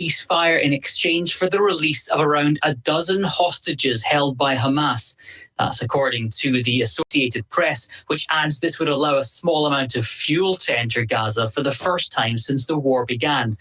ceasefire in exchange for the release of around a dozen hostages held by Hamas. That's according to the Associated Press, which adds this would allow a small amount of fuel to enter Gaza for the first time since the war began.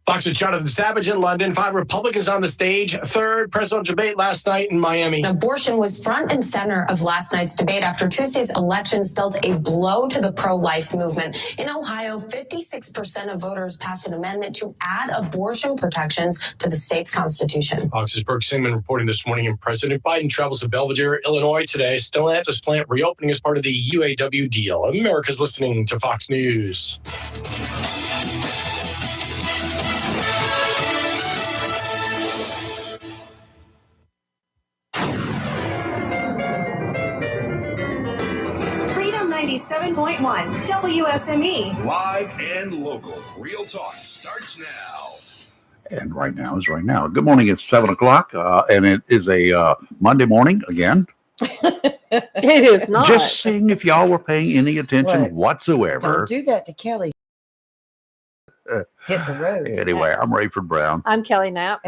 Fox's Jonathan Savage in London. 5 Republicans on the stage. Third presidential debate last night in Miami. Abortion was front and center of last night's debate after Tuesday's elections dealt a blow to the pro-life movement. In Ohio, 56% of voters passed an amendment to add abortion protections to the state's constitution. Fox's Brooke Singman reporting this morning, and President Biden travels to Belvidere, Illinois today. Stellantis plant reopening as part of the UAW deal. America's listening to Fox News. Freedom 97.1 WSME. Live and local. Real Talk starts now. And right now is right now. Good morning. It's 7 o'clock, and it is a Monday morning again. It is not. Just seeing if y'all were paying any attention whatsoever. Don't do that to Kelly. Hit the road. Anyway, I'm Rayford Brown. I'm Kelly Knapp.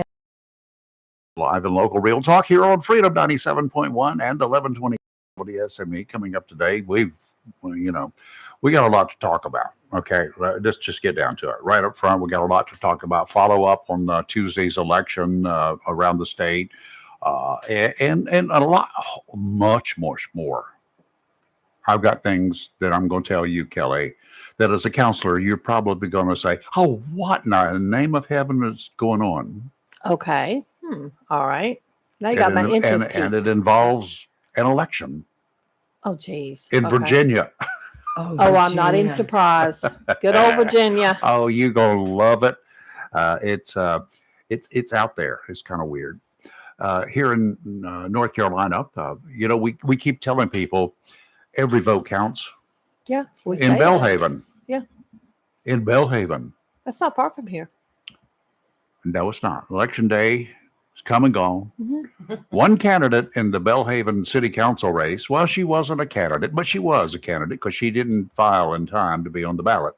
Live and local Real Talk here on Freedom 97.1 and 1120 WSME. Coming up today, we got a lot to talk about. Okay, let's just get down to it. Right up front, we got a lot to talk about. Follow up on Tuesday's election around the state, and a lot, much more. I've got things that I'm going to tell you, Kelly, that as a counselor, you're probably going to say, "Oh, what in the name of heaven is going on?" Okay. All right. Now you got my interest. And it involves an election. Oh, geez. In Virginia. Oh, I'm not even surprised. Good old Virginia. Oh, you're gonna love it. It's out there. It's kind of weird. Here in North Carolina, we keep telling people every vote counts. Yeah, in Belhaven. Yeah. In Belhaven. That's not far from here. No, it's not. Election day is come and gone. Mm-hmm. One candidate in the Belhaven City Council race. Well, she wasn't a candidate, but she was a candidate because she didn't file in time to be on the ballot.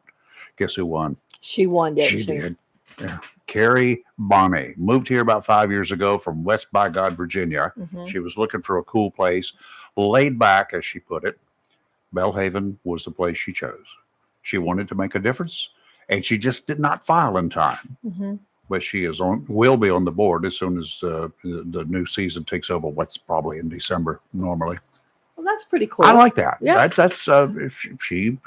Guess who won? She won, didn't she? She did. Yeah. Carrie Bonney moved here about 5 years ago from West by God, Virginia. Mm-hmm. She was looking for a cool place, laid back, as she put it. Belhaven was the place she chose. She wanted to make a difference, and she just did not file in time. Mm-hmm. But she will be on the board as soon as the new season takes over. What's probably in December normally. Well, that's pretty cool. I like that. Yeah. That's she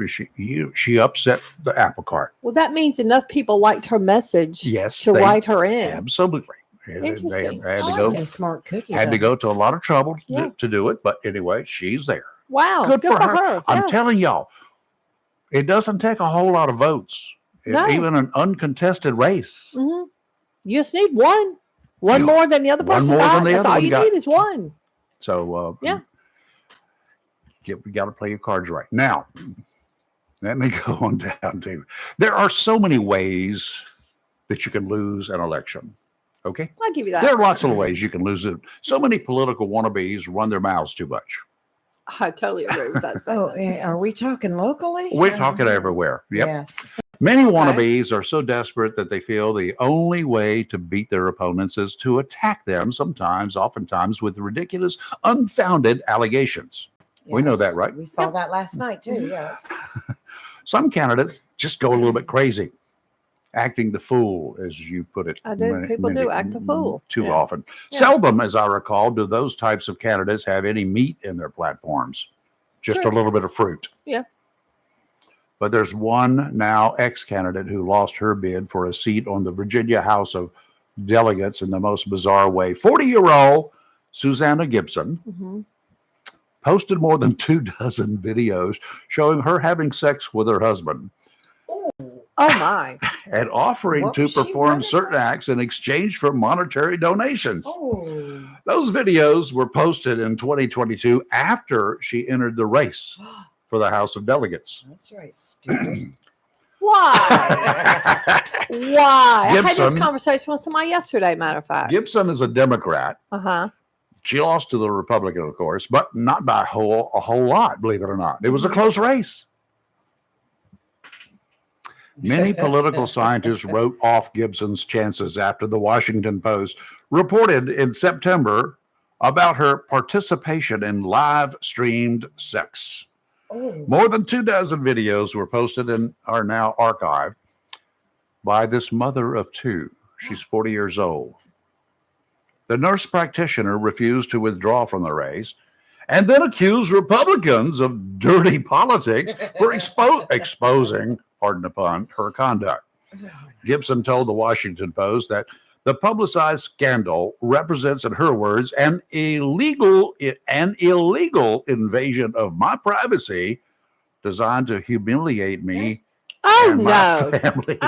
upset the apple cart. Well, that means enough people liked her message. Yes, to write her in. Absolutely. Interesting. They had to Oh, go. a smart cookie. Had to go to a lot of trouble Yeah. to do it, but anyway, she's there. Wow. Good for her. Yeah. I'm telling y'all, it doesn't take a whole lot of votes, No. even an uncontested race. Mm-hmm. You just need one more than the other One person more got. than the That's other all one you got. need is one. So Yeah. We got to play your cards right. Now, let me go on down to. There are so many ways that you can lose an election. Okay, I'll give you that. there are lots of ways you can lose it. So many political wannabes run their mouths too much. I totally agree with that. So, are we talking locally? We're talking everywhere. Yep. Yes. Many wannabes are so desperate that they feel the only way to beat their opponents is to attack them, oftentimes with ridiculous, unfounded allegations. We know that, right? We saw that last night too. Yes. Some candidates just go a little bit crazy, acting the fool, as you put it. I do. People do act the fool. Too Yeah. often. Yeah. Seldom, as I recall, do those types of candidates have any meat in their platforms. Just Sure. a little bit of fruit. Yeah. But there's one now ex-candidate who lost her bid for a seat on the Virginia House of Delegates in the most bizarre way. 40-year-old Susanna Gibson Mm-hmm. posted more than 24 videos showing her having sex with her husband Oh my. and offering What to was she perform running certain acts in exchange for monetary donations. Oh. Those videos were posted in 2022 after she entered the race for the House of Delegates. That's right. Stupid. Why? Why? I had this Gibson- conversation with somebody yesterday, matter of fact. Gibson is a Democrat. Uh-huh. She lost to the Republican, of course, but not by a whole lot, believe it or not. It was a close race. Many political scientists wrote off Gibson's chances after the Washington Post reported in September about her participation in live streamed sex. Oh, More than 24 videos were posted and are now archived by this mother of two. She's 40 years old. The nurse practitioner refused to withdraw from the race and then accused Republicans of dirty politics for exposing, pardon the pun, her conduct. Gibson told the Washington Post that the publicized scandal represents, in her words, an illegal invasion of my privacy designed to humiliate me Oh and my no. family.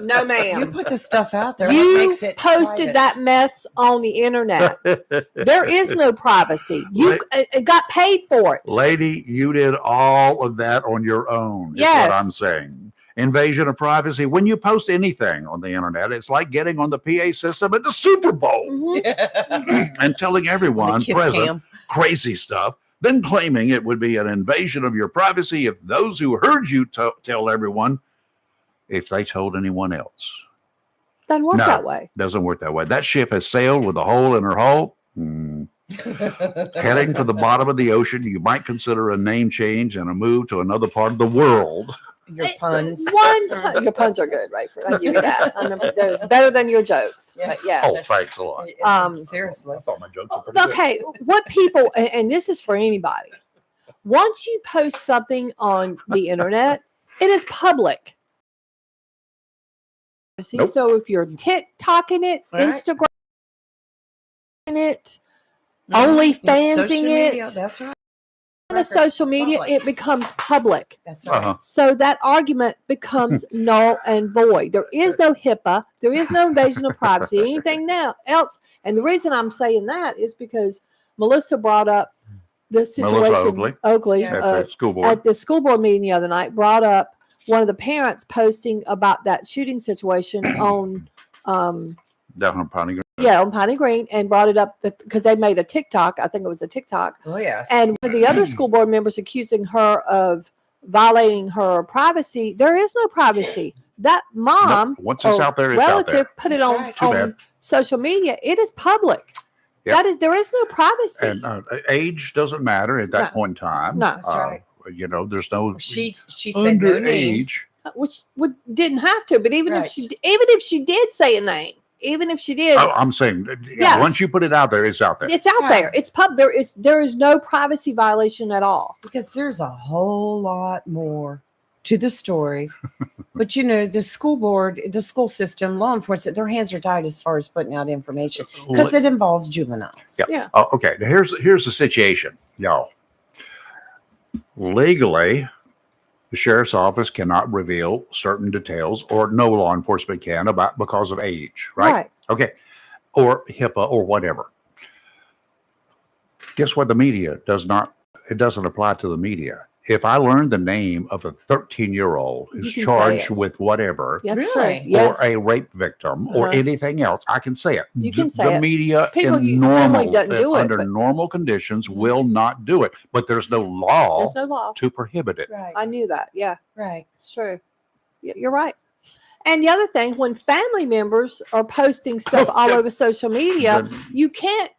No you ma'am. put the stuff out there. You what makes it posted private? that mess on the internet. There is no privacy. You got paid for it. Lady, you did all of that on your own, is Yes. what I'm saying. Invasion of privacy. When you post anything on the internet, it's like getting on the PA system at the Super Bowl Mhm. and telling everyone The kiss present cam. crazy stuff, then claiming it would be an invasion of your privacy if those who heard you tell everyone if they told anyone else. Doesn't work No. that way. Doesn't work that way. That ship has sailed with a hole in her hull. Heading for the bottom of the ocean, you might consider a name change and a move to another part of the world. Your puns. Your puns are good, Rayford. I give you that. They're better than your jokes. Yeah. But yes. Oh, thanks a lot. Seriously. I thought my jokes were pretty good. Okay, what people, and this is for anybody, once you post something on the internet, it is public. See, Nope. so if you're TikToking it, Right. Instagram it, Mhm. OnlyFansing Social media, it, that's right. the social It's media, public. it becomes public. That's right. Uh-huh. So that argument becomes null and void. There is no HIPAA. There is no invasion of privacy. Anything now else. And the reason I'm saying that is because Melissa brought up the situation. Oakley. Yeah. At the school board. At the school board meeting the other night, brought up one of the parents posting about that shooting situation on Down on Piney Green. on Piney Green, and brought it up because they made a TikTok. I think it was a TikTok. Oh, yes. And one of the other school board members accusing her of violating her privacy. There is no privacy. That mom Nope. Once it's or out there, it's out relative there. put it That's on, right. Too on bad. social media. It is public. Yep. There is no privacy. And age doesn't matter at that No. point in time. No. That's right. There's no She said no names. underage. Which didn't have to, but even Right. if she did say a name, even if she did, Oh, I'm saying, Yes. once you put it out there, it's out there. it's out Yeah. there. It's pub. There is no privacy violation at all. Because there's a whole lot more to the story. But the school board, the school system, law enforcement, their hands are tied as far as putting out information because it involves juveniles. Yeah. Yeah. Oh, okay. Now here's the situation, y'all. Legally, the sheriff's office cannot reveal certain details, or no law enforcement can because of age, right? Okay. Or HIPAA or whatever. Guess what? The media it doesn't apply to the media. If I learn the name of a 13-year-old who's You can say charged it. with whatever, That's Really? true. Yes. or a rape victim or Uh-huh. anything else, I can say it. You can say the it. media People in generally doesn't do it, under but- normal conditions will not do it, but there's no law There's no law. to prohibit it. Right. I knew that. Yeah, Right. it's true. You're right. And the other thing, when family members are posting stuff all over social media, Then you can't.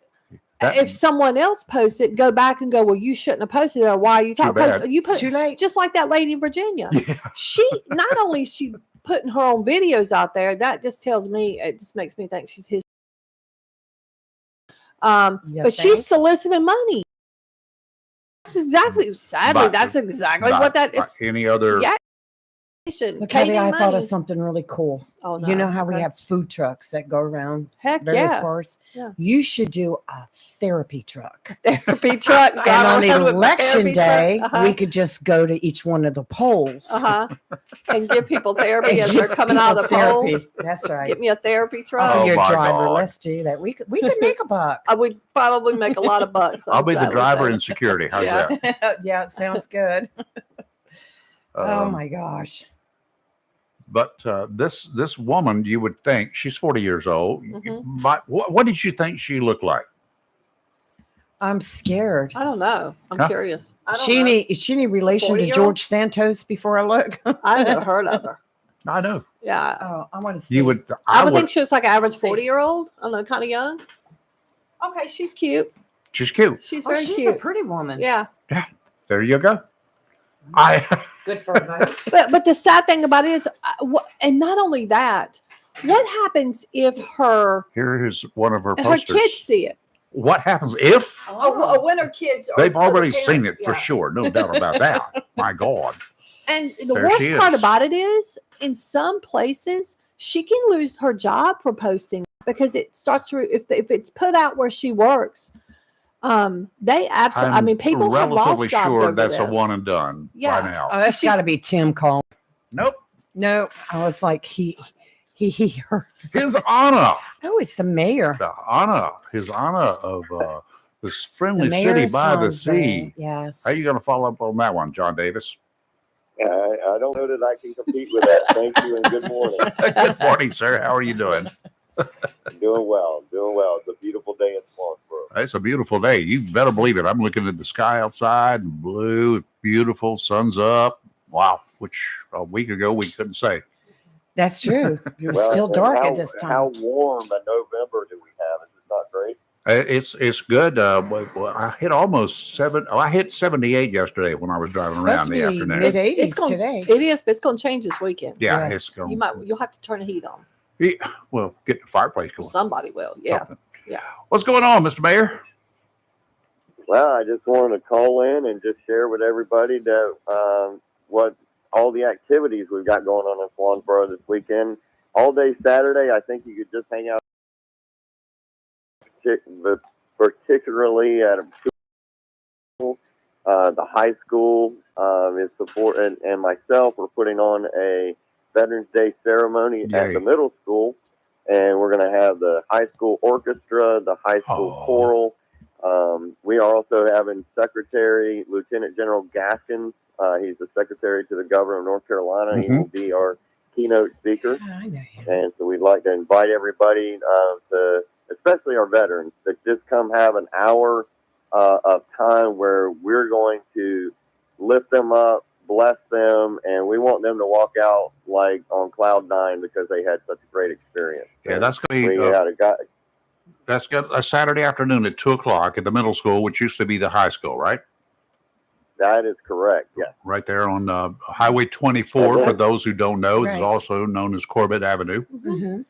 that- If someone else posts it, go back and go, well, you shouldn't have posted it. Or why are you talking? bad. You It's put too late. just like that lady in Virginia. Yeah. She not only is she putting her own videos out there, that just tells me, it just makes me think she's his. You But think? she's soliciting money. That's exactly. Sadly, But- that's exactly not what that. like It's any other. yeah. But Katie, Katie, I thought of something really cool. Oh no! You know how we Okay. have food trucks that go around Heck various yeah. bars? Yeah. You should do a therapy truck. Therapy truck. And on election day, uh-huh. we could just go to each one of the polls. And give people therapy And as they're give coming out of the people therapy. polls. That's right. Get me a therapy I'll truck. Oh, be your my driver. God. Let's do that. We could make a buck. I would probably make a lot of bucks. I'll be the sadly driver say. and security. How's Yeah. that? Yeah, it sounds good. Oh Um, my gosh. But this woman, you would think she's 40 years old. Mhm. But what did you think she looked like? I'm scared. I don't know. I'm Huh? curious. I don't Is know. she any relation to 40-year-old? George Santos before I look? I've never heard of her. I know. Yeah. Oh, I want to see. You would. I would think she was like an average See. 40-year-old. I don't know, kind of young. Okay, she's cute. She's cute. She's Oh, very she's cute. a pretty woman. Yeah. There you go. I. Good for a vote. But the sad thing about it is, and not only that, what happens if Here is one of her and her posters. kids see it? What happens if When her kids are, they've or the already seen parents- it for yeah. sure? No doubt about that. My God. And the There worst she part is. about it is, in some places, she can lose her job for posting because it starts to if it's put out where she works. They absolutely. I mean, people have relatively lost jobs sure over that's this. a one and done Yeah. by now. Oh, that's got to be Tim Cole. Nope. No, I was like, he her. His Anna. Oh, it's the mayor. The Anna. His Anna of this friendly The city mayor's by the son's sea. Yes. How are you going to follow up on that one, John Davis? I don't know that I can compete with that. Thank you and good morning. Good morning, sir. How are you doing? Doing well, doing well. It's a beautiful day in Swansboro. It's a beautiful day. You better believe it. I'm looking at the sky outside, blue, beautiful, sun's up. Wow, which a week ago we couldn't say. That's true. It was Well, still and dark how, at this time. How warm a November do we have? Is it not great? It's good. Well, I hit almost seven. Oh, I hit 78 yesterday when I was driving It's around supposed in to the be afternoon. mid It's 80s gonna- today. It is, but it's going to change this weekend. Yeah, Yes. it's going. You'll have to turn the heat on. Well, get the fireplace going. Somebody will. Yeah. Something. Yeah. What's going on, Mr. Mayor? Well, I just wanted to call in and just share with everybody that what all the activities we've got going on in Swansboro this weekend. All day Saturday, I think you could just hang out, particularly at a school. The high school is support, and myself, we're putting on a Veterans Day ceremony at Yay. the middle school, and we're going to have the high school orchestra, the high school Oh. choral. We are also having Secretary Lieutenant General Gaskins. He's the Secretary to the Governor of North Carolina. He Mhm. will be our keynote speaker. Oh, I know him. And so we'd like to invite everybody, especially our veterans, to just come have an hour of time where we're going to lift them up, bless them, and we want them to walk out like on cloud nine because they had such a great experience. Yeah, that's going to We be. had a guy. That's got a Saturday afternoon at 2:00 at the middle school, which used to be the high school, right? That is correct. Yes. Right there on Highway 24. For those who don't know, it's Right. also known as Corbett Avenue. Mhm.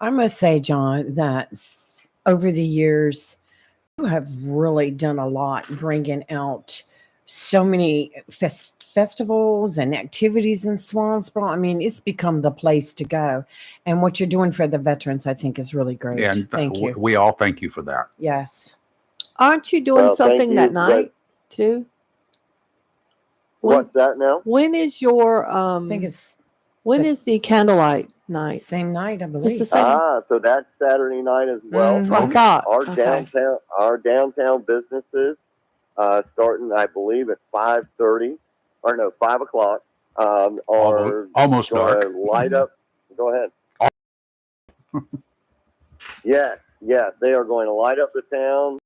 I must say, John, that over the years, you have really done a lot bringing out so many festivals and activities in Swansboro. I mean, it's become the place to go. And what you're doing for the veterans, I think, is really great. And Thank you. we all thank you for that. Yes. Aren't you doing Well, thank something you, that night too? What's that now? When is your I think it's when is the candlelight night? same night, I It's believe. the same. So that's Saturday night as well. That's what I thought. Our downtown businesses starting, I believe, at 5:30 or no 5 o'clock. Are Almost going dark. to light up. Go ahead. Yes, they are going to light up the town.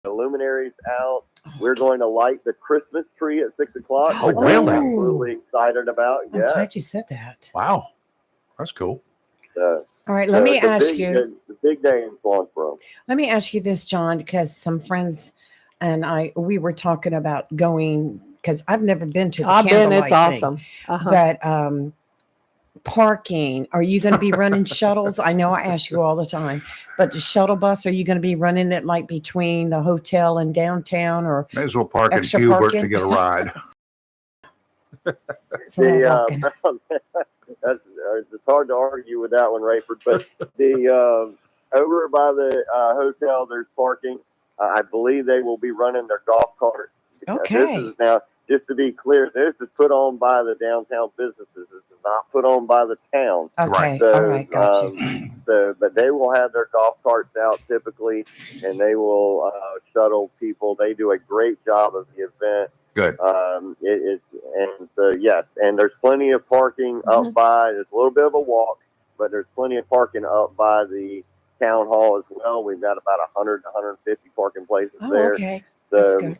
The luminaries out. We're going to light the Christmas tree at 6 o'clock. Oh, which really? I'm absolutely excited about. I'm Yeah. glad you said that. Wow, that's cool. All right, let me it's a ask big- you. It's a big day in Swansboro. Let me ask you this, John, because some friends and we were talking about going because I've never been to the I've been. candlelight It's thing. awesome. Uh-huh. But parking, are you going to be running shuttles? I know I ask you all the time, but the shuttle bus, are you going to be running it like between the hotel and downtown, or May as well park in Extra Hubert parking? to get a ride. it's a lot walking? It's hard to argue with that one, Rayford. But the over by the hotel, there's parking. I believe they will be running their golf cart. This Okay. is now, just to be clear, this is put on by the downtown businesses. This is not put on by the town. Okay, So, all right, got you. But they will have their golf carts out typically, and they will shuttle people. They do a great job of the event. Good. Yes, and there's plenty of parking up by. There's a little bit of a walk, but there's plenty of parking up by the town hall as well. We've got about 100 to 150 parking places Oh, there. okay. That's So good.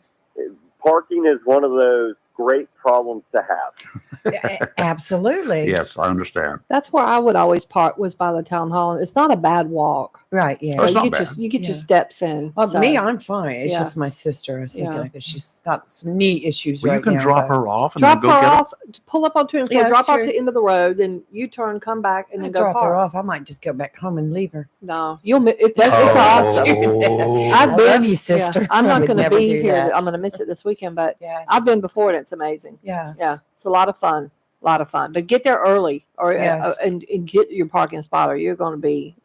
parking is one of those great problems to have. Absolutely. Yes, I understand. That's where I would always park, was by the town hall. It's not a bad walk. Right. Yeah. Oh, it's So not you get bad. you get your Yeah. steps in. Well, So, me, I'm fine. It's Yeah. just my sister. I was thinking Yeah. because she's got some knee issues Well, right you can now. drop but- her off and drop then her go get her. off, pull up on 204, Yeah, drop that's off true. to the end of the road, then you turn, come back, and I then go drop her park. off. I might just go back home and leave her. No, it's awesome. Oh. I I've been- love you, Yeah, sister. I'm I not would going to never be do here. that. I'm going to miss it this weekend, but Yes. I've been before and it's amazing. Yes. Yeah, it's a lot of fun. A lot of fun. But get there early, or Yes. and get your parking spot, or you're going to be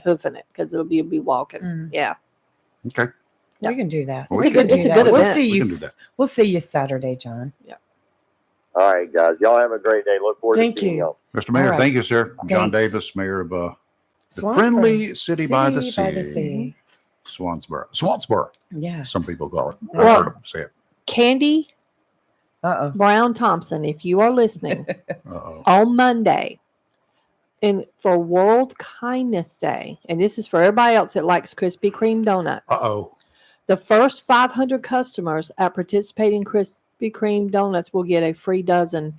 hoofing it because you'll be walking. Mm. Yeah. Okay. We can do that. Well, We we can can- it's do a that. good We'll event. see We you. can do that. We'll see you Saturday, John. All right, guys. Y'all have a great day. Look forward Thank to seeing you. y'all. Mr. Mayor, right. thank you, sir. John Thanks. Davis, Mayor of the Swansboro. friendly city by the City sea. Swansboro. Yes. Some people call it. Well- I've heard them say it. Candy Uh-oh. Brown Thompson, if you are listening, Uh-oh. on Monday, and for World Kindness Day, and this is for everybody else that likes Krispy Kreme donuts. Uh-oh. The first 500 customers at participating Krispy Kreme donuts will get a free dozen.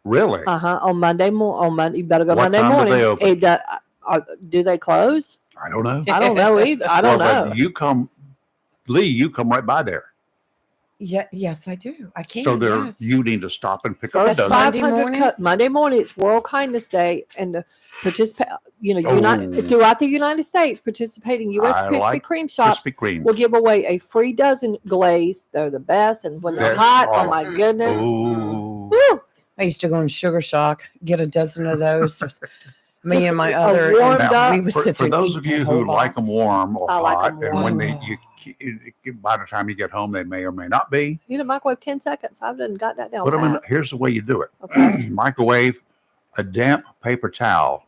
Really? On Monday on Monday, you better go What Monday time do morning. they open? Do they close? I don't know. I don't know either. I don't Well, but know. you come, Lee, you come right by there. Yeah. Yes, I do. I can. So there, Yes. you need to stop and pick up a First dozen. Monday 500 morning? Monday morning. It's World Kindness Day, and the participate. Oh. Throughout the United States, participating U.S. I Krispy like Kreme shops Krispy Kreme. will give away a free dozen glaze. They're the best, and when they're They're hot, oh awesome. my goodness! Ooh. Woo! I used to go in Sugar Shock, get a dozen of those. Me Just and my a other, warmed and up- we would For, sit for there and those eat of the you whole who like them box. warm or I like hot, 'em and when warm. by the time you get home, they may or may not be. You know, microwave 10 seconds. I've done got that down. Put them in. pat. Here's the way you do it: Okay. microwave a damp paper towel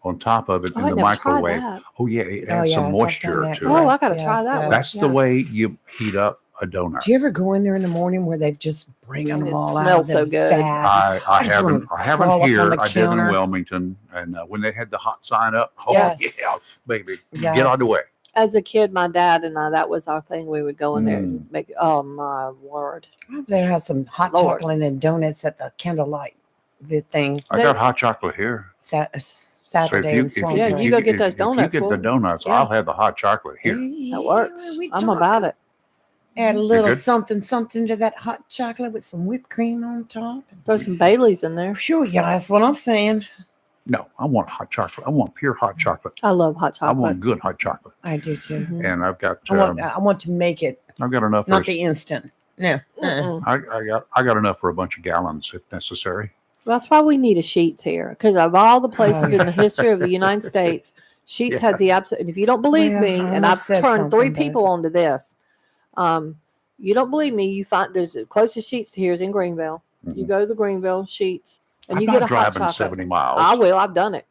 on top of it Oh, in I the never tried microwave. that. Oh yeah, it Oh, adds yes, some I've moisture done that. to Oh, it. I gotta try that one. That's the Yeah. way you heat up a donut. Do you ever go in there in the morning where they've just bringing them It all out? smells of the so good. vat? I just wanna haven't crawl up on here. the I did in counter. Wilmington, and when they had the hot sign up, oh Yes. yeah, baby, Yes. get out of the way. As a kid, my dad and I, that was our thing. We would go in there Mm. and make. Oh my word! They have some hot Lord. chocolate and donuts at the candlelight the thing I got hot chocolate here. Saturday in Swansboro. Yeah, you go get those donuts, If you get well, the donuts, yeah. I'll have the hot chocolate here. That works. We I'm talk. about it. Add a little good? something to that hot chocolate with some whipped cream on top. Throw some Baileys in there. Phew, yeah, that's what I'm saying. No, I want hot chocolate. I want pure hot chocolate. I love hot I want chocolate. good hot chocolate, I do too. Mhm. and I've got I want to make it, I've got enough. not For, the instant. No. Mm-mm. I got enough for a bunch of gallons if necessary. That's why we need a Sheets here, because of all the places in the history of the United States, Sheets Yeah. has the absolute. And if you don't believe Well, me, I and I've said turned 3 something, but- people onto this, you don't believe me, you find there's the closest Sheets here is in Greenville. You Mhm. go to the Greenville Sheets, and I'm you not get a hot driving chocolate. 70 miles I will. I've done it.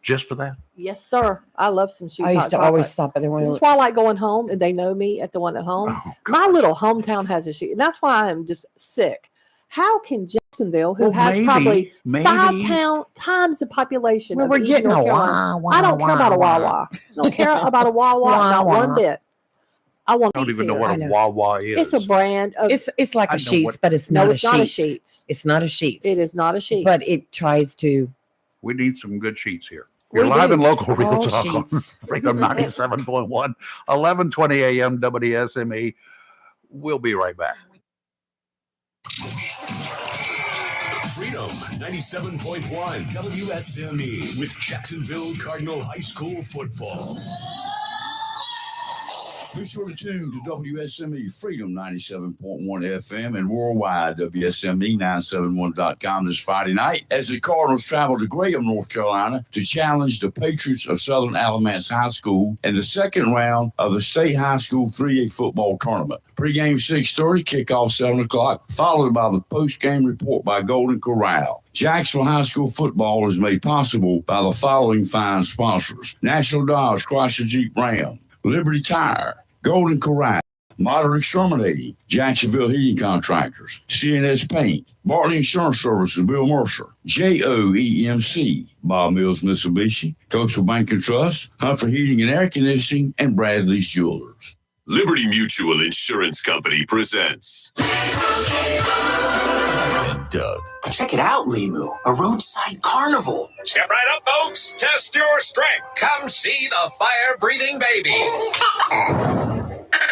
just for that. Yes, sir. I love some Sheets. I used hot to always chocolate. stop at the This is one. why I like going home, and they know me at the one at home. Oh, My God. little hometown has a sheet, and that's why I'm just sick. How can Jacksonville, who Well, has maybe- probably maybe- 5 times the population, Well, of we're Eden, getting North a Carolina, wah, I don't care about a wah. Wawa. I don't care about a Wawa, Wah, not one wah. bit. I want I don't even know here. what I a know. Wawa is. It's a brand of. It's like I a know sheets, what- but it's no, not it's a not a sheets. sheets. It's not a sheets. It is not a sheets. But it tries to. We need some good sheets here. We You're live do. and local real All talk on sheets. Freedom 97.1, 1120 AM WSME. We'll be right back. Freedom 97.1 WSME with Jacksonville Cardinal High School football. Be sure to tune to WSME Freedom 97.1 FM and worldwide WSME971.com this Friday night as the Cardinals travel to Graham, North Carolina to challenge the Patriots of Southern Alamance High School in the second round of the State High School 3A football tournament. Pre-game 6:30, kickoff 7 o'clock, followed by the post-game report by Golden Corral. Jacksonville High School football is made possible by the following fine sponsors: National Dodge Chrysler Jeep Ram, Liberty Tire, Golden Corral, Modern Exterminating, Jacksonville Heating Contractors, CNS Paint, Bartley Insurance Services, Bill Mercer, JOEMC, Bob Mills Mitsubishi, Coastal Bank and Trust, Humphrey Heating and Air Conditioning, and Bradley's Jewelers. Liberty Mutual Insurance Company presents Doug. Check it out, Limu, a roadside carnival. Step right up, folks. Test your strength. Come see the fire-breathing baby.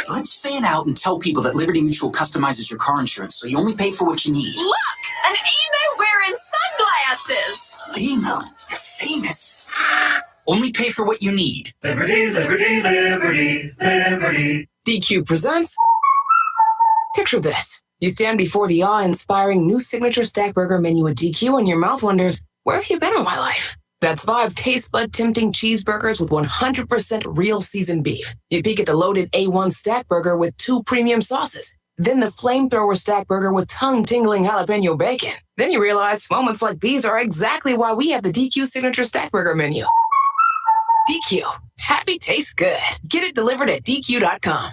Let's fan out and tell people that Liberty Mutual customizes your car insurance so you only pay for what you need. Look, an emo wearing sunglasses. Limu, you're famous. Only pay for what you need. Liberty, liberty, liberty, liberty. DQ presents. Picture this. You stand before the awe-inspiring new signature stack burger menu at DQ and your mouth wonders, where have you been all my life? That's 5 taste bud tempting cheeseburgers with 100% real seasoned beef. You peek at the loaded A1 stack burger with 2 premium sauces. Then the flamethrower stack burger with tongue-tingling jalapeno bacon. Then you realize moments like these are exactly why we have the DQ signature stack burger menu. DQ. Happy tastes good. Get it delivered at DQ.com.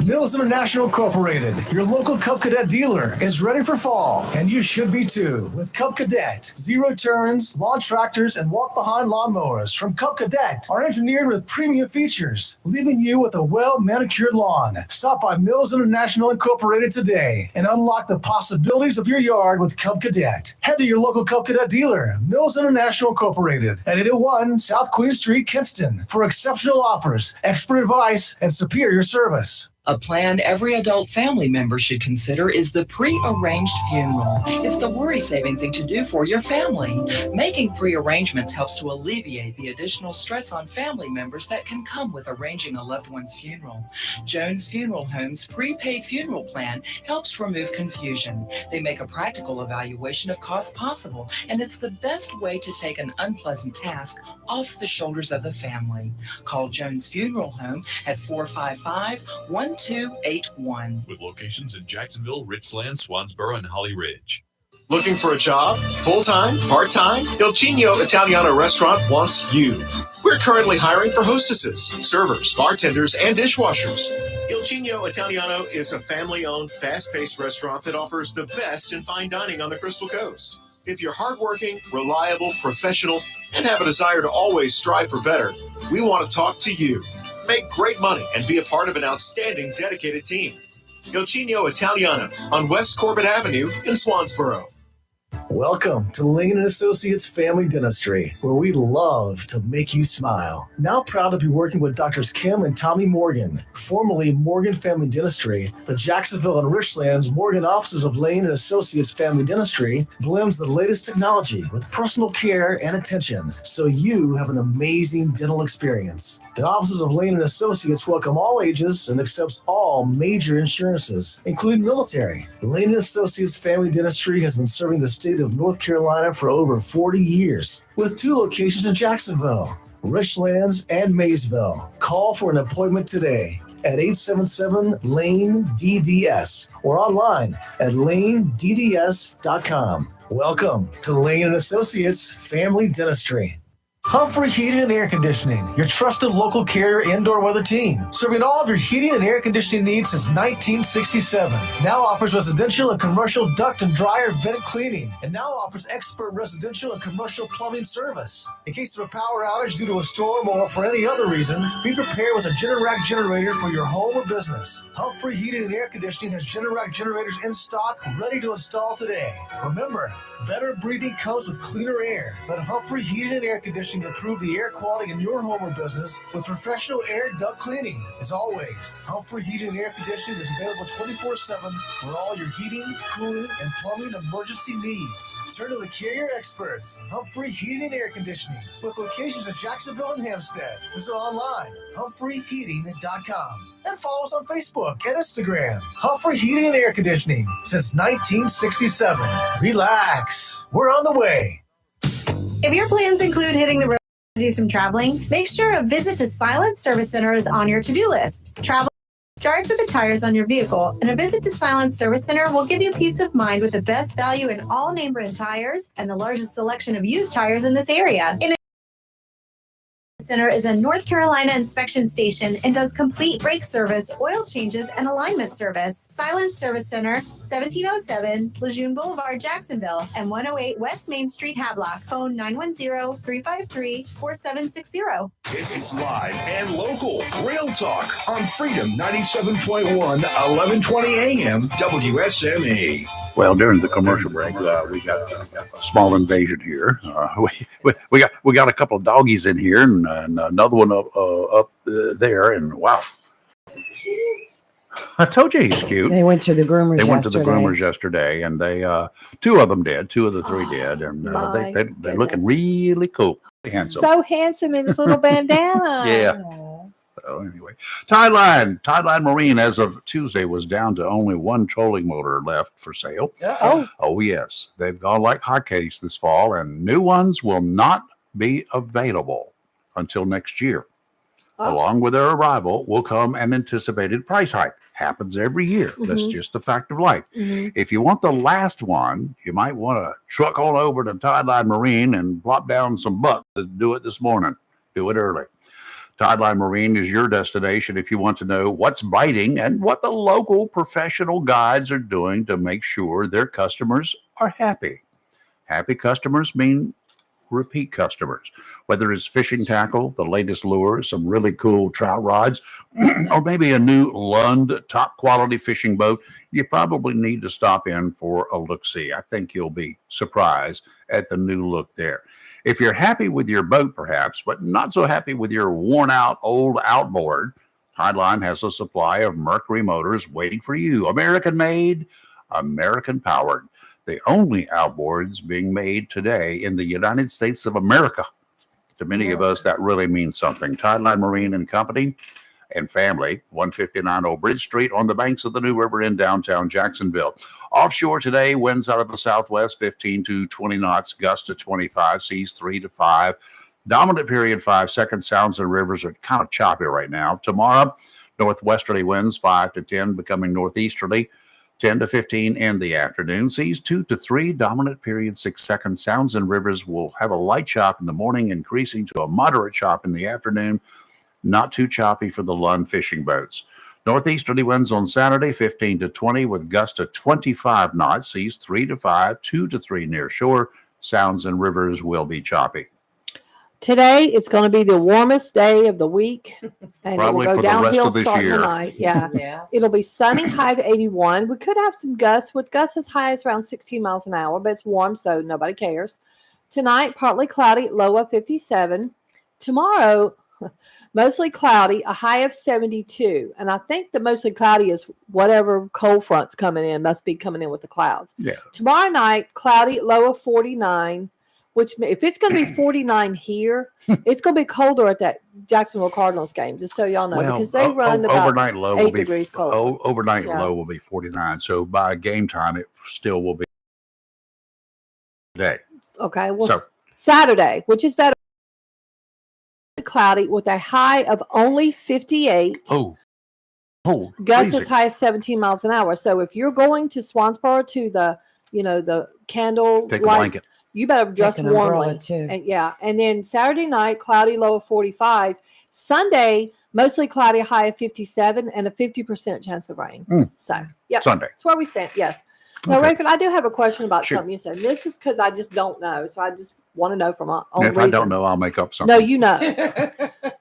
Mills International Incorporated, your local Cub Cadet dealer, is ready for fall, and you should be too. With Cub Cadet, zero turns, lawn tractors, and walk-behind lawnmowers from Cub Cadet are engineered with premium features, leaving you with a well-manicured lawn. Stop by Mills International Incorporated today and unlock the possibilities of your yard with Cub Cadet. Head to your local Cub Cadet dealer, Mills International Incorporated, at 801 South Queen Street, Kinston, for exceptional offers, expert advice, and superior service. A plan every adult family member should consider is the pre-arranged funeral. It's the worry-saving thing to do for your family. Making pre-arrangements helps to alleviate the additional stress on family members that can come with arranging a loved one's funeral. Jones Funeral Home's prepaid funeral plan helps remove confusion. They make a practical evaluation of costs possible, and it's the best way to take an unpleasant task off the shoulders of the family. Call Jones Funeral Home at 455-1281. With locations in Jacksonville, Richland, Swansboro, and Holly Ridge. Looking for a job? Full-time? Part-time? Il Cigno Italiano Restaurant wants you. We're currently hiring for hostesses, servers, bartenders, and dishwashers. Il Cigno Italiano is a family-owned, fast-paced restaurant that offers the best in fine dining on the Crystal Coast. If you're hardworking, reliable, professional, and have a desire to always strive for better, we want to talk to you. Make great money and be a part of an outstanding, dedicated team. Il Cigno Italiano on West Corbett Avenue in Swansboro. Welcome to Lane & Associates Family Dentistry, where we love to make you smile. Now proud to be working with Drs. Kim and Tommy Morgan, formerly Morgan Family Dentistry. The Jacksonville and Richlands Morgan offices of Lane & Associates Family Dentistry blends the latest technology with personal care and attention, so you have an amazing dental experience. The offices of Lane & Associates welcome all ages and accepts all major insurances, including military. Lane & Associates Family Dentistry has been serving the state of North Carolina for over 40 years, with 2 locations in Jacksonville, Richlands, and Maysville. Call for an appointment today at 877-LANE-DDS or online at lanedds.com. Welcome to Lane & Associates Family Dentistry. Humphrey Heating and Air Conditioning, your trusted local carrier indoor weather team, serving all of your heating and air conditioning needs since 1967. Now offers residential and commercial duct and dryer vent cleaning, and now offers expert residential and commercial plumbing service. In case of a power outage due to a storm or for any other reason, be prepared with a Generac generator for your home or business. Humphrey Heating and Air Conditioning has Generac generators in stock, ready to install today. Remember, better breathing comes with cleaner air. Let Humphrey Heating and Air Conditioning improve the air quality in your home or business with professional air duct cleaning. As always, Humphrey Heating and Air Conditioning is available 24/7 for all your heating, cooling, and plumbing emergency needs. Turn to the carrier experts, Humphrey Heating and Air Conditioning, with locations in Jacksonville and Hampstead. Visit online, humphreyheating.com. And follow us on Facebook and Instagram. Humphrey Heating and Air Conditioning since 1967. Relax. We're on the way. If your plans include hitting the road to do some traveling, make sure a visit to Silent Service Center is on your to-do list. Travel starts with the tires on your vehicle, and a visit to Silent Service Center will give you peace of mind with the best value in all name brand tires and the largest selection of used tires in this area. Center is a North Carolina inspection station and does complete brake service, oil changes, and alignment service. Silence Service Center, 1707 Lejeune Boulevard, Jacksonville, and 108 West Main Street, Havelock. Phone 910-353-4760. It's live and local. Real Talk on Freedom 97.1, 1120 AM, WSME. Well, during the commercial break, we got a small invasion here. We got a couple of doggies in here, and another one up there. And wow, I told you he's cute. They went to the groomers. They went to the groomers yesterday, and they two of them did. Two of the three did, and they're looking really cool, handsome. So handsome in his little bandana. Yeah. So anyway, Tideline Marine as of Tuesday was down to only one trolling motor left for sale. Oh yes, they've gone like hotcakes this fall, and new ones will not be available until next year. Along with their arrival will come an anticipated price hike. Happens every year. That's just a fact of life. If you want the last one, you might want to truck on over to Tideline Marine and plop down some bucks to do it this morning. Do it early. Tideline Marine is your destination if you want to know what's biting and what the local professional guides are doing to make sure their customers are happy. Happy customers mean repeat customers. Whether it's fishing tackle, the latest lures, some really cool trout rods, or maybe a new Lund top quality fishing boat, you probably need to stop in for a look-see. I think you'll be surprised at the new look there. If you're happy with your boat, perhaps, but not so happy with your worn-out old outboard, Tideline has a supply of Mercury motors waiting for you. American-made, American-powered. The only outboards being made today in the United States of America. To many of us, that really means something. Tideline Marine and Company and Family, 159 Old Bridge Street on the banks of the New River in downtown Jacksonville. Offshore today, winds out of the southwest, 15 to 20 knots, gusts to 25, seas 3 to 5. Dominant period 5 seconds. Sounds and rivers are kind of choppy right now. Tomorrow, northwesterly winds 5 to 10, becoming northeasterly 10 to 15 in the afternoon. Seas 2 to 3, dominant period 6 seconds. Sounds and rivers will have a light chop in the morning, increasing to a moderate chop in the afternoon. Not too choppy for the Lund fishing boats. Northeasterly winds on Saturday, 15 to 20, with gusts to 25 knots. Seas 3 to 5, 2 to 3 near shore. Sounds and rivers will be choppy. Today, it's going to be the warmest day of the week. And Probably it will for go the rest downhill of this starting year. tonight. Yeah. It'll be sunny, high of 81. We could have some gusts, with gusts as high as around 16 miles an hour, but it's warm, so nobody cares. Tonight, partly cloudy, low of 57. Tomorrow, mostly cloudy, a high of 72. And I think the mostly cloudy is whatever cold front's coming in, must be coming in with the clouds. Yeah. Tomorrow night, cloudy, low of 49. Which, if it's going to be 49 here, it's going to be colder at that Jacksonville Cardinals game, just so y'all know, because they run about overnight low 8 will be degrees cold. Overnight Yeah. low will be 49. So by game time, it still will be today. Okay, well, So- Saturday, which is better, cloudy with a high of only 58. Oh, Gusts freezing. as high as 17 miles an hour. So if you're going to Swansboro to the candle Take a light, blanket. you better dress an umbrella, warmly too. And then Saturday night, cloudy, low of 45. Sunday, mostly cloudy, high of 57, and a 50% chance of rain. So, yeah, Sunday. that's where we stand. Yes. Now, Okay. Rayford, I do have a question about Sure. something you said. This is because I just don't know, so I just want to know from my own If reason. I don't know, I'll make up something. No, you know.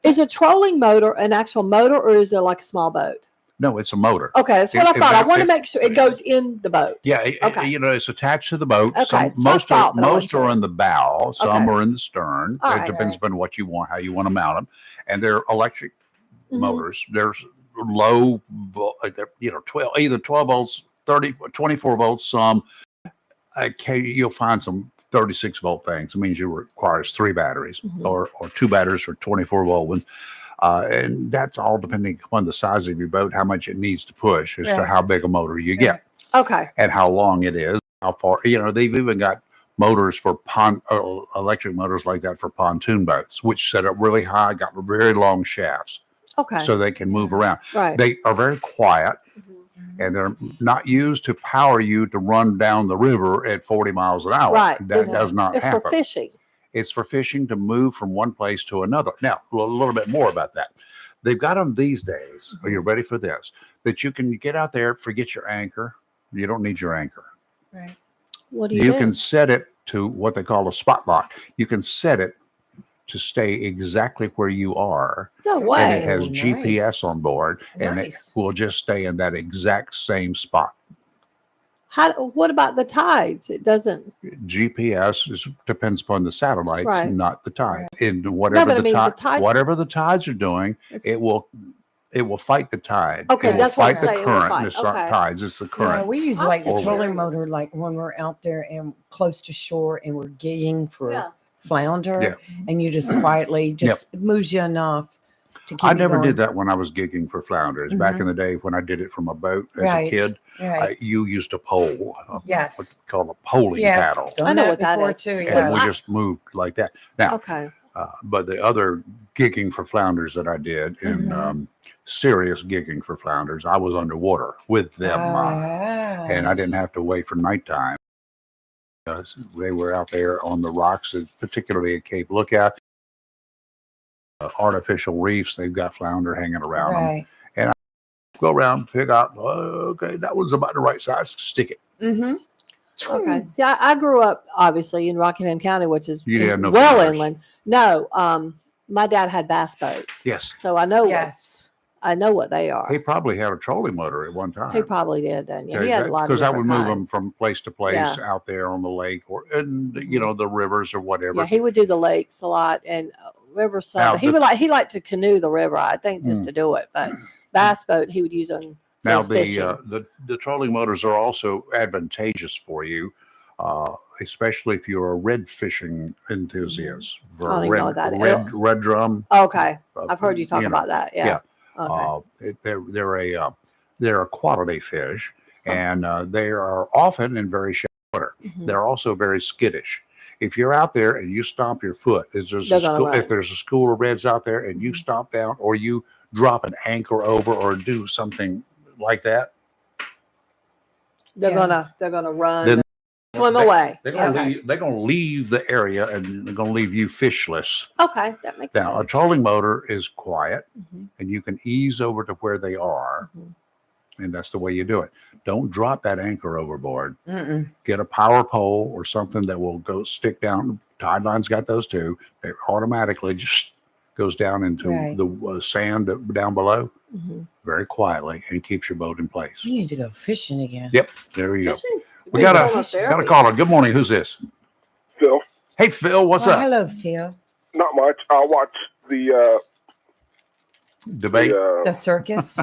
Is a trolling motor an actual motor, or is it like a small boat? No, it's a motor. Okay, that's what I If thought. I that- want to if- make sure it goes in the boat. Yeah, Okay. it's attached to the boat. Okay, Some, that's what I most thought, but I most wasn't are in the bow. Some Okay. are in the stern. All It right. depends upon what you want, how you want to mount them, and they're electric Mhm. motors. There's low, 12, either 12 volts, 30, 24 volts. Some you'll find some 36 volt things. It means you requires 3 batteries Mhm. or 2 batteries for 24 volt ones. And that's all depending upon the size of your boat, how much it needs to push as to Right. how big a motor you get Okay. and how long it is, how far. They've even got motors for electric motors like that for pontoon boats, which set up really high, got very long shafts, Okay. so they can move around. Right. They are very quiet, and they're not used to power you to run down the river at 40 miles an hour. Right. That It's- does not It's happen. for fishing. It's for fishing to move from one place to another. Now, a little bit more about that. They've got them these days. Are you ready for this? That you can get out there, forget your anchor. You don't need your anchor. Right. What do you You do? can set it to what they call a spot lock. You can set it to stay exactly where you are. No And way. it has Oh, GPS nice. on board, and Nice. it will just stay in that exact same spot. What about the tides? It doesn't. GPS depends upon the satellites, Right. not the tide. And whatever but I the mean, the tide, tides- whatever the tides are doing, it will fight the tide. Okay, It will that's what I'm fight the saying, it will current. fight, It's not okay. tides; it's the Yeah, current. we use I'm like the just trolling curious. motor, like when we're out there and close to shore and we're gigging for Yeah. flounder, Yeah. and you just quietly just it moves you enough to keep I you never going. did that when I was gigging for flounders. Back Mhm. in the day when I did it from a boat as Right, a kid, right. you used a pole, Yes. what they call a poling Yes, paddle. done I know that what that before is. too. And Yeah. we just moved like that. Now, Okay. but the other gigging for flounders that I did in serious gigging for flounders, I was underwater with them. And I didn't have to wait for nighttime. They were out there on the rocks, particularly at Cape Lookout. Artificial reefs, they've got flounder hanging around them. Right. And I go around, pick up, okay, that was about the right size, stick it. Mm-hmm. Okay. See, I grew up obviously in Rockingham County, which is You didn't have no well flounders. inland. No, my dad had bass boats. Yes. So I know Yes. I know what they are. He probably had a trolling motor at one time. He probably did then. Yeah, he had a lot of Because I would different move them kinds. from place to place Yeah. out there on the lake or the rivers or whatever. Yeah, he would do the lakes a lot and river Now, some. He liked to canoe the river, I think, just Mm. to do it. But bass boat he would use on for Now his fishing. the trolling motors are also advantageous for you, especially if you're a red fishing enthusiast. For I don't even know what that is. red drum. Okay, I've heard you talk know, about that. Yeah. Okay. They're a quality fish, and they are often in very shallow water. Mhm. They're also very skittish. If you're out there and you stomp your foot, if there's They're a gonna school, run. if there's a school of reds out there and you stomp down or you drop an anchor over or do something like that, They're Yeah. gonna run, then swim they- away. They're Yeah. gonna leave the area and they're gonna leave you fishless. Okay, that makes Now, a sense. trolling motor is quiet, Mhm. and you can ease over to where they are, Mhm. and that's the way you do it. Don't drop that anchor overboard. Mm-mm. Get a power pole or something that will go stick down. Tide Line's got those too. It automatically just goes down into Right. the sand down below Mhm. very quietly and keeps your boat in place. We need to go fishing again. Yep, there you go. Fishing? We got Maybe a therapy. caller. Good morning. Who's this? Phil, Hey, Phil. What's Well, up? hello, Phil. not much. I watched the Debate. The circus.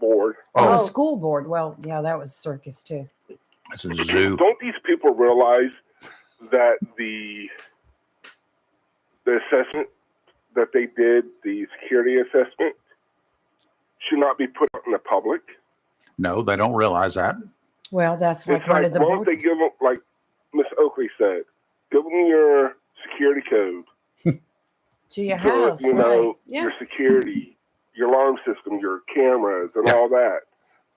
board. Oh, the Oh, school board. Well, yeah, that was circus too. it's a zoo. Don't these people realize that the assessment that they did, the security assessment, should not be put out in the public? No, they don't realize that. Well, that's like It's one like, of the why don't board. they give them, like Miss Oakley said, give them your security code To your for, house, you know, right? Yeah. your security, your alarm system, your cameras, and all that.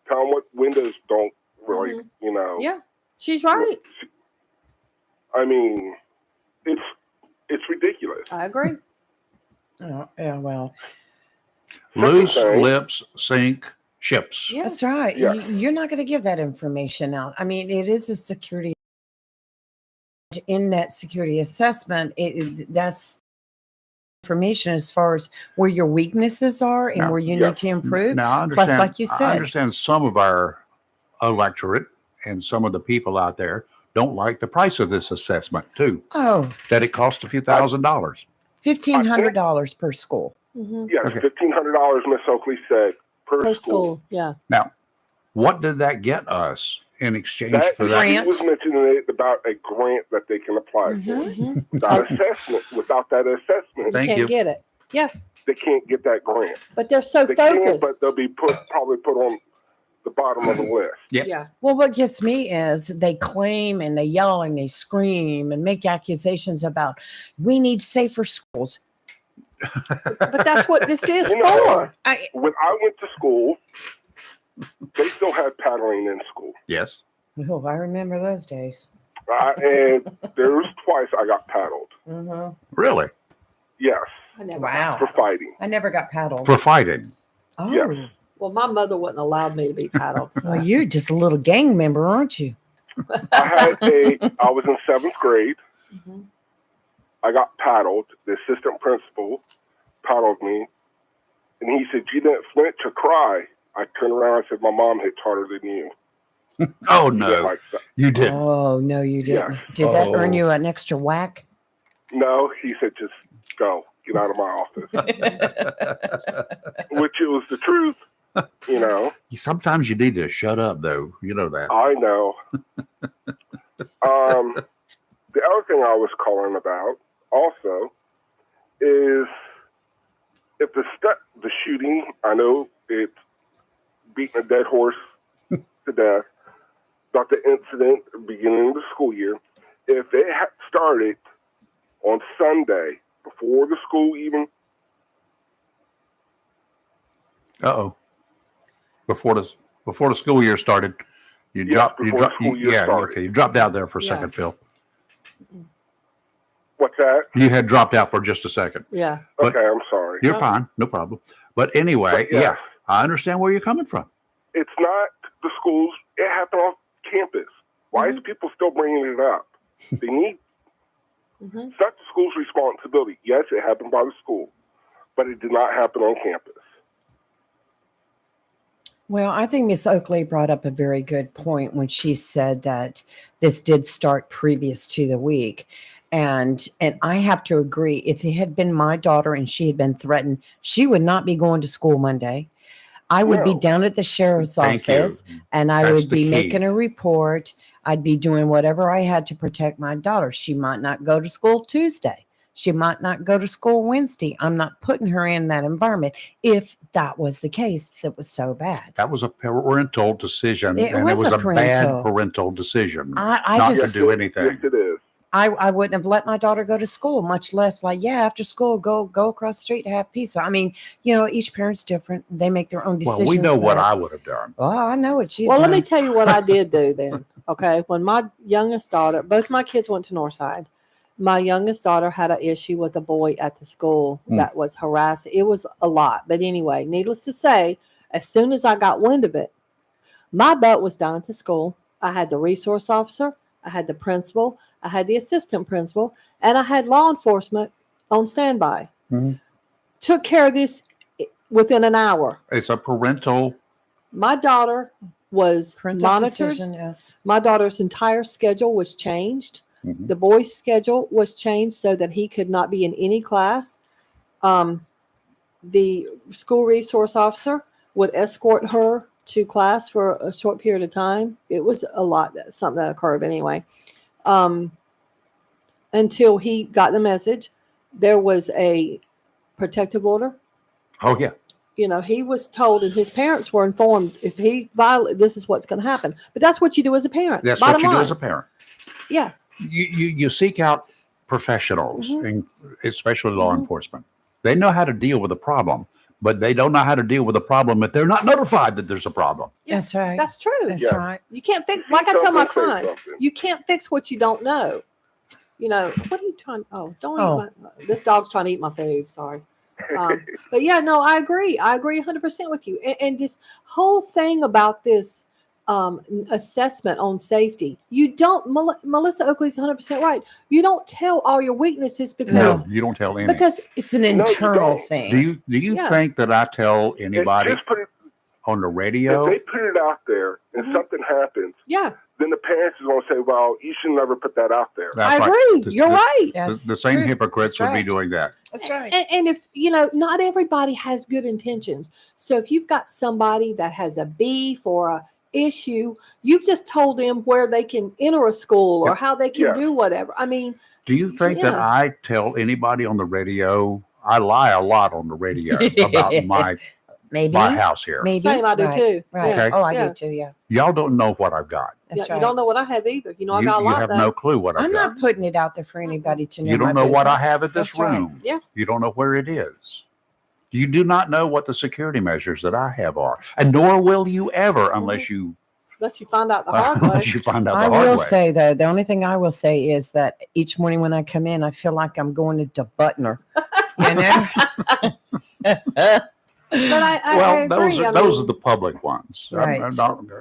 Tell them what windows don't really, Mm-hmm. you know. Yeah, she's right. I mean, it's ridiculous. I agree. Oh, yeah, well, Loose Okay. lips sink ships. that's right. Yeah. You're not going to give that information out. I mean, it is a security in that security assessment. That's information as far as where your weaknesses are and Now- where you Yeah. need to improve. Now, I understand, Plus, like you I said, understand some of our electorate and some of the people out there don't like the price of this assessment too. oh, That it costs a few $1,000s. $1,500 per school. Mhm. Yes, Okay. $1,500, Miss Oakley said, per Per school. school. Yeah. Now, what did that get us in exchange That for that? he Grant. was mentioning about a grant that they can apply for. Mhm. Without assessment, without that assessment, Thank Can't you. get it. Yeah, they can't get that grant. but they're so They can, but focused. they'll be probably put on the bottom of the list. Yeah. Yeah. Well, what gets me is they claim and they yell and they scream and make accusations about we need safer schools. But that's what this is You know, for. When I went to school, they still had paddling in school. Yes. Oh, I remember those days. And there was twice I got paddled. Mm-hmm. Really? Yes. Wow. For fighting. I never got paddled. For fighting? Oh. Yes. Well, my mother wouldn't allow me to be paddled. So. Well, you're just a little gang member, aren't you? I was in 7th grade. Mm-hmm. I got paddled. The assistant principal paddled me. And he said, "You didn't flinch or cry." I turned around and said, "My mom hits harder than you." Oh, He didn't no. like that. You didn't. Oh, no, you didn't. Yes. Did that earn Oh. you an extra whack? No, he said, "Just go. Get out of my office." Which it was the truth, you know. Sometimes you need to shut up, though. You know that. I know. The other thing I was calling about also is if the shooting, I know it's beating a dead horse to death, about the incident beginning of the school year. If it had started on Sunday before the school even, Uh-oh. Before the school year started, you dropped. You before the dropped. school year started. Okay. You dropped out there for a Yeah. second, Phil. what's that? You had dropped out for just a second. Yeah. But Okay, I'm sorry. you're fine. No problem. But anyway, But yes. yeah, I understand where you're coming from. It's not the schools. It happened on campus. Why is people still bringing it up? They need. Mm-hmm. It's not the school's responsibility. Yes, it happened by the school, but it did not happen on campus. Well, I think Miss Oakley brought up a very good point when she said that this did start previous to the week. And I have to agree. If it had been my daughter and she had been threatened, she would not be going to school Monday. I would be No. down at the sheriff's Thank you. office and I That's would the be key. making a report. I'd be doing whatever I had to protect my daughter. She might not go to school Tuesday. She might not go to school Wednesday. I'm not putting her in that environment if that was the case that was so bad. That was a parental decision, It and was it was a a parental. bad parental decision I not just to do anything. Yes, it is. I wouldn't have let my daughter go to school, much less like, yeah, after school, go across the street to have pizza. I mean, each parent's different. They make their own Well, decisions. we know what but- I would have done. Well, I know what you Well, let done. me tell you what I did do then. Okay. When my youngest daughter, both my kids went to Northside. My youngest daughter had an issue with a boy at the school that was harassing. It was a lot. But anyway, needless to say, as soon as I got wind of it, my butt was down at the school. I had the resource officer, I had the principal, I had the assistant principal, and I had law enforcement on standby. Mhm. Took care of this within an hour. It's a parental. My daughter was Parental monitored. decision, yes. My daughter's entire schedule was changed. Mhm. The boy's schedule was changed so that he could not be in any class. The school resource officer would escort her to class for a short period of time. It was a lot, something that occurred anyway. Until he got the message, there was a protective order. Oh yeah. He was told, and his parents were informed, if he violated, this is what's going to happen. But that's what you do as a parent. That's Bottom what you do line. as a parent. Yeah. You seek out professionals, Mhm. and especially law enforcement. They know how to deal with a problem, but they don't know how to deal with a problem if they're not notified that there's a problem. That's right. That's true. That's Yeah. right. You can't fix, like I tell my Something, say client, something. you can't fix what you don't know. What are you trying? Oh, don't Oh. eat my, this dog's trying to eat my food. Sorry. But yeah, no, I agree. I agree 100% with you. And this whole thing about this assessment on safety, you don't, Melissa Oakley's 100% right. You don't tell all your weaknesses No, because, you don't tell any. because It's an you internal don't. thing. Do you Yeah. think that I tell anybody Just put it, on the if radio? they put it out there and Mhm. something happens, yeah, then the parents is going to say, "Well, you should never put that out there." That's I right. agree. The- You're the- right. Yes, The same true. hypocrites That's would be right. doing that. That's right. And if, not everybody has good intentions. So if you've got somebody that has a beef or a issue, you've just told them where they can enter a school or Yep. how they can Yeah. do whatever. I mean, Do you think that Yeah. I tell anybody on the radio? I lie a lot on the radio about Maybe. my house here. Maybe. same, I do Right, too. Right. Yeah. Okay. Oh, I Yeah. do too. Yeah. Y'all don't know what I've got. That's Yeah, right. you don't know what I have either. I You, got a you lot have though. no clue what I've I'm got. not putting it out there for anybody to know. You don't my know what I business. have at this That's right. room. Yeah. You don't know where it is. You do not know what the security measures that I have are, and nor will you ever unless you Unless you find out the hard way. Unless you find out the I hard will way. say though, the only thing I will say is that each morning when I come in, I feel like I'm going into Butner. You know? But I Well, agree. those are I those mean, are the public ones. Right. I'm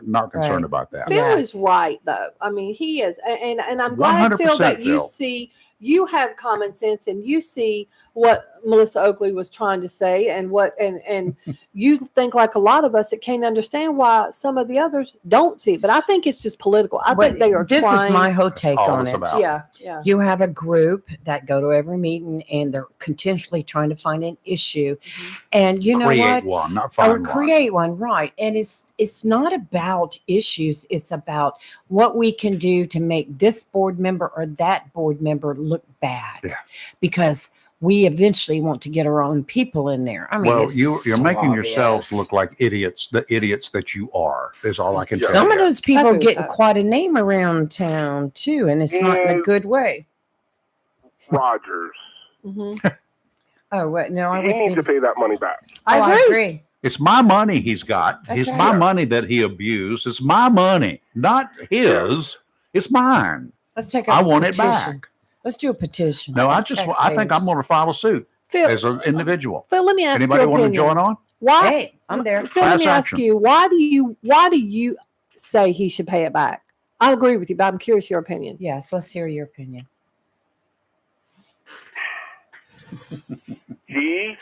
not concerned Right. about that. Phil Yes. is right though. I mean, he is, and I'm glad, Phil, 100% that you Phil. see, you have common sense and you see what Melissa Oakley was trying to say, and and you think like a lot of us that can't understand why some of the others don't see it. But I think it's just political. I think they are. This trying, is my whole take all on it's it. about. Yeah. You have a group that go to every meeting and they're continually trying to find an issue. And you know Create what? one, not Or find one. create one, right. And it's not about issues. It's about what we can do to make this board member or that board member look bad. Yeah. Because we eventually want to get our own people in there. I mean, Well, it's you're so making yourselves obvious. look like idiots, the idiots that you are, is all I can tell Some you. of those people are agree with getting that. quite a name around town too, and it's not in a Yes. good way. Rogers. Oh, what? No, I He was needs to pay that money back. I agree. It's my money he's got. That's It's right. my money that he abused. It's my money, not his. It's mine. Let's take a I want it petition. back. Let's do a petition. No, I as think I'm taxpayers. going to file a suit Phil, as an individual. Phil, let me ask Anybody your want to opinion. join on? Why? Hey, I'm there. Phil, let me Class ask action. you, why do you say he should pay it back? I agree with you, but I'm curious your opinion. Yes, let's hear your opinion. He,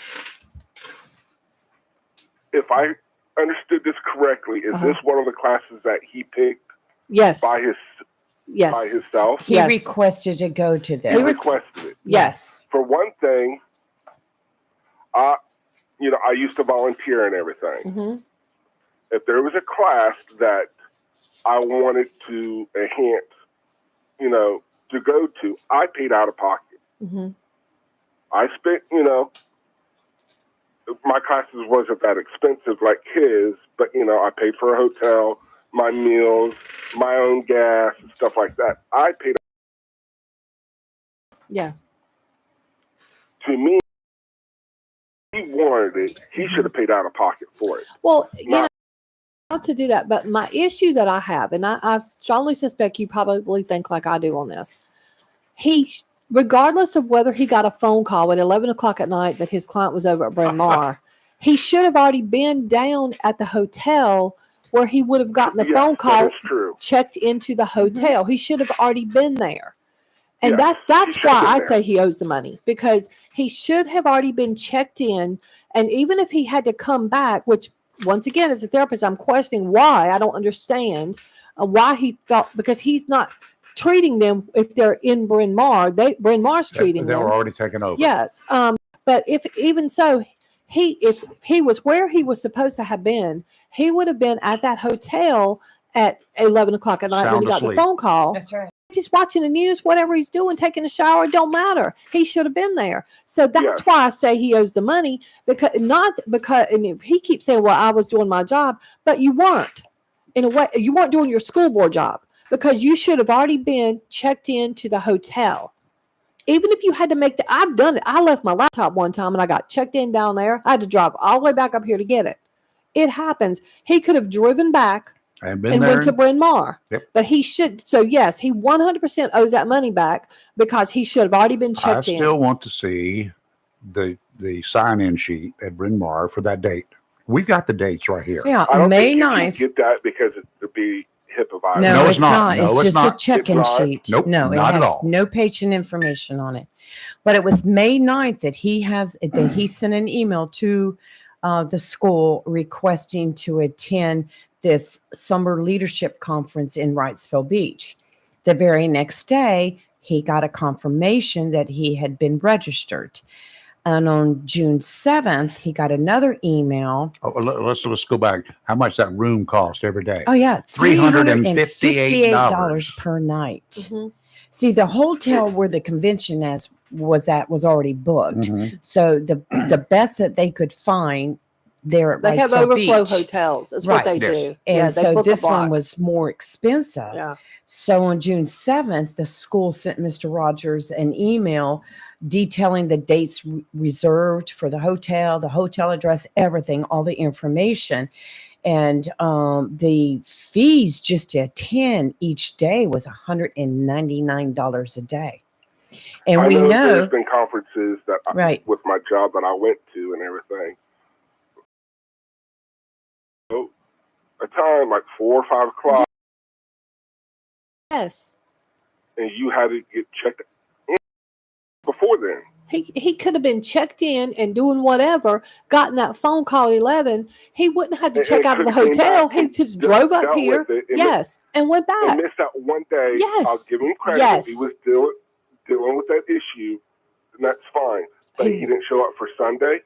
if I understood this correctly, is Uh-huh. this one of the classes that he picked Yes. by Yes. himself? He Yes. requested to go to He them. requested it. Yes. For one thing, I used to volunteer and everything. Mm-hmm. If there was a class that I wanted to enhance, to go to, I paid out of pocket. Mm-hmm. I spent, my classes wasn't that expensive like his, but, I paid for a hotel, my meals, my own gas, and stuff like that. I paid. Yeah. To me, he wanted it. He should have paid out of pocket for it. Well, not to do that, but my issue that I have, and I strongly suspect you probably think like I do on this. Regardless of whether he got a phone call at 11 o'clock at night that his client was over at Bryn Mawr, he should have already been down at the hotel where he would have gotten the Yes, phone that call, is true. checked into the hotel. He should have already been there. And Yes, that's he should have why been I there. say he owes the money, because he should have already been checked in. And even if he had to come back, which once again, as a therapist, I'm questioning why. I don't understand why he thought, because he's not treating them if they're in Bryn Mawr. Bryn Mawr's treating They them. were already taken over. Yes. But if even so, if he was where he was supposed to have been, he would have been at that hotel at 11 o'clock at night when he Sound got the asleep. Oh, phone call. That's right. If he's watching the news, whatever he's doing, taking a shower, it don't matter. He should have been there. So that's Yes. why I say he owes the money, because and if he keeps saying, well, I was doing my job, but you weren't. In a way, you weren't doing your school board job, because you should have already been checked into the hotel. Even if you had to I've done it. I left my laptop one time and I got checked in down there. I had to drive all the way back up here to get it. It happens. He could have driven back And been and there. went to Bryn Mawr. Yep. But he should. So yes, he 100% owes that money back, because he should have already been I checked still in. want to see the sign-in sheet at Bryn Mawr for that date. We've got the dates right here. Yeah, I don't May think you can 9th. get that because it would be HIPAA violation. No, No, it's it's not. not. No, It's it's just not. a check-in It's not? sheet. Nope, No, it not at has all. no patient information on it. But it was May 9th that he sent an email to the school requesting to attend this summer leadership conference in Wrightsville Beach. The very next day, he got a confirmation that he had been registered. And on June 7th, he got another email. Oh, let's go back. How much that room cost every day? Oh, yeah. $358 per night. Mhm. See, the hotel where the convention was already booked. Mhm. So the best that they could find there at They have Wrightsville overflow Beach. hotels. Is Right, what they yes. do. And Yeah, they so book a this one block. was more expensive. Yeah. So on June 7th, the school sent Mr. Rogers an email detailing the dates reserved for the hotel address, everything, all the information. And the fees just to attend each day was $199 a day. And I we know there's been conferences that Right. with my job that I went to and everything. So, a time like 4 or 5 o'clock, Yes. and you had to get checked in before then. He could have been checked in and doing whatever, gotten that phone call at 11. He wouldn't have had to And- check and out of the came hotel. back He and just drove up dealt here. with it and Yes. And went And back. missed that one day. Yes. I'll give him credit. Yes. He was dealing with that issue, and that's fine. But he didn't show up for Sunday,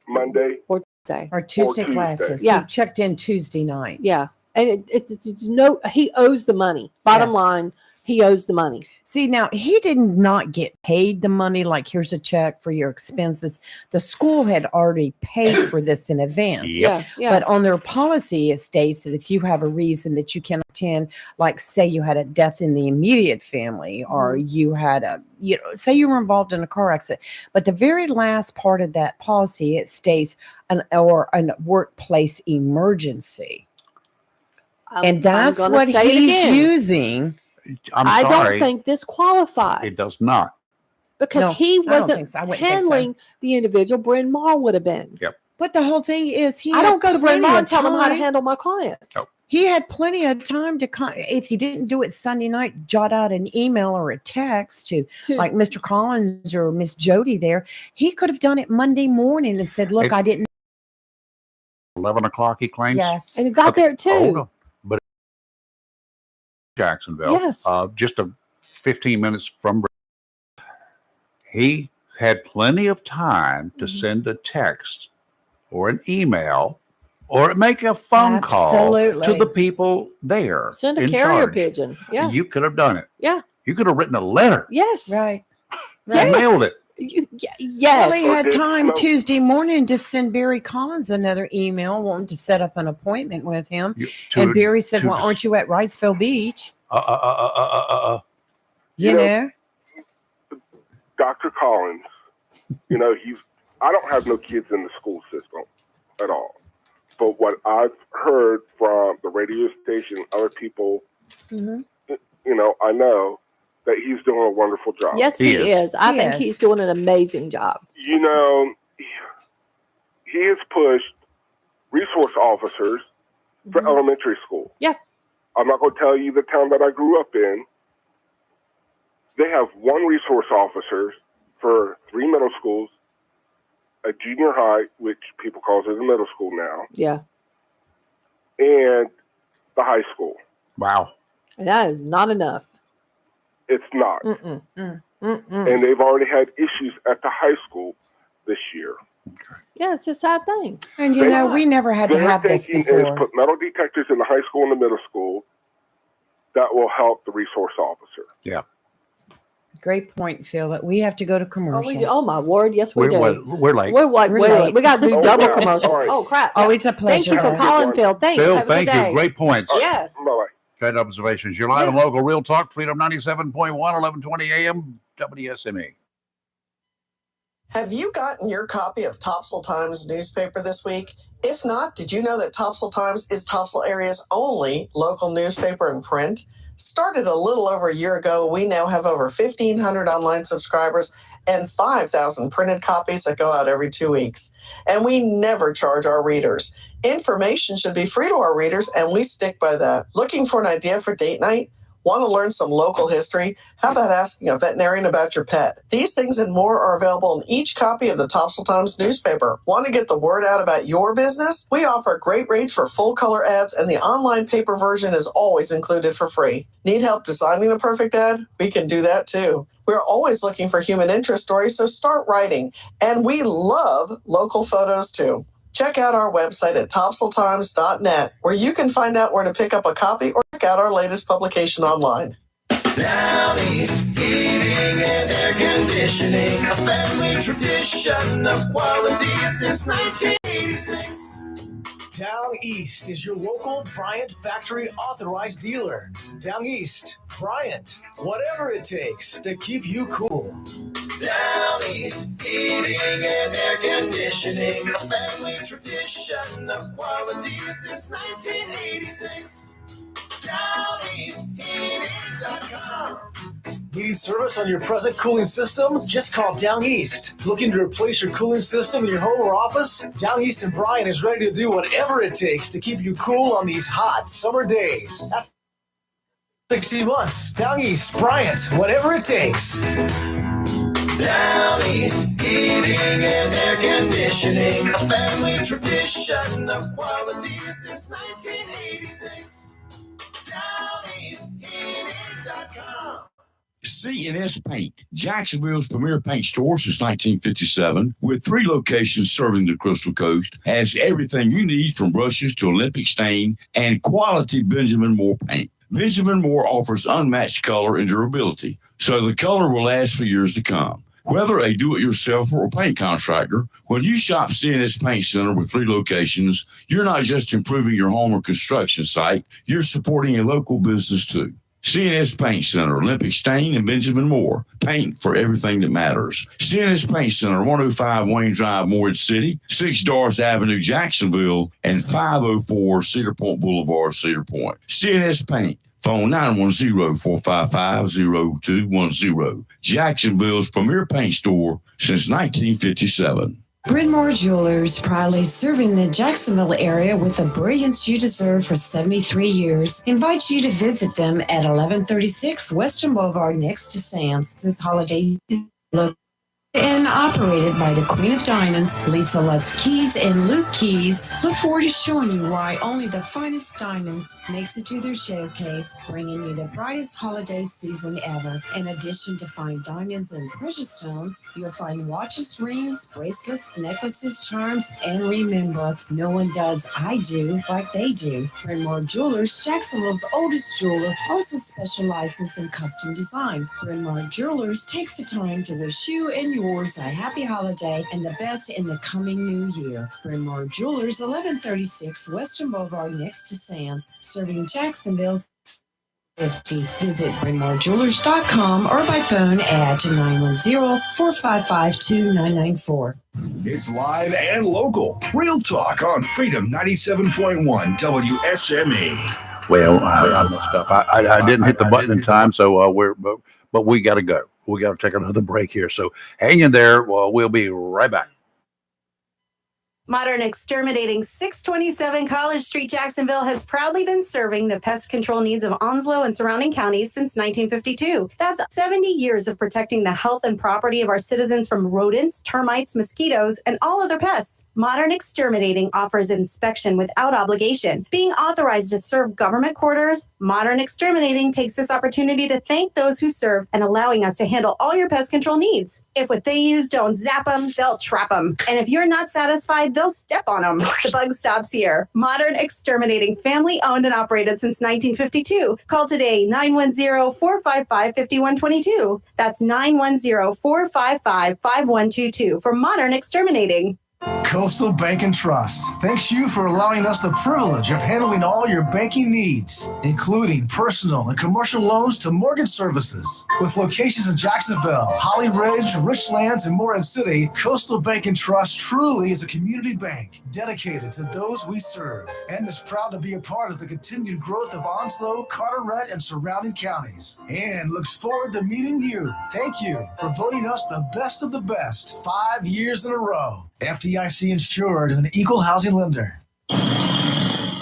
Monday, or Tuesday. or Tuesday Tuesday. classes. Yeah. He checked in Tuesday night. Yeah. And it's no, he owes the money. Bottom Yes. line, he owes the money. See, now he did not get paid the money, like here's a check for your expenses. The school had already paid for this in advance. Yeah. Yeah. But on their policy, it states that if you have a reason that you cannot attend, like say you had a death in the immediate family, or you had say you were involved in a car accident. But the very last part of that policy, it states a workplace emergency. And that's gonna what say it he's again. using. I sorry. don't think this qualifies. It does not. Because No, he I don't think wasn't so. I wouldn't think so. handling the individual. Bryn Mawr would have been. Yep. But the whole thing is, he I don't go to Bryn plenty Mawr of and tell him how to time. handle my clients. He had plenty of time to, if he didn't do it Sunday night, jot out an email or a text to like Mr. Collins or Miss Jody there. He could have done it Monday morning and said, look, I didn't. 11 o'clock, he claims. Yes. And it got there too. Hold on. But Jacksonville, Yes. just 15 minutes from, he had plenty of time to send a text or an email or make a phone call to Absolutely. the people there. Send a in carrier charge. pigeon. Yeah. You could have done it. Yeah. You could have written a letter Yes. Right. and mailed it. Yes. Well, he had Okay, time so- Tuesday morning to send Barry Collins another email wanting to set up an appointment with him. And Barry said, well, aren't you at Wrightsville Beach? You know? Dr. Collins, I don't have no kids in the school system at all. But what I've heard from the radio station, other people, Mm-hmm. I know that he's doing a wonderful job. Yes, he is. I think he's doing an amazing job. He has pushed resource officers for elementary school. Yeah. I'm not going to tell you the town that I grew up in. They have one resource officer for 3 middle schools, a junior high, which people call it the middle school now, Yeah. and the high school. Wow. And that is not enough. It's not. Mm-mm. Mm-mm. And they've already had issues at the high school this year. Yeah, it's a sad thing. And we never had to Their have this thinking before. is put metal detectors in the high school and the middle school. That will help the resource officer. Yeah. Great point, Phil. But we have to go to Oh, commercial. we do. Oh my word! Yes, we do. We're late. We're like We're way late. late. We got to do Oh, double wow. commercials. All right. Oh crap! Always a Thank you pleasure. for calling, Phil. Thanks. Phil, Have a thank good you. day. Great points. Yes. Bye-bye. Great observations. You're live on local Real Talk, Freedom 97.1, 1120 AM, WSME. Have you gotten your copy of Topsail Times newspaper this week? If not, did you know that Topsail Times is Topsail area's only local newspaper in print? Started a little over a year ago, we now have over 1,500 online subscribers and 5,000 printed copies that go out every 2 weeks. And we never charge our readers. Information should be free to our readers, and we stick by that. Looking for an idea for date night? Want to learn some local history? How about asking a veterinarian about your pet? These things and more are available in each copy of the Topsail Times newspaper. Want to get the word out about your business? We offer great rates for full color ads, and the online paper version is always included for free. Need help designing the perfect ad? We can do that too. We're always looking for human interest stories, so start writing. And we love local photos too. Check out our website at topsailtimes.net, where you can find out where to pick up a copy or check out our latest publication online. Down East Heating and Air Conditioning, a family tradition of quality since 1986. Down East is your local Bryant Factory authorized dealer. Down East, Bryant, whatever it takes to keep you cool. Down East, heating and air conditioning, a family tradition of quality since 1986. DownEastHeating.com. Need service on your present cooling system? Just call Down East. Looking to replace your cooling system in your home or office? Down East and Bryant is ready to do whatever it takes to keep you cool on these hot summer days. That's 60 months. Down East, Bryant, whatever it takes. Down East, heating and air conditioning, a family tradition of quality since 1986. DownEastHeating.com. C&S Paint, Jacksonville's premier paint store since 1957, with 3 locations serving the Crystal Coast, has everything you need from brushes to Olympic stain and quality Benjamin Moore paint. Benjamin Moore offers unmatched color and durability, so the color will last for years to come. Whether a do-it-yourselfer or paint contractor, when you shop C&S Paint Center with 3 locations, you're not just improving your home or construction site, you're supporting a local business too. C&S Paint Center, Olympic Stain, and Benjamin Moore. Paint for everything that matters. C&S Paint Center, 105 Wayne Drive, Morehead City, 6 Doris Avenue, Jacksonville, and 504 Cedar Point Boulevard, Cedar Point. C&S Paint. Phone 910-455-0210. Jacksonville's premier paint store since 1957. Bryn Mawr Jewelers, proudly serving the Jacksonville area with the brilliance you deserve for 73 years, invites you to visit them at 1136 Western Boulevard next to Sam's. This holiday and operated by the Queen of Diamonds, Lisa Lutz Keys and Luke Keys. Look forward to showing you why only the finest diamonds makes it to their showcase, bringing you the brightest holiday season ever. In addition to fine diamonds and precious stones, you'll find watches, rings, bracelets, necklaces, charms, and remember, no one does I do like they do. Bryn Mawr Jewelers, Jacksonville's oldest jeweler, also specializes in custom design. Bryn Mawr Jewelers takes the time to wish you and yours a happy holiday and the best in the coming new year. Bryn Mawr Jewelers, 1136 Western Boulevard next to Sam's, serving Jacksonville's 50. Visit BrynMawrJewelers.com or by phone at 910-455-2994. It's live and local. Real Talk on Freedom 97.1 WSME. Well, I didn't hit the button in time, so but we got to go. We got to take another break here. So hang in there. Well, we'll be right back. Modern Exterminating, 627 College Street, Jacksonville, has proudly been serving the pest control needs of Onslow and surrounding counties since 1952. That's 70 years of protecting the health and property of our citizens from rodents, termites, mosquitoes, and all other pests. Modern Exterminating offers inspection without obligation. Being authorized to serve government quarters, Modern Exterminating takes this opportunity to thank those who serve and allowing us to handle all your pest control needs. If what they use don't zap them, they'll trap them. And if you're not satisfied, they'll step on them. The bug stops here. Modern Exterminating, family owned and operated since 1952. Call today, 910-455-5122. That's 910-455-5122 for Modern Exterminating. Coastal Bank and Trust thanks you for allowing us the privilege of handling all your banking needs, including personal and commercial loans to mortgage services. With locations in Jacksonville, Holly Ridge, Richlands, and Morehead City, Coastal Bank and Trust truly is a community bank dedicated to those we serve and is proud to be a part of the continued growth of Onslow, Carteret, and surrounding counties, and looks forward to meeting you. Thank you for voting us the best of the best 5 years in a row. FDIC insured and an equal housing lender.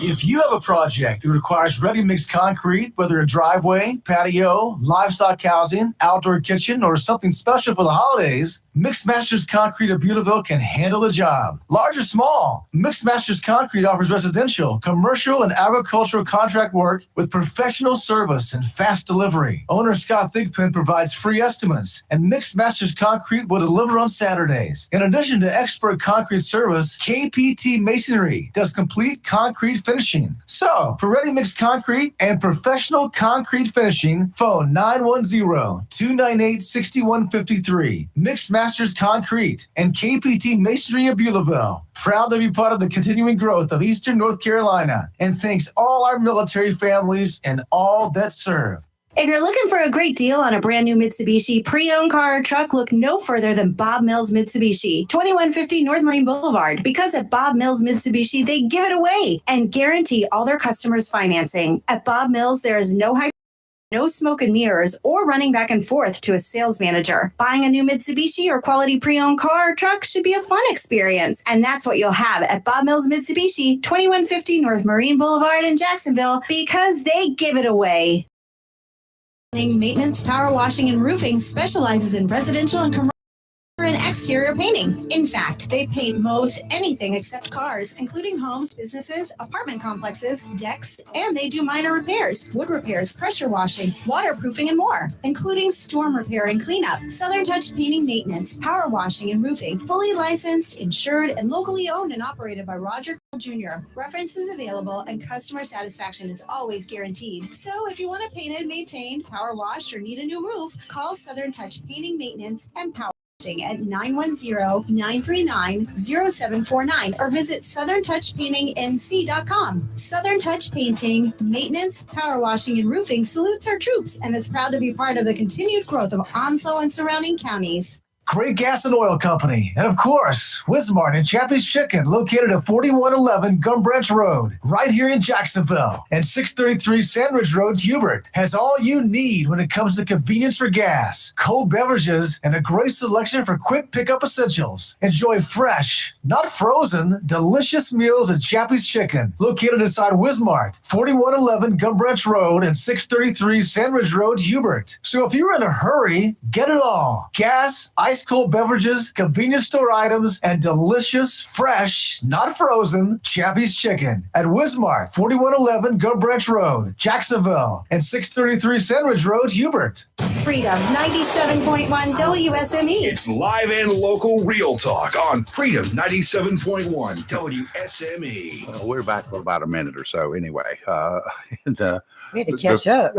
If you have a project that requires ready-mix concrete, whether a driveway, patio, livestock housing, outdoor kitchen, or something special for the holidays, Mixed Masters Concrete of Butterville can handle the job. Large or small, Mixed Masters Concrete offers residential, commercial, and agricultural contract work with professional service and fast delivery. Owner Scott Thigpen provides free estimates, and Mixed Masters Concrete will deliver on Saturdays. In addition to expert concrete service, KPT Masonry does complete concrete finishing, So, for ready-mix concrete and professional concrete finishing, phone 910-298-6153. Mixed Masters Concrete and KPT Masonry of Beulaville. Proud to be part of the continuing growth of Eastern North Carolina, and thanks all our military families and all that serve. If you're looking for a great deal on a brand new Mitsubishi pre-owned car or truck, look no further than Bob Mills Mitsubishi, 2150 North Marine Boulevard. Because at Bob Mills Mitsubishi, they give it away and guarantee all their customers financing. At Bob Mills, there is no smoke and mirrors or running back and forth to a sales manager. Buying a new Mitsubishi or quality pre-owned car or truck should be a fun experience. And that's what you'll have at Bob Mills Mitsubishi, 2150 North Marine Boulevard in Jacksonville, because they give it away. Maintenance, Power Washing, and Roofing specializes in residential and commercial and exterior painting. In fact, they paint most anything except cars, including homes, businesses, apartment complexes, decks, and they do minor repairs, wood repairs, pressure washing, waterproofing, and more, including storm repair and cleanup. Southern Touch Painting Maintenance, Power Washing, and Roofing, fully licensed, insured, and locally owned and operated by Roger Jr. References available and customer satisfaction is always guaranteed. So if you want it painted, maintained, power washed, or need a new roof, call Southern Touch Painting Maintenance and Power at 910-939-0749 or visit southerntouchpaintingnc.com. Southern Touch Painting, Maintenance, Power Washing, and Roofing salutes our troops and is proud to be part of the continued growth of Onslow and surrounding counties. Great Gas and Oil Company, and of course, Wismart and Chappie's Chicken, located at 4111 Gum Branch Road, right here in Jacksonville, and 633 Sandridge Road, Hubert, has all you need when it comes to convenience for gas, cold beverages, and a great selection for quick pickup essentials. Enjoy fresh, not frozen, delicious meals at Chappie's Chicken, located inside Wismart, 4111 Gum Branch Road, and 633 Sandridge Road, Hubert. So if you're in a hurry, get it all. Gas, ice cold beverages, convenience store items, and delicious, fresh, not frozen, Chappie's Chicken at Wismart, 4111 Gum Branch Road, Jacksonville, and 633 Sandridge Road, Hubert. Freedom 97.1 WSME. It's live and local real talk on Freedom 97.1 WSME. Well, we're back for about a minute or so anyway. We had to catch up.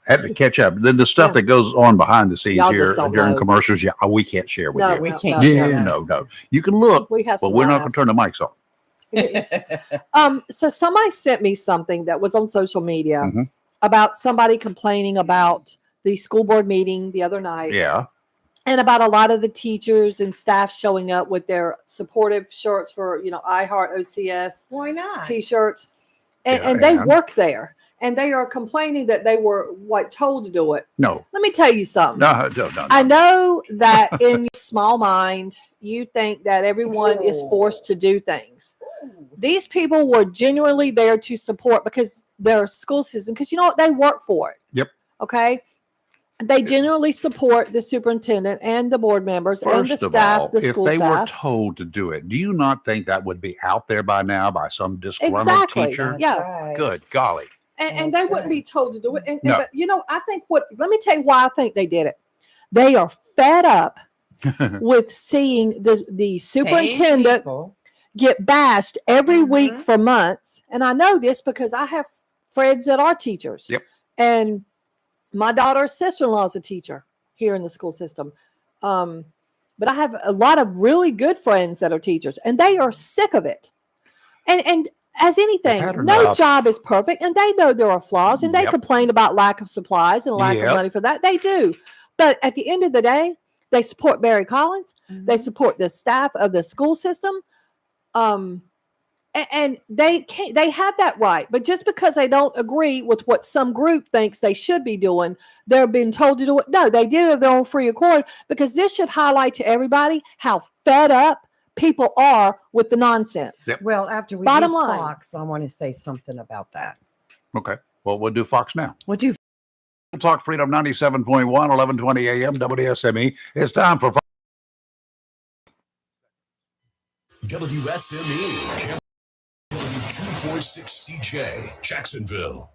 Had to catch up. Then the stuff that goes on behind the scenes Y'all here just don't during know. commercials, we can't share with No, you. we can't Yeah, no. You can look, We have but some we're not going laughs. to turn the mics on. So somebody sent me something that was on social media Mhm. about somebody complaining about the school board meeting the other night. Yeah. And about a lot of the teachers and staff showing up with their supportive shirts for, I Heart OCS Why not? t-shirts. And, Yeah, and they and? work there. And they are complaining that they were told to do it. No. Let me tell you something. No. I know that in your small mind, you think that everyone is forced to do things. These people were genuinely there to support because their school system, because you know what? They work for it. Yep. Okay. They genuinely support the superintendent and the board members and the First of staff, all, the if school they were staff. told to do it, do you not think that would be out there by now by some disgruntled Exactly. teacher? Yeah. Right. Good golly. And they wouldn't be told to do it. And, No. but I think let me tell you why I think they did it. They are fed up with seeing the superintendent get bashed every week for months. And I know this because I have friends that are teachers. Yep. And my daughter's sister-in-law is a teacher here in the school system. But I have a lot of really good friends that are teachers, and they are sick of it. And as anything, had no enough. job is perfect, and they know there are flaws, and they Yep. complain about lack of supplies and lack Yep. of money for that. They do. But at the end of the day, they support Barry Collins. They support the staff of the school system. And they have that right. But just because they don't agree with what some group thinks they should be doing, they're being told to do it. No, they did it of their own free accord, because this should highlight to everybody how fed up people are with the nonsense. Yep. Well, after we Bottom do line. Fox, I want to say something about that. Okay. Well, we'll do Fox now. What do you We'll talk Freedom 97.1, 1120 AM, WSME. It's time for WSME, Channel 246 CJ, Jacksonville.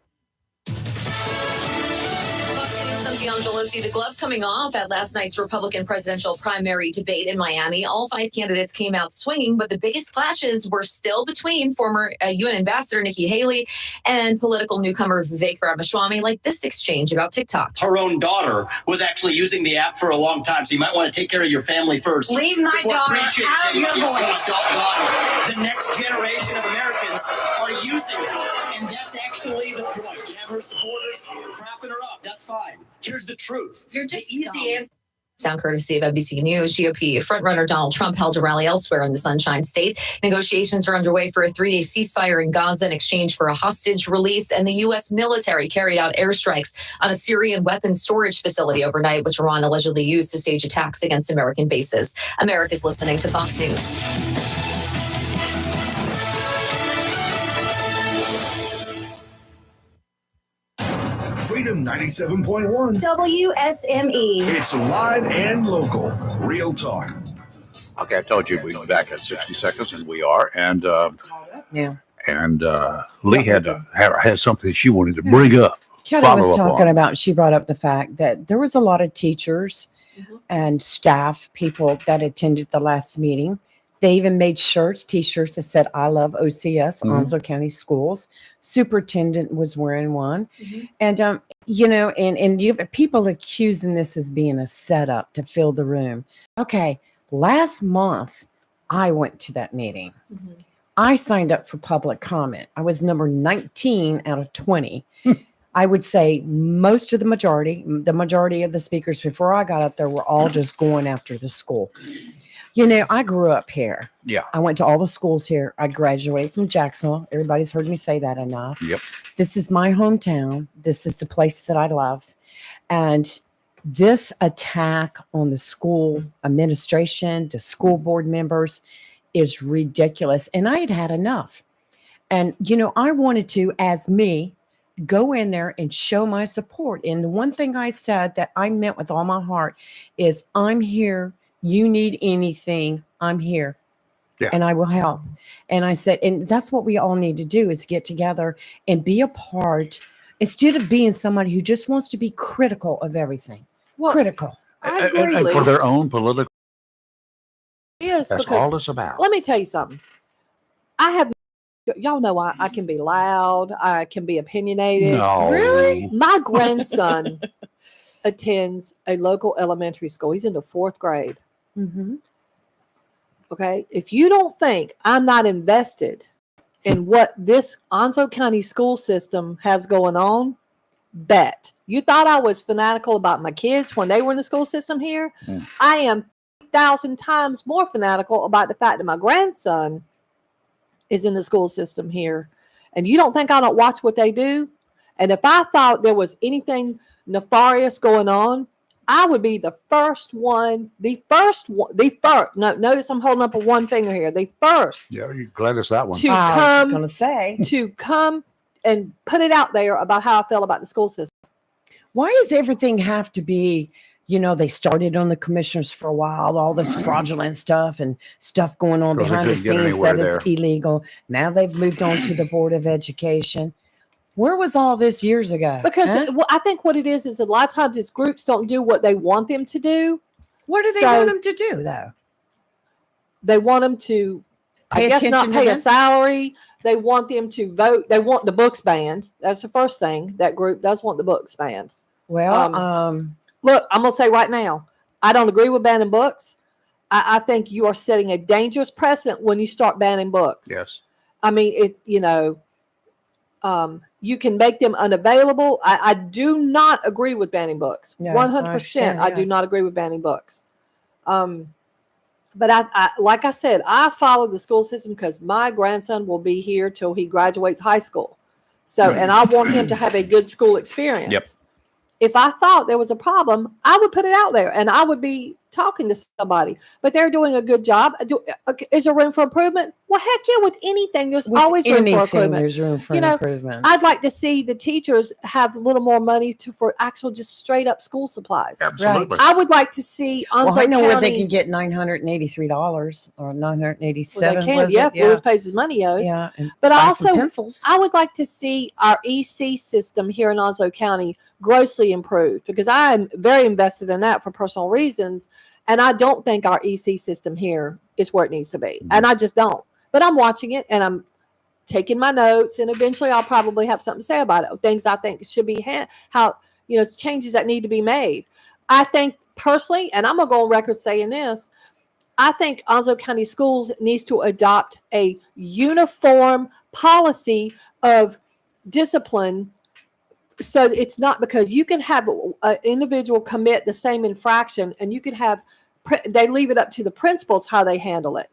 Nancy Pelosi, the gloves coming off at last night's Republican presidential primary debate in Miami. All 5 candidates came out swinging, but the biggest clashes were still between former UN Ambassador Nikki Haley and political newcomer Vivek Ramaswamy, like this exchange about TikTok. Her own daughter was actually using the app for a long time, so you might want to take care of your family first. Leave my before daughter appreciating out of your your voice. adult daughter. The next generation of Americans are using it, and that's actually the point. You have her supporters propping her up. That's fine. Here's the truth. You're just the easy answer. Sound courtesy of NBC News. GOP frontrunner Donald Trump held a rally elsewhere in the Sunshine State. Negotiations are underway for a 3-day ceasefire in Gaza in exchange for a hostage release. And the U.S. military carried out airstrikes on a Syrian weapons storage facility overnight, which Iran allegedly used to stage attacks against American bases. America's listening to Fox News. Freedom 97.1 WSME. It's live and local. Real talk. Okay, I told you we'd be back in 60 seconds, and we are. And Yeah. and Lee had something she wanted to bring up. Kelly follow was up talking on. about, she brought up the fact that there was a lot of teachers and staff people that attended the last meeting. They even made t-shirts that said, I love OCS, Onslow County Schools. Superintendent was wearing one. And, you know, and you have people accusing this as being a setup to fill the room. Okay, last month, I went to that meeting. I signed up for public comment. I was number 19 out of 20. I would say the majority of the speakers before I got up there were all just going after the school. You know, I grew up here. Yeah. I went to all the schools here. I graduated from Jacksonville. Everybody's heard me say that enough. Yep. This is my hometown. This is the place that I love. And this attack on the school administration, the school board members is ridiculous. And I had enough. And, you know, I wanted to, as me, go in there and show my support. And the one thing I said that I meant with all my heart is, I'm here. You need anything, I'm here. Yeah. And I will help. And I said, and that's what we all need to do, is get together and be a part, instead of being somebody who just wants to be critical of everything. Critical. I agree, and for Lee. their own political. Yes, That's because all it's about. Let me tell you something. Y'all know I can be loud. I can be opinionated. No. Really? My grandson attends a local elementary school. He's in the 4th grade. Okay. If you don't think I'm not invested in what this Onslow County school system has going on, bet. You thought I was fanatical about my kids when they were in the school system here. I am 1,000 times more fanatical about the fact that my grandson is in the school system here. And you don't think I don't watch what they do? And if I thought there was anything nefarious going on, I would be the first. No, notice I'm holding up a one finger here. The first Yeah, you glad it's that one. to come and put it out there about how I feel about the school system. Why does everything have to be, you know, they started on the commissioners for a while, all this fraudulent stuff and stuff going on 'Cause they behind the couldn't get scenes anywhere that it's there. illegal. Now they've moved on to the Board of Education. Where was all this years ago? Because huh? I think what it is a lot of times these groups don't do what they want them to do. What do they want them to do, though? They want them to, Pay I guess, not attention to pay a them? salary. They want them to vote. They want the books banned. That's the first thing. That group does want the books banned. Well, look, I'm going to say right now, I don't agree with banning books. I think you are setting a dangerous precedent when you start banning books. Yes. I mean, it's, you know, you can make them unavailable. I do not agree with banning books. No, 100%. I do yes. not agree with banning books. But I like I said, I follow the school system because my grandson will be here till he graduates high school. So, and I want him to have a good school experience. Yep. If I thought there was a problem, I would put it out there and I would be talking to somebody, but they're doing a good job. Is there room for improvement? Well, heck yeah, with anything, there's With always room for anything, improvement. there's room for You know, improvement. I'd like to see the teachers have a little more money for actual just straight up school supplies. Absolutely. I would like to see Well, Onslow I know County, where they can get $983 or $987. well, they can, was yeah, it? if Lewis pays his money owes. Yeah, and But buy some also, pencils. I would like to see our EC system here in Onslow County grossly improved, because I'm very invested in that for personal reasons. And I don't think our EC system here is where it needs to be. And I just don't. But I'm watching it and I'm taking my notes, and eventually I'll probably have something to say about it. Things I think should be changes that need to be made. I think personally, and I'm gonna go on record saying this, I think Onslow County Schools needs to adopt a uniform policy of discipline. So it's not, because you can have an individual commit the same infraction, and you can have they leave it up to the principals how they handle it.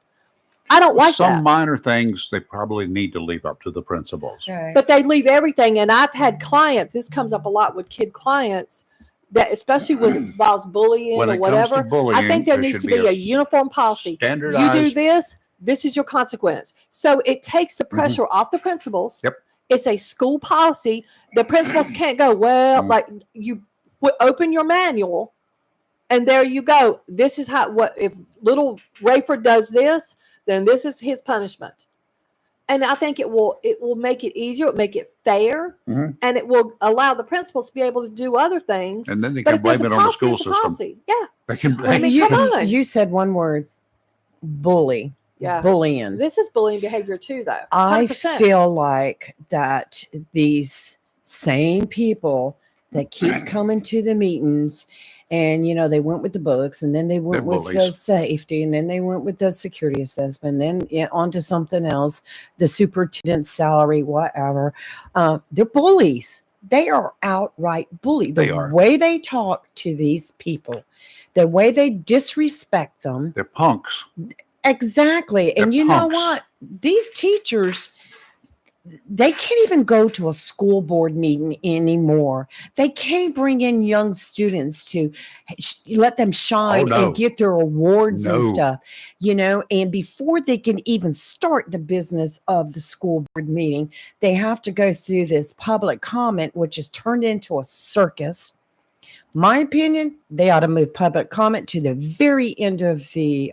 I don't like Some that. minor things they probably need to leave up to the principals. But they leave everything. And I've had clients, this comes up a lot with kid clients, that especially when it involves bullying When or it comes to whatever, I bullying, think there there needs should to be be a a uniform policy. You do standardized- this is your consequence. So it takes the pressure off the principals. Yep. It's a school policy. The principals can't go, well, like you open your manual and there you go. This is if little Rayford does this, then this is his punishment. And I think it will make it easier, make it fair, and it will allow the principals to be able to do other things. And then they But can if there's blame a it on the policy, school it's a system. policy. Yeah. They can I mean, come on. You said one word, bully. Yeah. Bullying. This is bullying behavior too, though. I 100%. feel like that these same people that keep coming to the meetings, and they went with the books, and then they went They're with the bullies. safety, and then they went with the security assessment, and then on to something else, the superintendent's salary, whatever. They're bullies. They are outright bullies. They The are. way they talk to these people, the way they disrespect them. They're punks. Exactly. And They're you know punks. what? These teachers, they can't even go to a school board meeting anymore. They can't bring in young students to let them shine no. and get their awards and No. stuff, and before they can even start the business of the school board meeting, they have to go through this public comment, which is turned into a circus. My opinion, they ought to move public comment to the very end of the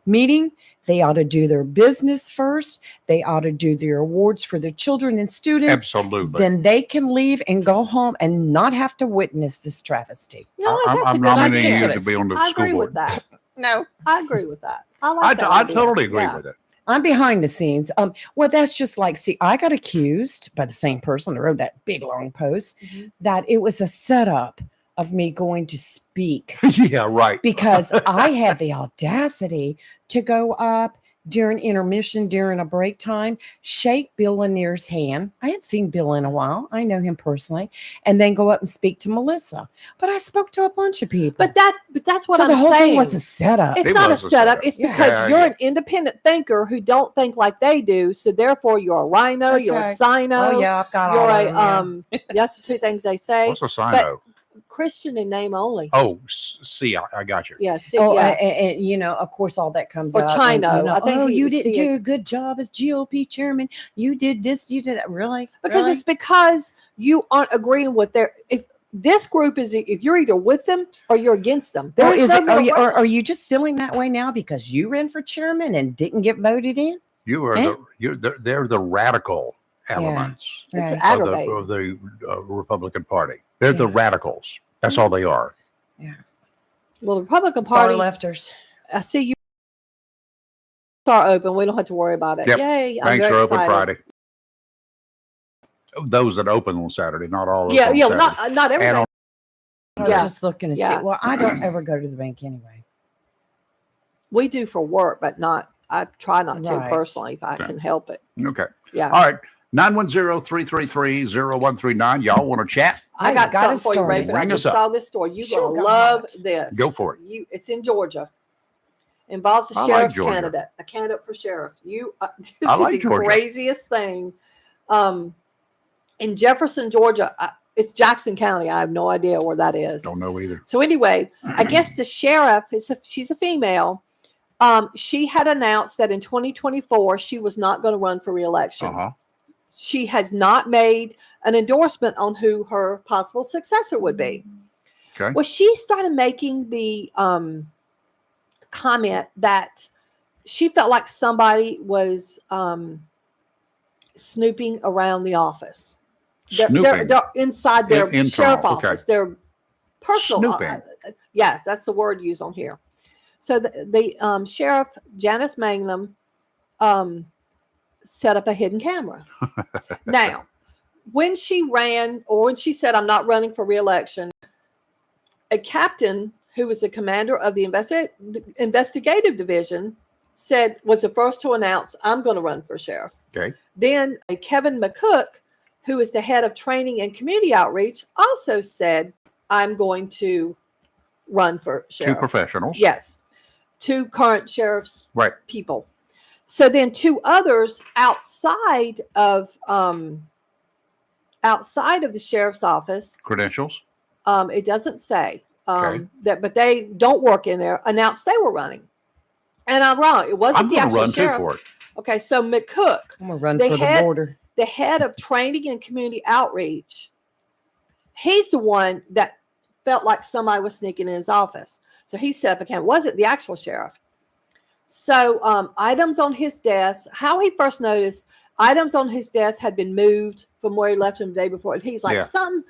meeting. They ought to do their business first. They ought to do their awards for their children and students. Absolutely. Then they can leave and go home and not have to witness this travesty. You know what? I'm That's a good nominating you idea. to be on the I school agree board. with that. No. I agree with that. I like that. I idea. totally agree Yeah. with it. I'm behind the scenes. Well, that's just like, see, I got accused by the same person that wrote that big long post that it was a setup of me going to speak Yeah, right. because I had the audacity to go up during intermission, during a break time, shake Bill Lanier's hand. I hadn't seen Bill in a while. I know him personally. And then go up and speak to Melissa. But I spoke to a bunch of people. But that's what So I'm the whole saying. thing was a setup. It's It not a was a setup. setup. It's Yeah. because Yeah, you're yeah. an independent thinker who don't think like they do. So therefore, you're a rhino. That's You're right. a sino. Oh, yeah, I've got You're all a of them, That's the two things they say. What's a But sino? Christian in name only. Oh, see, I got you. Yeah. See, Oh, yeah. and of course, all that comes Or out. Chino. And, I think oh, he you was didn't seeing- do a good job as GOP chairman. You did this, you did that. Really? Because Really? it's because you aren't agreeing with their. If this group is, if you're either with them or you're against them, Or there is no middle or ground. are you just feeling that way now because you ran for chairman and didn't get voted in? You are Eh? they're the radical elements Right. It's of aggravating. the Republican Party. They're the radicals. That's all they are. Well, the Republican Far Party. lefters. I see you are open. We don't have to worry about it. Yep. Yay! I'm Banks very are open excited. Friday. Those that open on Saturday, not all. Yeah, open on yeah. Saturday. Not And everybody. on- I was Yeah. just looking to Yeah. see. Well, I don't ever go to the bank anyway. We do for work, but not. I try not to Right. personally if I Okay. can help it. Okay. Yeah. All right. 910-333-0139. Y'all want to chat? I got got a something for you, story. Raven. I Bring just us up. saw this story. You're Sure, gonna go love ahead. this. Go for it. It's in Georgia. Involves a I like sheriff's Georgia. candidate, a candidate for sheriff. This I is like the Georgia. craziest thing. In Jefferson, Georgia, It's Jackson County. I have no idea where that is. Don't know either. So anyway, I guess the sheriff she's a female. She had announced that in 2024 she was not going to run for reelection. Uh-huh. She has not made an endorsement on who her possible successor would be. Okay. Well, she started making the comment that she felt like somebody was snooping around the office. They're inside their Internal, sheriff okay. office. Their personal. Snooping. Yes, that's the word used on here. So the sheriff, Janice Mangum, set up a hidden camera. Now, when she ran or when she said, I'm not running for reelection, a captain who was the commander of the investigative division was the first to announce, I'm going to run for sheriff. Okay. Then Kevin McCook, who is the head of training and community outreach, also said, I'm going to run for sheriff. Two professionals. Yes. Two current sheriff's Right. people. So then two others outside of the sheriff's office, Credentials. it doesn't say Okay. that, but they don't work in there, announced they were running. And I'm wrong. It wasn't I'm the going to actual run sheriff. too for it. Okay, so McCook, I'm gonna run the for the head- border. the head of training and community outreach, he's the one that felt like somebody was sneaking in his office. So he set up a camera. It wasn't the actual sheriff. So items on his desk, how he first noticed items on his desk had been moved from where he left them the day before. And he's like, some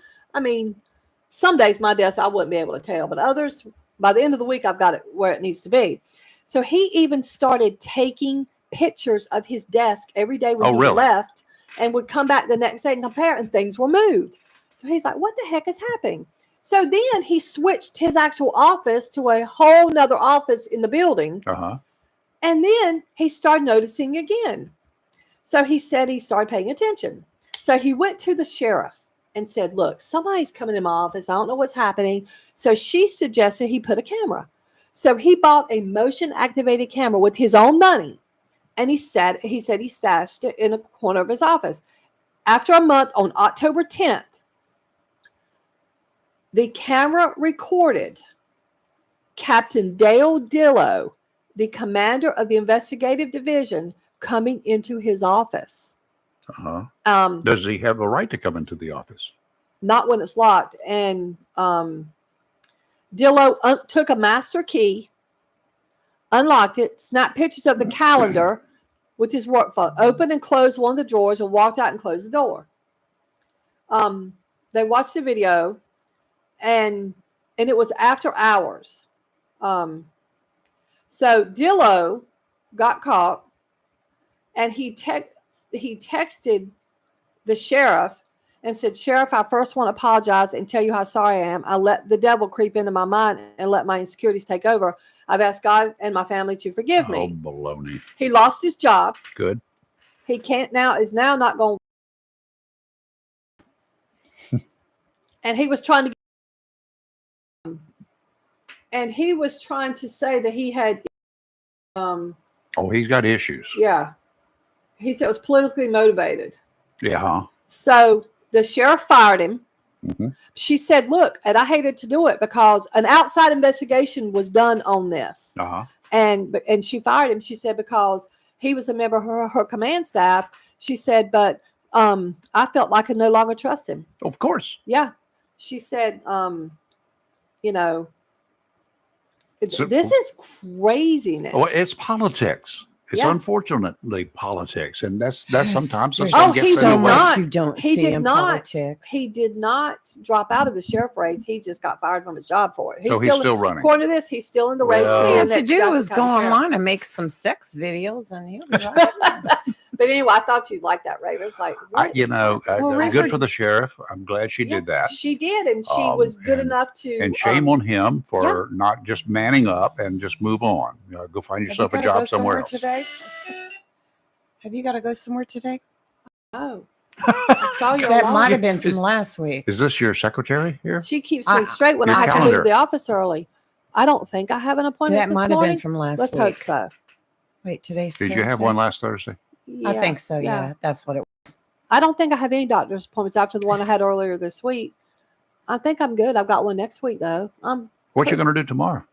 days my desk, I wouldn't be able to tell, but others, by the end of the week, I've got it where it needs to be. So he even started taking pictures of his desk every day when he left and would come back the next day and compare, and things were moved. So he's like, what the heck is happening? So then he switched his actual office to a whole nother office in the building. Uh-huh. And then he started noticing again. So he said he started paying attention. So he went to the sheriff and said, look, somebody's coming in my office. I don't know what's happening. So she suggested he put a camera. So he bought a motion activated camera with his own money. And he said he stashed it in a corner of his office. After a month, on October 10th, the camera recorded Captain Dale Dillow, the commander of the investigative division, coming into his office. Uh-huh. Does he have a right to come into the office? Not when it's locked. And Dillow took a master key, unlocked it, snapped pictures of the calendar with his work phone, opened and closed one of the drawers, and walked out and closed the door. They watched the video, and it was after hours. So Dillow got caught, and he texted the sheriff and said, Sheriff, I first want to apologize and tell you how sorry I am. I let the devil creep into my mind and let my insecurities take over. I've asked God and my family to forgive me. Oh, baloney. He lost his job. Good. He is now not going. And he was trying to say that he had he's got issues. yeah. He said it was politically motivated. Yeah. Huh? So the sheriff fired him. Mm-hmm. She said, look, and I hated to do it because an outside investigation was done on this. Uh-huh. And she fired him. She said, because he was a member of her command staff. She said, but I felt like I could no longer trust him. Of course. Yeah. She said, this is craziness. Well, it's politics. It's Yeah. unfortunately politics, and that's sometimes. There's gets so in the way. much you don't He see did in not. politics. He did not drop out of the sheriff race. He just got fired from his job for it. So he's still running. According to this, he's still in the race. Well- to All be he the has to next do Jackson is go County sheriff. online and make some sex videos, and he'll be right. But anyway, I thought you'd like that, Ray. It was like, what? Good Rayford- for the sheriff. I'm glad she did that. She did, and she was good enough to. And shame on him for not just manning up and just move on. Go find yourself a Have you gotta job go somewhere else. today? Have you got to go somewhere today? Oh, I saw your That alarm. might have been from last week. Is this your secretary here? She keeps me straight when Your I have to calendar. leave the office early. I don't think I have an appointment. That this might have been morning. from last Let's week. hope so. Wait, today's Did Thursday? you have one last Thursday? I think so. Yeah, that's what it was. I don't think I have any doctor's appointments after the one I had earlier this week. I think I'm good. I've got one next week though. What you going to do tomorrow?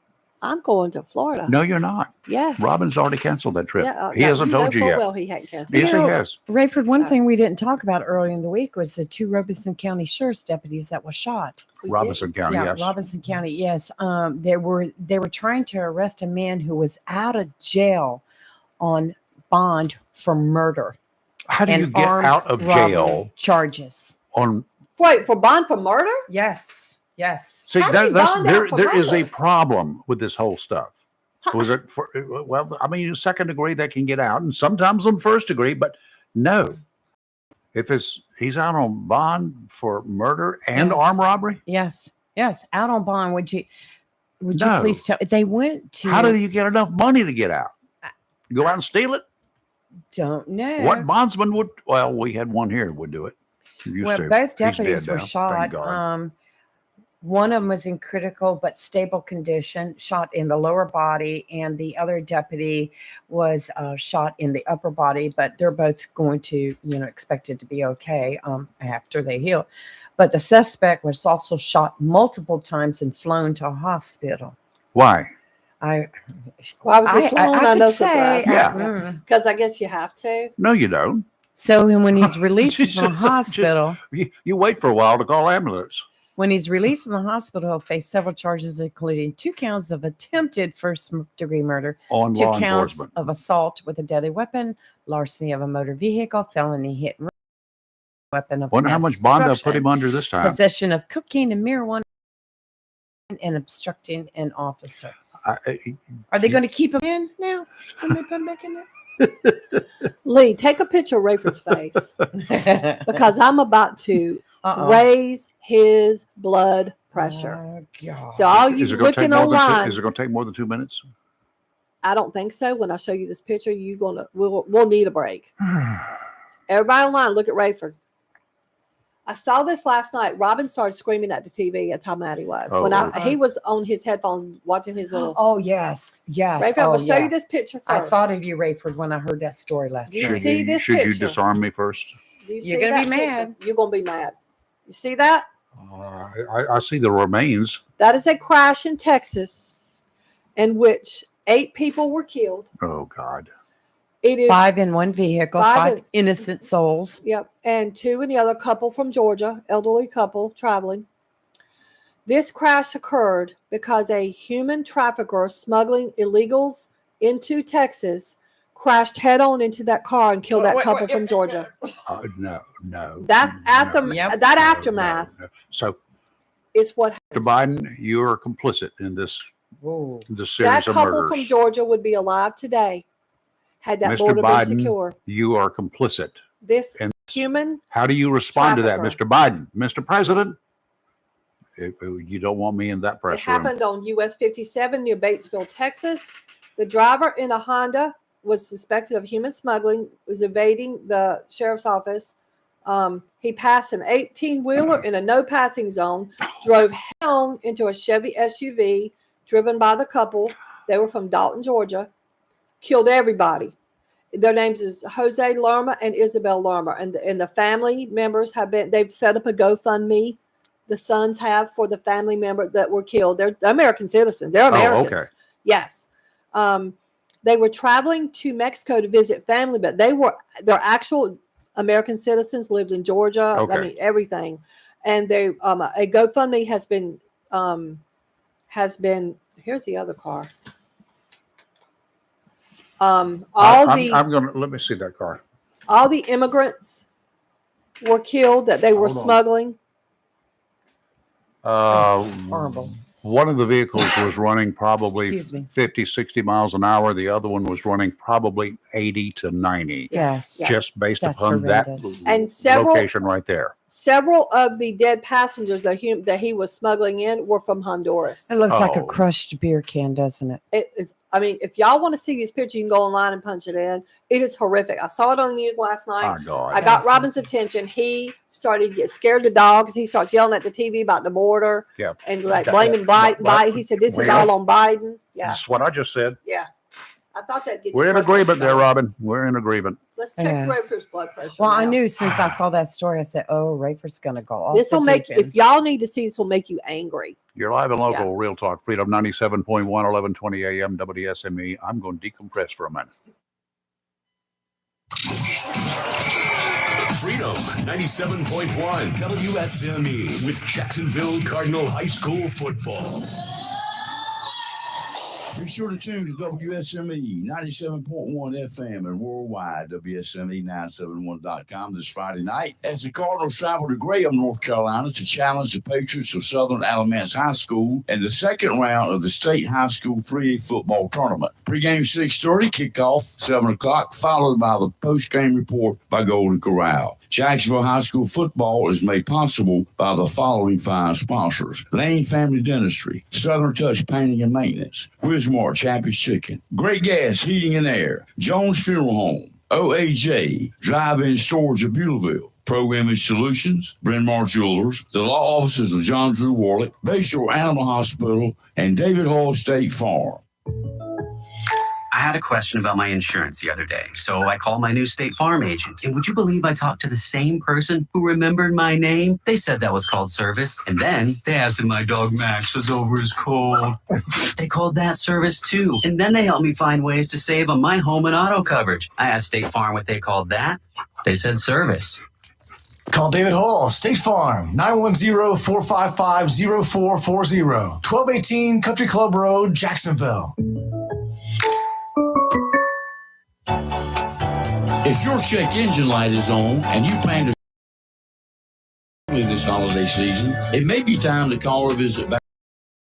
I'm going to Florida. No, you're not. Yes. Robin's already canceled that trip. Yeah, He hasn't told you yet. Well, he hadn't canceled. Yes, he has. Rayford, one thing we didn't talk about earlier in the week was the 2 Robinson County Sheriff's deputies that were shot. Robinson County, Yeah, yes. Robinson County, yes. They were trying to arrest a man who was out of jail on bond for murder. How do you and get armed out of robbery jail charges? on? Wait, for bond for murder? Yes. Yes. See, How do you that's bond out there. for There is a murder? problem with this whole stuff. Was it for? Well, I mean, second degree they can get out, and sometimes on first degree, but no. If he's out on bond for murder and Yes. armed robbery, Yes. Yes. Out on bond. Would you No. please tell? They went to. how do you get enough money to get out? Go out and steal it? Don't know. What bondsman would? Well, we had one here would do it. Used Well, to. both He's deputies dead were now, thank shot. God. One of them was in critical but stable condition, shot in the lower body, and the other deputy was shot in the upper body. But they're both going to, expected to be okay after they heal. But the suspect was also shot multiple times and flown to a hospital. Why? Why was he flown? I could know say, because I guess you have to. No, you don't. So when he's released from the Just- hospital, You wait for a while to call ambulance. when he's released from the hospital, he'll face several charges, including 2 counts of attempted first-degree murder, On 2 law counts enforcement. of assault with a deadly weapon, larceny of a motor vehicle, felony hit and run, weapon of Wonder how mass much bond they'll put destruction, him under this time. possession of cocaine and marijuana, and obstructing an officer. Are they going to keep him in now? When they put him back in there? Lee, take a picture of Rayford's face because I'm about to raise his blood pressure. Oh, God. So all you Is it going to take looking more than online, is it going to take more than 2 minutes? I don't think so. When I show you this picture, we'll need a break. Everybody online, look at Rayford. I saw this last night. Robin started screaming at the TV at how mad he was. He was on his headphones watching his little. Oh, yes. Yes. Rayford, I will show you this picture first. I thought of you, Rayford, when I heard that story last You night. see this Should you picture? disarm me first? Do you You're see gonna be that picture? mad. You're gonna be mad. You see that? I see the remains. That is a crash in Texas, in which 8 people were killed. Oh God. It is 5 in one vehicle, 5 in- innocent souls. Yep, and 2 in the other. Couple from Georgia, elderly couple traveling. This crash occurred because a human trafficker smuggling illegals into Texas crashed head on into that car and killed that couple from Georgia. No. That aftermath So, is what Mr. Biden, you are complicit in this that series of couple murders. from Georgia would be alive today had that Mr. border been Biden, secure. you are complicit. This And human how do you respond to that, trafficker. Mr. Biden? Mr. President, you don't want me in that It press room. happened on US 57 near Batesville, Texas. The driver in a Honda was suspected of human smuggling, was evading the sheriff's office. He passed an 18-wheeler in a no passing zone, drove head on into a Chevy SUV driven by the couple. They were from Dalton, Georgia, killed everybody. Their names is Jose Lerma and Isabel Lerma. And the family members they've set up a GoFundMe. The sons have for the family member that were killed. They're American citizens. They're Americans. okay. Yes. They were traveling to Mexico to visit family, but they're actual American citizens, lived in Georgia. Okay. I mean, everything. And they a GoFundMe has been here's the other car. I'm gonna let me see that car. All the immigrants were killed that they were Hold on. smuggling. Horrible. One of the vehicles was running probably Excuse me. 50, 60 miles an hour. The other one was running probably 80 to 90. Yes. Just based That's upon that horrendous. And several location right there. Several of the dead passengers that he was smuggling in were from Honduras. It looks like a Oh. crushed beer can, doesn't it? It is. I mean, if y'all want to see these pictures, you can go online and punch it in. It is horrific. I saw it on the news last night. My God. I got Robin's attention. He started to get scared to dogs. He starts yelling at the TV about the border Yeah. and like blaming Biden. He said, "This is Well, all on Biden." Yeah, That's what I just said. yeah. I thought that'd get We're your in blood agreement pressure there, down. Robin. We're in agreement. Let's check Yes. Rayford's blood pressure. Well, I now. knew since I saw that story, I said, "Oh, Rayford's going to go off." This will the make, deep end. if y'all need to see this, will make you angry. You're live and local, Real Talk, Freedom 97.1, 1120 AM, WSME. I'm going to decompress for a minute. Freedom 97.1 WSME with Jacksonville Cardinal High School football. Be sure to tune to WSME 97.1 FM and worldwide WSME971.com this Friday night as the Cardinals travel to Graham, North Carolina to challenge the Patriots of Southern Alamance High School in the second round of the State High School 3A football tournament. Pre-game 6:30, kickoff 7 o'clock, followed by the post-game report by Golden Corral. Jacksonville High School football is made possible by the following fine sponsors: Lane Family Dentistry, Southern Touch Painting and Maintenance, Wismar Chappie's Chicken, Great Gas Heating and Air, Jones Funeral Home, OAJ, Drive-In Storage of Beulaville, Pro Image Solutions, Bryn Mawr Jewelers, the law offices of John Drew Warlick, Bayshore Animal Hospital, and David Hall State Farm. I had a question about my insurance the other day, so I called my new State Farm agent. And would you believe I talked to the same person who remembered my name? They said that was called service. And then they asked if my dog Max was over his cold. They called that service too. And then they helped me find ways to save on my home and auto coverage. I asked State Farm what they called that. They said service. Call David Hall, State Farm, 910-455-0440, 1218 Country Club Road, Jacksonville. If your check engine light is on and you plan to this holiday season, it may be time to call or visit back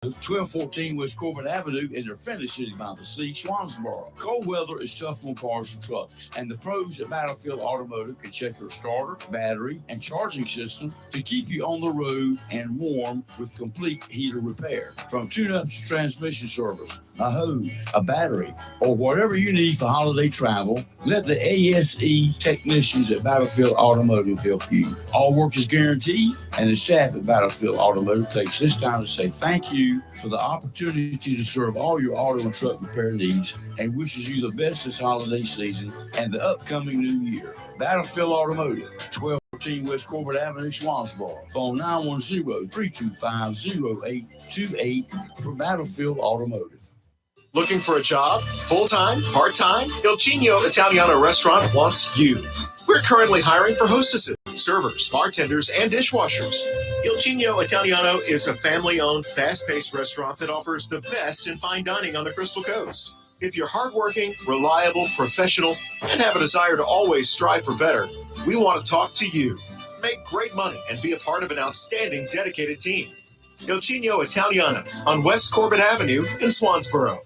1214 West Corbin Avenue in their friendly city by the sea, Swansboro. Cold weather is tough on cars and trucks, and the pros at Battlefield Automotive can check your starter, battery, and charging system to keep you on the road and warm with complete heater repair. From tune-ups to transmission service, a hose, a battery, or whatever you need for holiday travel, let the ASE technicians at Battlefield Automotive help you. All work is guaranteed, and the staff at Battlefield Automotive takes this time to say thank you for the opportunity to serve all your auto and truck repair needs and wishes you the best this holiday season and the upcoming new year. Battlefield Automotive, 1214 West Corbett Avenue, Swansboro. Phone 910-325-0828 for Battlefield Automotive. Looking for a job? Full-time? Part-time? Il Chino Italiano Restaurant wants you. We're currently hiring for hostesses, servers, bartenders, and dishwashers. Il Chino Italiano is a family-owned, fast-paced restaurant that offers the best in fine dining on the Crystal Coast. If you're hardworking, reliable, professional, and have a desire to always strive for better, we want to talk to you. Make great money and be a part of an outstanding, dedicated team. Il Chino Italiano on West Corbett Avenue in Swansboro.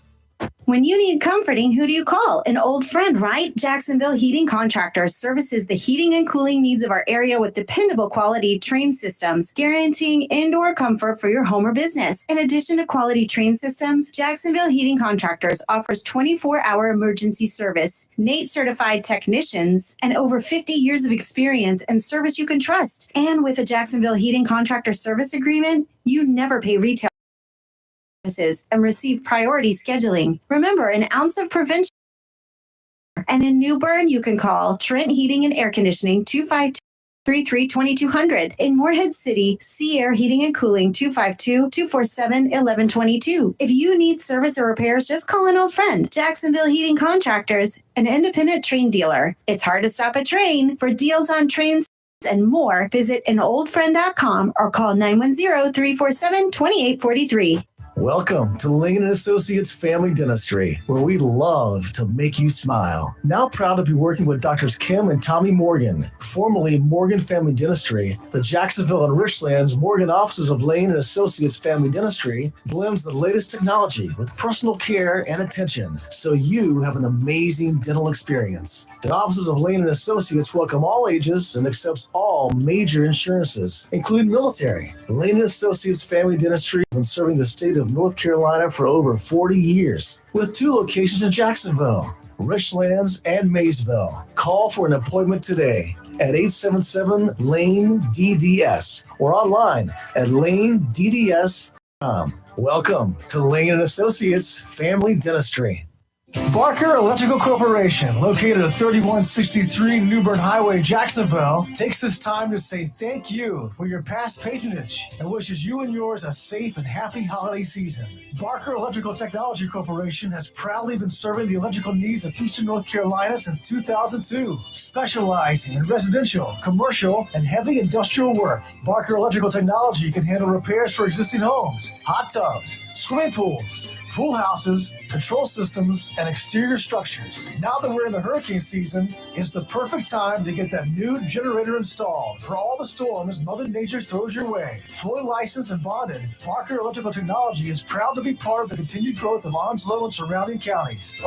When you need comforting, who do you call? An old friend, right? Jacksonville Heating Contractors services the heating and cooling needs of our area with dependable quality train systems, guaranteeing indoor comfort for your home or business. In addition to quality train systems, Jacksonville Heating Contractors offers 24-hour emergency service, NATE certified technicians, and over 50 years of experience and service you can trust. And with a Jacksonville Heating Contractor service agreement, you never pay retail and receive priority scheduling. Remember, an ounce of prevention. And in New Bern, you can call Trent Heating and Air Conditioning 252-33-2200. In Morehead City, Sea Air Heating and Cooling 252-247-1122. If you need service or repairs, just call an old friend. Jacksonville Heating Contractors, an independent train dealer. It's hard to stop a train. For deals on trains and more, visit anoldfriend.com or call 910-347-2843. Welcome to Lane & Associates Family Dentistry, where we love to make you smile. Now proud to be working with Doctors Kim and Tommy Morgan, formerly Morgan Family Dentistry. The Jacksonville and Richlands Morgan offices of Lane & Associates Family Dentistry blends the latest technology with personal care and attention, so you have an amazing dental experience. The offices of Lane & Associates welcome all ages and accepts all major insurances, including military. Lane & Associates Family Dentistry has been serving the state of North Carolina for over 40 years, with 2 locations in Jacksonville, Richlands, and Maysville. Call for an appointment today at 877-LANE-DDS or online at lanedds.com. Welcome to Lane & Associates Family Dentistry. Barker Electrical Corporation, located at 3163 New Bern Highway, Jacksonville, takes this time to say thank you for your past patronage and wishes you and yours a safe and happy holiday season. Barker Electrical Technology Corporation has proudly been serving the electrical needs of Eastern North Carolina since 2002, specializing in residential, commercial, and heavy industrial work. Barker Electrical Technology can handle repairs for existing homes, hot tubs, swimming pools, pool houses, control systems, and exterior structures. Now that we're in the hurricane season, it's the perfect time to get that new generator installed for all the storms Mother Nature throws your way. Fully licensed and bonded, Barker Electrical Technology is proud to be part of the continued growth of Onslow and surrounding counties.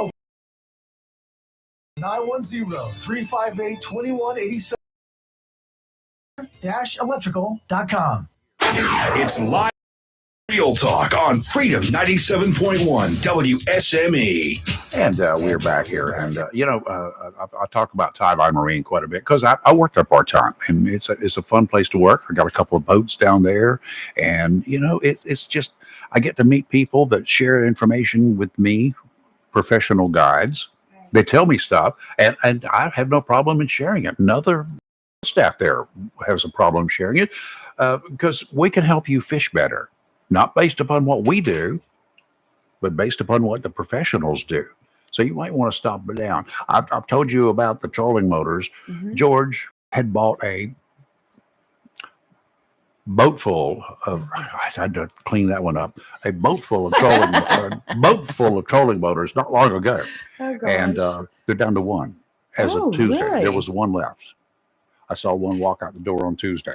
910-358-2187-electrical.com. It's live Real Talk on Freedom 97.1 WSME. And we're back here. And, I talk about Tideline Marine quite a bit because I work there part-time. And it's a fun place to work. I got a couple of boats down there. And, it's just, I get to meet people that share information with me, professional guides. They tell me stuff, and I have no problem in sharing it. Another staff there has a problem sharing it because we can help you fish better. Not based upon what we do, but based upon what the professionals do. So you might want to stop it down. I've told you about the trolling motors. Mm-hmm. George had bought a boat full of, I had to clean that one up, a boat full of trolling motors not long ago. Oh, gosh. And they're down to one as Oh, of Tuesday. really? There was one left. I saw one walk out the door on Tuesday.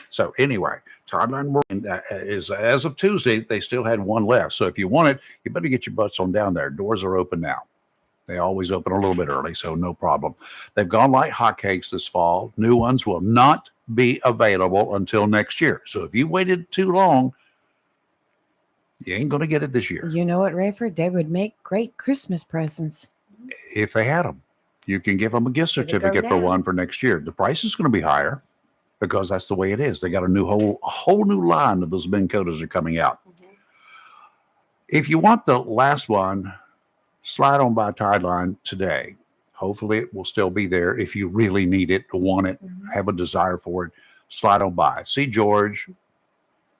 So anyway, Tideline Marine is, as of Tuesday, they still had one left. So if you want it, you better get your butts on down there. Doors are open now. They always open a little bit early, so no problem. They've gone like hotcakes this fall. New ones will not be available until next year. So if you waited too long, you ain't going to get it this year. You know what, Rayford? They would make great Christmas presents. If they had them, you can give them a gift There they go certificate for now. one for next year. The price is going to be higher because that's the way it is. They got a whole new line of those Minn Kotas are coming out. If you want the last one, slide on by Tideline today. Hopefully it will still be there. If you really need it, want it, have a desire for it, slide on by. See George,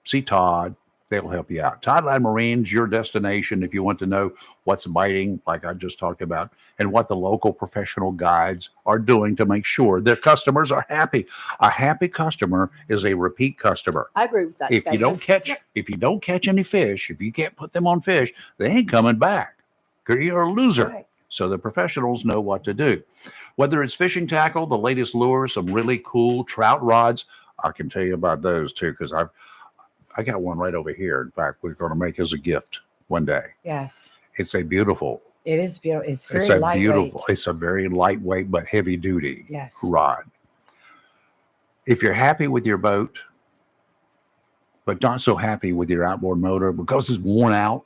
see Todd. They'll help you out. Tideline Marine's your destination if you want to know what's biting, like I just talked about, and what the local professional guides are doing to make sure their customers are happy. A happy customer is a repeat customer. I agree with that. If you statement. don't catch any fish, if you can't put them on fish, they ain't coming back. 'Cause you're a loser. Right. So the professionals know what to do. Whether it's fishing tackle, the latest lures, some really cool trout rods, I can tell you about those too, because I got one right over here. In fact, we're going to make as a gift one day. Yes. It's a beautiful, It is beautiful. It's it's very a lightweight. beautiful, it's a very lightweight but heavy duty Yes. rod. If you're happy with your boat, but not so happy with your outboard motor because it's worn out,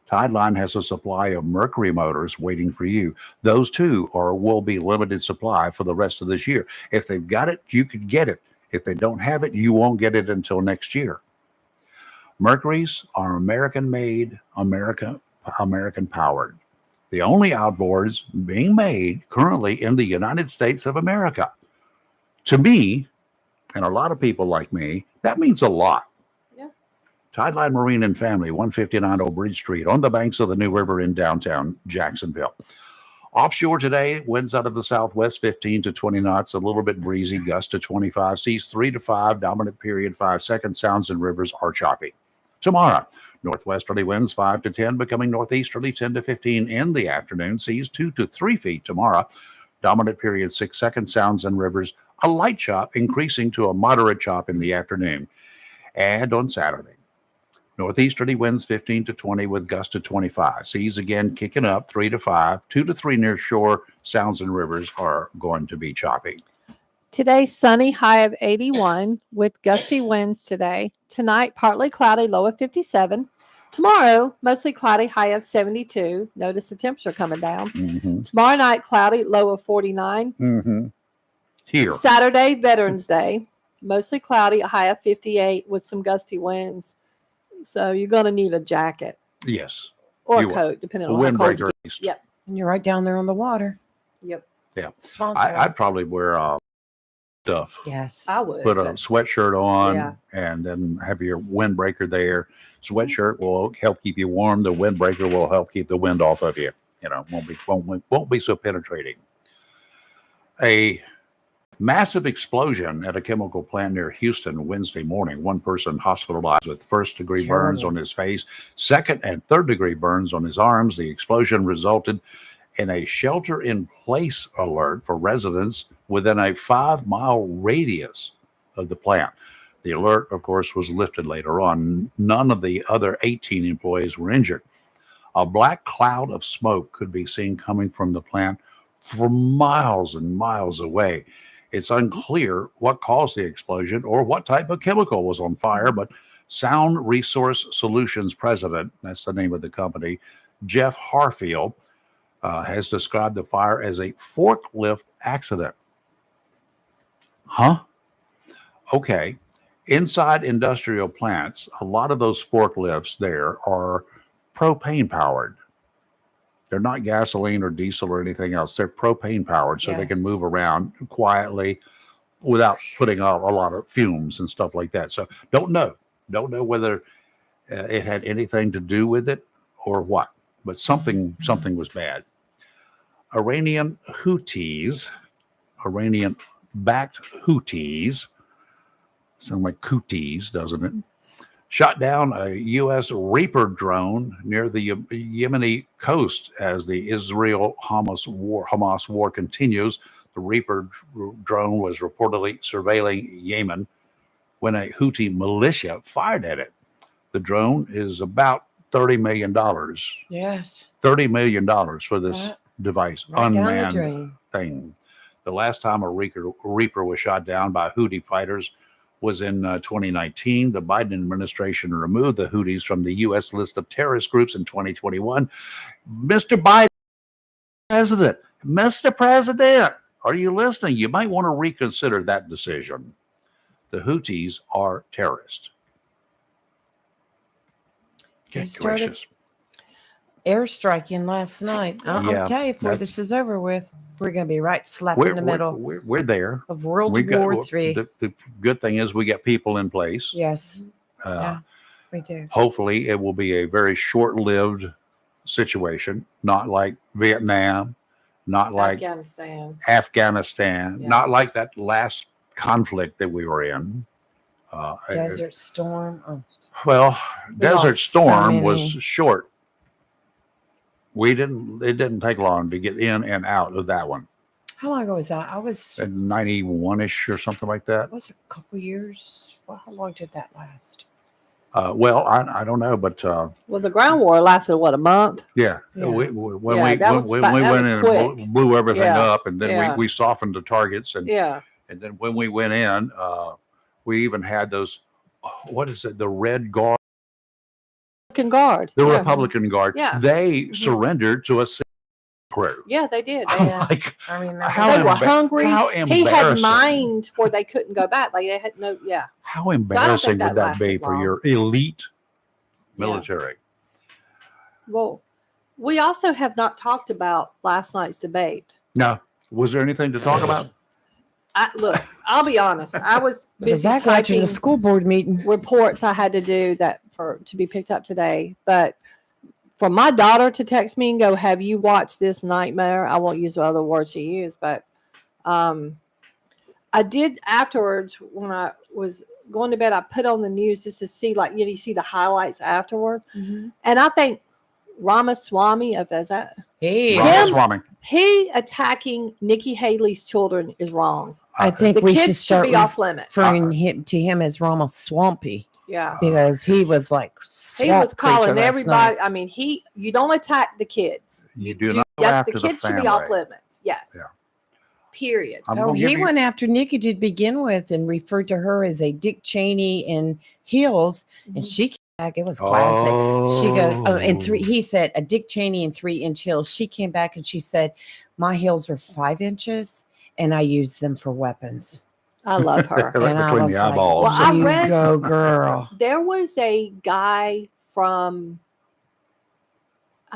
Tideline has a supply of Mercury motors waiting for you. Those too will be limited supply for the rest of this year. If they've got it, you could get it. If they don't have it, you won't get it until next year. Mercuries are American-made, American-powered. The only outboards being made currently in the United States of America. To me, and a lot of people like me, that means a lot. Tideline Marine and Family, 159 Old Bridge Street, on the banks of the New River in downtown Jacksonville. Offshore today, winds out of the southwest, 15 to 20 knots, a little bit breezy, gust to 25, seas 3 to 5, dominant period 5 seconds, sounds and rivers are choppy. Tomorrow, northwesterly winds 5 to 10, becoming northeasterly 10 to 15 in the afternoon, seas 2 to 3 feet tomorrow, dominant period 6 seconds, sounds and rivers, a light chop increasing to a moderate chop in the afternoon. And on Saturday, northeasterly winds 15 to 20 with gusts to 25. Seas again kicking up 3 to 5, 2 to 3 near shore. Sounds and rivers are going to be choppy. Today, sunny, high of 81 with gusty winds today. Tonight, partly cloudy, low of 57. Tomorrow, mostly cloudy, high of 72. Notice the temperature coming down. Mm-hmm. Tomorrow night, cloudy, low of 49. Mm-hmm. Here. Saturday, Veterans Day, mostly cloudy, a high of 58 with some gusty winds. So you're going to need a jacket. Yes. or You a will. coat, depending A on how cold you windbreaker. get. Yep. And you're right down there on the water. Yep. Yeah. Swansboro. I'd probably wear stuff. Yes. I would. Put a sweatshirt on Yeah. and then have your windbreaker there. Sweatshirt will help keep you warm. The windbreaker will help keep the wind off of you. You know, won't be so penetrating. A massive explosion at a chemical plant near Houston Wednesday morning. One person hospitalized with first-degree burns terrible. on his face, second and third-degree burns on his arms. The explosion resulted in a shelter-in-place alert for residents within a 5-mile radius of the plant. The alert, of course, was lifted later on. None of the other 18 employees were injured. A black cloud of smoke could be seen coming from the plant from miles and miles away. It's unclear what caused the explosion or what type of chemical was on fire, but Sound Resource Solutions president, that's the name of the company, Jeff Harfield, has described the fire as a forklift accident. Huh? Okay. Inside industrial plants, a lot of those forklifts there are propane powered. They're not gasoline or diesel or anything else. They're propane powered, so they can move around quietly without putting out a lot of fumes and stuff like that. So don't know whether it had anything to do with it or what, but something was bad. Iranian-backed Houthis, sound like cooties, doesn't it? Shot down a U.S. Reaper drone near the Yemeni coast as the Israel-Hamas war continues. The Reaper drone was reportedly surveilling Yemen when a Houthi militia fired at it. The drone is about $30 million. Yes. $30 million for this device, Right down the unmanned drain. thing. The last time a Reaper was shot down by Houthi fighters was in 2019. The Biden administration removed the Houthis from the U.S. list of terrorist groups in 2021. Mr. Biden, Mr. President, are you listening? You might want to reconsider that decision. The Houthis are terrorists. They Good started gracious. airstriking last night. Yeah, I'll tell you, before that's- this is over with, we're going to be right slap We're, in the we're- middle we're there. of World We got- War III. The good thing is we got people in place. Yes. Uh, Yeah, we do. Hopefully, it will be a very short-lived situation, not like Vietnam, not like Afghanistan, Yeah. not like that last conflict that we were in. Desert Storm. Oh, Well, We Desert lost so Storm was many. short. It didn't take long to get in and out of that one. how long ago was that? I was, 91-ish or something like that. was a couple years. Well, how long did that last? Well, I don't know, but Well, the ground war lasted what, a month? yeah, Yeah. when Yeah, we that was when fa- we that went was in quick. and blew everything Yeah. up, and then Yeah. we softened the targets, and Yeah. then when we went in, we even had those. What is it? The Red Guard, Republican Guard. the yeah. Republican Guard. Yeah. They surrendered to a crew. Yeah, they did. I'm Yeah. like, I remember. How They were emba- hungry. how He had embarrassing. mined where they couldn't go back. Like they had no, yeah. how embarrassing that would that be lasted for long. your elite Yeah. military? Well, we also have not talked about last night's debate. Now, was there anything to talk about? Look, I'll be honest. I was Because busy I got you in typing the school board meeting. reports I had to do to be picked up today. But for my daughter to text me and go, "Have you watched this nightmare?" I won't use the other words she used, but I did afterwards when I was going to bed. I put on the news just to see, like, you see the highlights afterward, and I think Ramaswamy, if that's that, Hey. Ramaswamy. he attacking Nikki Haley's children is wrong. I think The we kids should start be off limits. referring him as Rama Swampy Yeah. because he was like He swamp was calling creature last everybody. night. I mean, you don't attack the kids. You do not go Yeah, after the the kids should family. be off limits. Yes. Yeah. Period. I'm Oh, gonna give he you- went after Nikki to begin with and referred to her as a Dick Cheney in heels, and she came back. It was classic. She goes, "Oh, and three." He said, "A Dick Cheney in 3-inch heels." She came back and she said, "My heels are 5 inches, and I use them for weapons." I love her. Right And I between was the like, eyeballs. Well, I "You read- go, girl." There was a guy from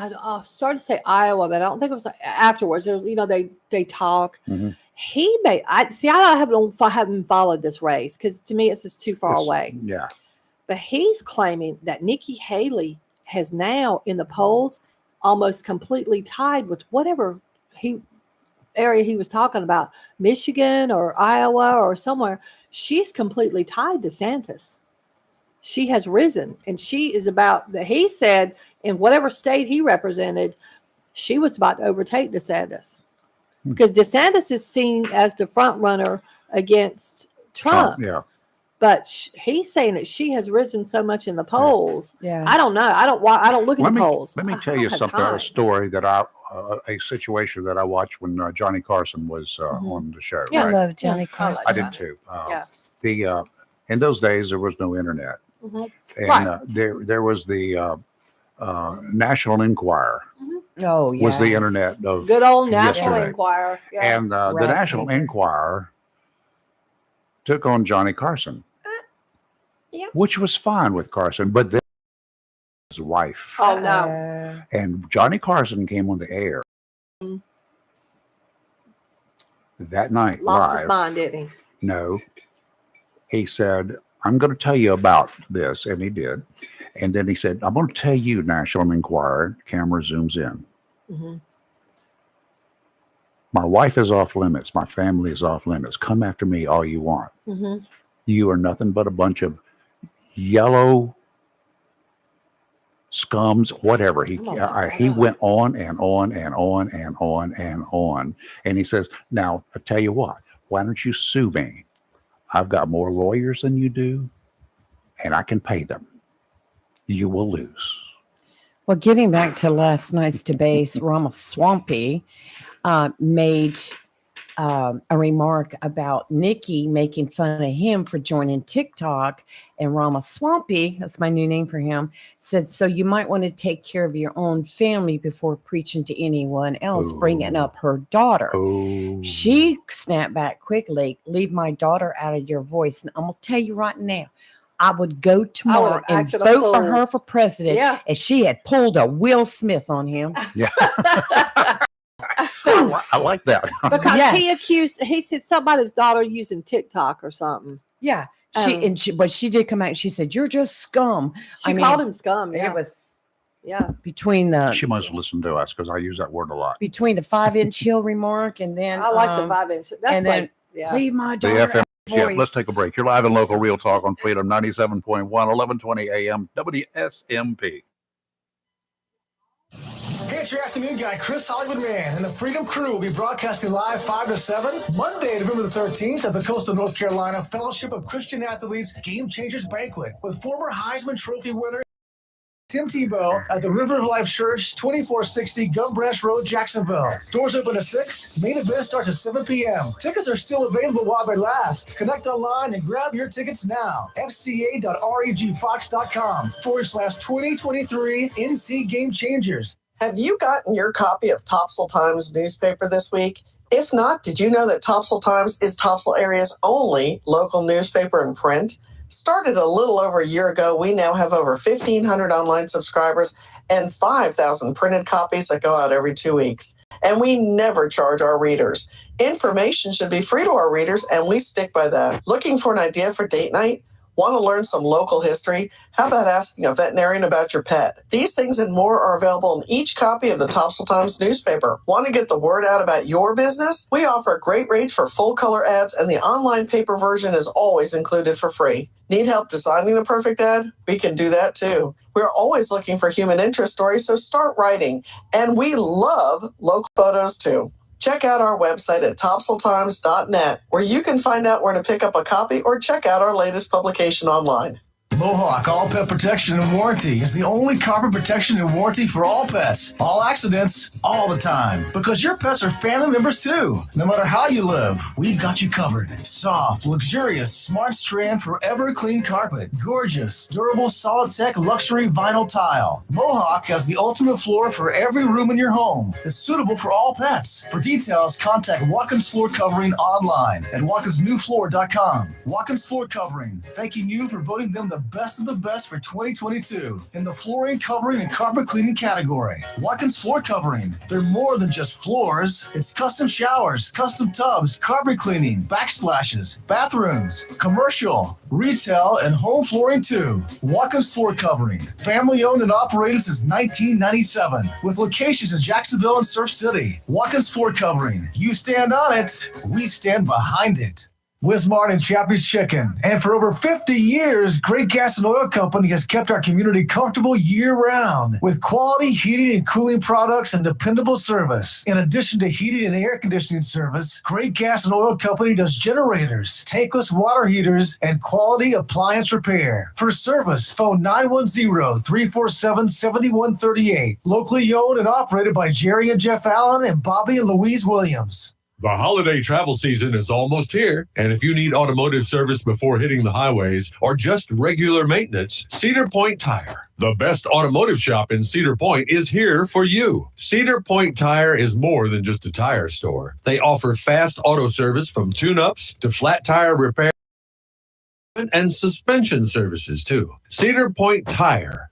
I started to say Iowa, but I don't think it was afterwards. They talk. Mhm. He made. I haven't followed this race because to me it's just too far away. Yeah. But he's claiming that Nikki Haley has now in the polls almost completely tied with whatever area he was talking about, Michigan or Iowa or somewhere. She's completely tied DeSantis. She has risen, and she is about that. He said in whatever state he represented, she was about to overtake DeSantis because DeSantis is seen as the front runner against Trump. Yeah. But he's saying that she has risen so much in the polls. Yeah. I don't know. I don't look at the polls. Let me I tell don't you have something. time. A story that a situation that I watched when Johnny Carson was on the show. Yeah, right? I love Johnny Carson. I did too. Yeah. In those days there was no internet, Mhm. and Right. there was the National Enquirer Oh, yeah. was the internet of Good old National yesterday. Enquirer. Yeah. And the Right. National Enquirer took on Johnny Carson, which was fine with Carson, but then his wife. Oh no. And Johnny Carson came on the air that night Lost his live. mind, didn't he? No. He said, I'm going to tell you about this. And he did. And then he said, I'm going to tell you, National Enquirer. Camera zooms in. Mm-hmm. My wife is off limits. My family is off limits. Come after me all you want. Mm-hmm. You are nothing but a bunch of yellow scums, whatever. He went on and on and on and on and on. And he says, now, I tell you what, why don't you sue me? I've got more lawyers than you do, and I can pay them. You will lose. Well, getting back to last night's debate, Ramaswamy made a remark about Nikki making fun of him for joining TikTok. And Ramaswamy, that's my new name for him, said, so you might want to take care of your own family before preaching to anyone else, bringing up her daughter. She snapped back quickly, leave my daughter out of your voice. And I'm going to tell you right now, I would go tomorrow and acted a vote for fool. her for president. Yeah. And she had pulled a Will Smith on him. Yeah. I like that. Because he said something about his daughter using TikTok or something. Yeah. But she did come out and she said, you're just scum. She called him scum. Yeah. It was yeah. between the She must listen to us because I use that word a lot. between the 5-inch heel remark and then I like the 5-inch. That's and then like, yeah. leave my The daughter FM. out of Yeah, voice. let's take a break. You're live in local Real Talk on Freedom 97.1, 1120 AM, WSMP. Hey, it's your afternoon guy, Chris Hollywood Man, and the Freedom Crew will be broadcasting live 5 to 7, Monday, November the 13th, at the Coastal North Carolina Fellowship of Christian Athletes Game Changers Banquet with former Heisman Trophy winner Tim Tebow at the River of Life Church, 2460 Gum Branch Road, Jacksonville. Doors open at 6. Main event starts at 7 p.m. Tickets are still available while they last. Connect online and grab your tickets now. fca.regfox.com/2023 NC Game Changers. Have you gotten your copy of Topsail Times newspaper this week? If not, did you know that Topsail Times is Topsail area's only local newspaper in print? Started a little over a year ago, we now have over 1,500 online subscribers and 5,000 printed copies that go out every 2 weeks. And we never charge our readers. Information should be free to our readers, and we stick by that. Looking for an idea for date night? Want to learn some local history? How about asking a veterinarian about your pet? These things and more are available in each copy of the Topsail Times newspaper. Want to get the word out about your business? We offer great rates for full color ads, and the online paper version is always included for free. Need help designing the perfect ad? We can do that too. We're always looking for human interest stories, so start writing. And we love local photos too. Check out our website at topsailtimes.net, where you can find out where to pick up a copy or check out our latest publication online. Mohawk All Pet Protection and Warranty is the only copper protection and warranty for all pets, all accidents, all the time. Because your pets are family members too. No matter how you live, we've got you covered. Soft, luxurious, smart strand, forever clean carpet. Gorgeous, durable, solid tech, luxury vinyl tile. Mohawk has the ultimate floor for every room in your home. It's suitable for all pets. For details, contact Watkins Floor Covering online at watkinsnewfloor.com. Watkins Floor Covering, thanking you for voting them the best of the best for 2022 in the flooring, covering, and carpet cleaning category. Watkins Floor Covering. They're more than just floors. It's custom showers, custom tubs, carpet cleaning, backsplashes, bathrooms, commercial, retail, and home flooring too. Watkins Floor Covering. Family owned and operated since 1997 with locations in Jacksonville and Surf City. Watkins Floor Covering. You stand on it, we stand behind it. Wismart and Chappie's Chicken. And for over 50 years, Great Gas and Oil Company has kept our community comfortable year-round with quality heating and cooling products and dependable service. In addition to heating and air conditioning service, Great Gas and Oil Company does generators, tankless water heaters, and quality appliance repair. For service, phone 910-347-7138. Locally owned and operated by Jerry and Jeff Allen and Bobby and Louise Williams. The holiday travel season is almost here, and if you need automotive service before hitting the highways or just regular maintenance, Cedar Point Tire, the best automotive shop in Cedar Point, is here for you. Cedar Point Tire is more than just a tire store. They offer fast auto service from tune-ups to flat tire repair and suspension services too. Cedar Point Tire.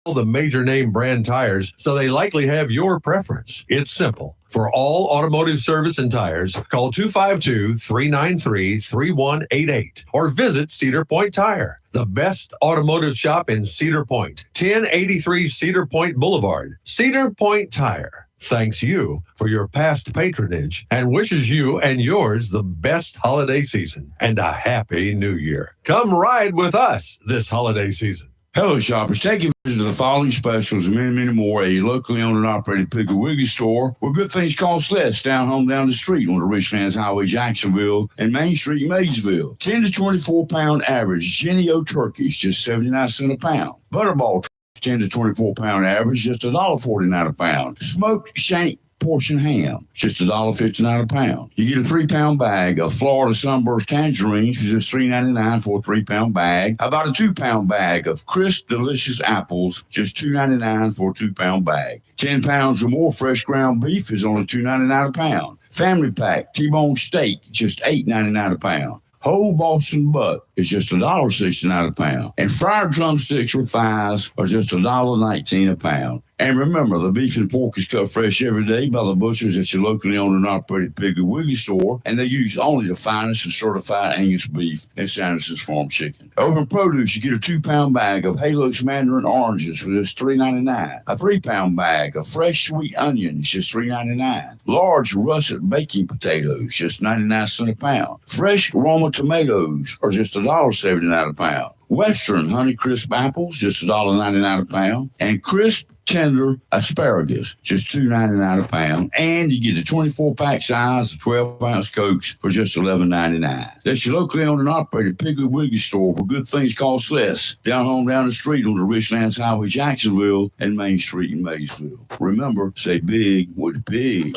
All the major name brand tires, so they likely have your preference. It's simple. For all automotive service and tires, call 252-393-3188 or visit Cedar Point Tire, the best automotive shop in Cedar Point, 1083 Cedar Point Boulevard. Cedar Point Tire thanks you for your past patronage and wishes you and yours the best holiday season and a happy new year. Come ride with us this holiday season. Hello, shoppers. Take a visit to the following specials and many, many more at a locally owned and operated Piggly Wiggly store where good things cost less down the street on the Richlands Highway, Jacksonville, and Main Street, Maysville. 10 to 24 pound average Genio turkeys, just 79 cents a pound. Butterball 10 to 24 pound average, just $1.49 a pound. Smoked shank portion ham, just $1.59 a pound. You get a 3-pound bag of Florida Sunburst tangerines for just $3.99 for a 3-pound bag. About a 2-pound bag of crisp, delicious apples, just $2.99 for a 2-pound bag. 10 pounds or more fresh ground beef is only $2.99 a pound. Family pack T-bone steak, just $8.99 a pound. Whole Boston butt is just $1.69 a pound. And fried drumsticks or thighs are just $1.19 a pound. And remember, the beef and pork is cut fresh every day by the butchers at your locally owned and operated Piggly Wiggly store, and they use only the finest and certified Angus beef and Sanderson's Farm chicken. Over in produce, you get a 2-pound bag of Halos Mandarin oranges for just $3.99. A 3-pound bag of fresh sweet onions, just $3.99. Large russet baking potatoes, just 99 cents a pound. Fresh Roma tomatoes are just $1.79 a pound. Western Honeycrisp apples, just $1.99 a pound. And crisp tender asparagus, just $2.99 a pound, and you get a 24-pack size of 12-ounce Cokes for just $11.99. That's your locally owned and operated Piggly Wiggly store where good things cost less. Down the street on the Richlands Highway, Jacksonville, and Main Street in Maysville. Remember, say big with big.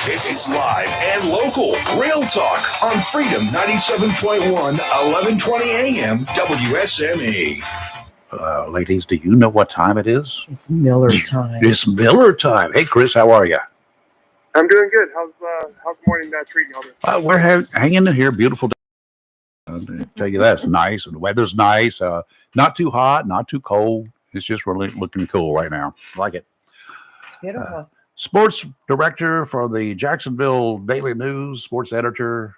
It's live and local. Real talk on Freedom 97.1, 1120 AM, WSME. Ladies, do you know what time it is? It's Miller time. It's Miller time. Hey, Chris, how are you? I'm doing good. How's the morning treating you? We're hanging in here. Beautiful day. I'll tell you that. It's nice. And the weather's nice. Not too hot, not too cold. It's just really looking cool right now. I like it. It's beautiful. Sports director for the Jacksonville Daily News, sports editor,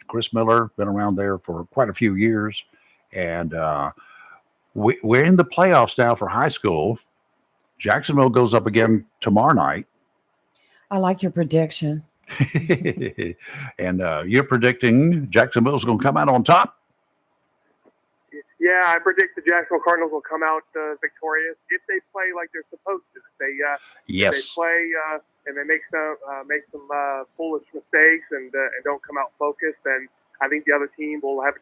Chris Miller, been around there for quite a few years. And we're in the playoffs now for high school. Jacksonville goes up again tomorrow night. I like your prediction. And you're predicting Jacksonville's going to come out on top? Yeah, I predict the Jacksonville Cardinals will come out victorious if they play like they're supposed to. If they play and they make some foolish mistakes and don't come out focused, then I think the other team will have a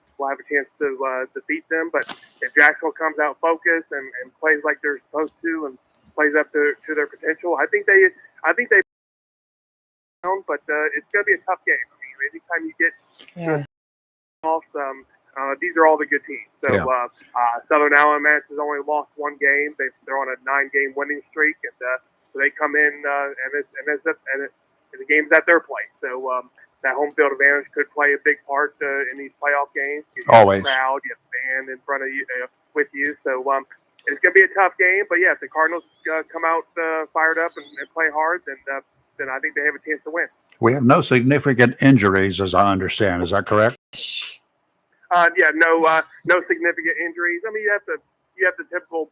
chance to defeat them. But if Jacksonville comes out focused and plays like they're supposed to and plays up to their potential, I think they. But it's going to be a tough game. I mean, anytime you get off, these are all the good teams. So Southern Alamance has only lost one game. They're on a 9-game winning streak, and so they come in and the game's at their place. So that home field advantage could play a big part in these playoff games. You have Always. crowd, you have stand in front of you with you. So it's going to be a tough game. But yeah, if the Cardinals come out fired up and play hard, then I think they have a chance to win. We have no significant injuries, as I understand. Is that correct? Yeah, no significant injuries. I mean, you have the typical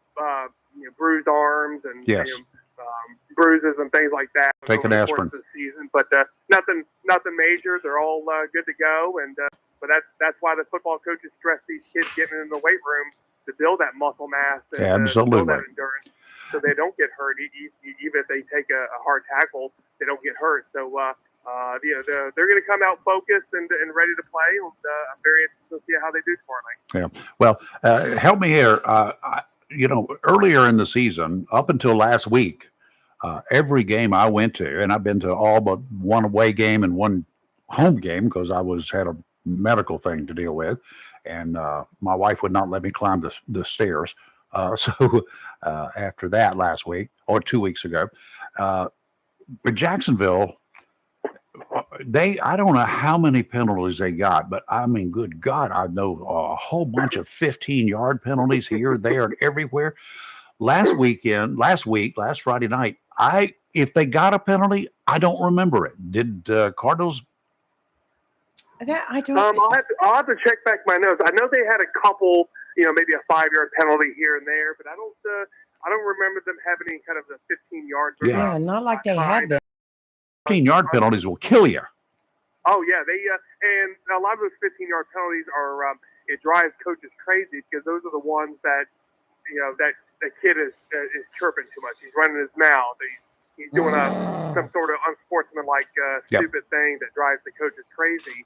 bruised arms and Yes. bruises and things like that. Take an over the course aspirin. of the season, but nothing major. They're all good to go, and but that's why the football coaches stress these kids getting in the weight room to build that muscle mass and to build Absolutely. that endurance, so they don't get hurt. Even if they take a hard tackle, they don't get hurt. So they're going to come out focused and ready to play. And, I'm very interested to see how they do tomorrow night. Yeah. Well, help me here. Earlier in the season, up until last week, every game I went to, and I've been to all but one away game and one home game because I had a medical thing to deal with, and my wife would not let me climb the stairs. So after that last week or 2 weeks ago, but Jacksonville, I don't know how many penalties they got, but I mean, good God, I know a whole bunch of 15-yard penalties here, there, and everywhere. Last Friday night, if they got a penalty, I don't remember it. Did Cardinals? I don't. I'll have to check back my notes. I know they had a couple, maybe a 5-yard penalty here and there, but I don't remember them having any kind of a 15-yard. Yeah, not like they had been. 15-yard penalties will kill you. Oh yeah, they and a lot of those 15-yard penalties are it drives coaches crazy because those are the ones that that the kid is chirping too much. He's running his mouth. He's doing some sort of unsportsmanlike stupid thing that drives the coaches crazy.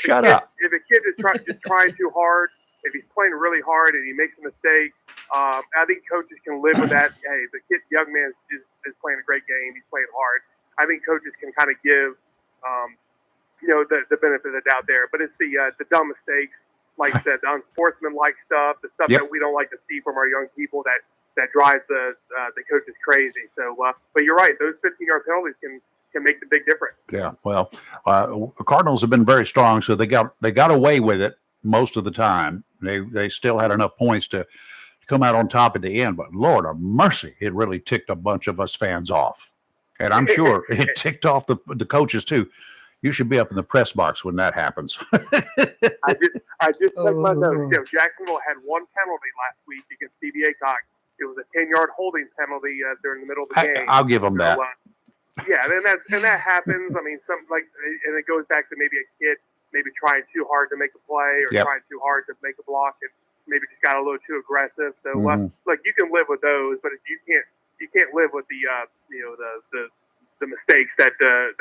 Shut up. If a kid is trying too hard, if he's playing really hard and he makes a mistake, I think coaches can live with that. Hey, the young man is playing a great game. He's playing hard. I think coaches can kind of give, the benefit of the doubt there. But it's the dumb mistakes, like I said, the unsportsmanlike stuff, the stuff that we don't like to see from our young people that drives the coaches crazy. So, but you're right; those 15-yard penalties can make the big difference. Yeah. Well, Cardinals have been very strong, so they got away with it most of the time. They still had enough points to come out on top at the end. But Lord of mercy, it really ticked a bunch of us fans off. And I'm sure it ticked off the coaches too. You should be up in the press box when that happens. I just checked my notes. Jacksonville had one penalty last week against Stevie Aycock. It was a 10-yard holding penalty during the middle of the game. I'll give them that. Yeah, and that happens. I mean, and it goes back to maybe a kid maybe trying too hard to make a play or trying too hard to make a block and maybe just got a little too aggressive. So look, you can live with those, but you can't live with the mistakes that are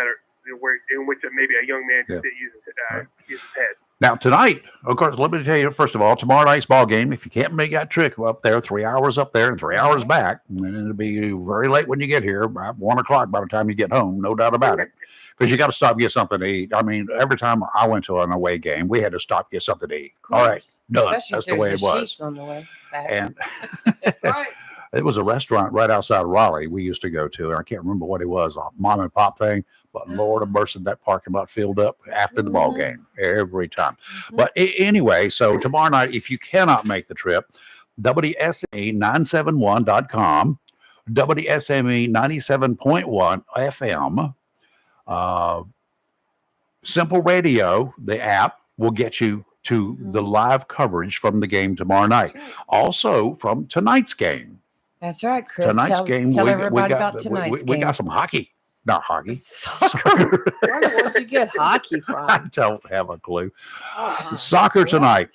in which maybe a young man just uses his head. Now tonight, of course, let me tell you first of all, tomorrow night's ball game. If you can't make that trip up there, 3 hours up there and 3 hours back, and it'll be very late when you get here, about 1 o'clock by the time you get home, no doubt about it. Because you got to stop and get something to eat. I mean, every time I went to an away game, we had to stop and get something to eat. All right, done. Especially That's if the way there's it a was. Chiefs on the way back. And Right. it was a restaurant right outside of Raleigh we used to go to, and I can't remember what it was, a mom and pop thing. But Lord of mercy, that parking lot filled up after the ball game every time. But anyway, so tomorrow night, if you cannot make the trip, WSME971.com, WSME 97.1 FM, Simple Radio, the app, will get you to the live coverage from the game tomorrow night. Also from tonight's game. That's right, Chris. Tonight's game, Tell everybody about tonight's game. We got some hockey. Not hockey. Soccer. Where'd you get hockey from? I don't have a clue. Soccer tonight.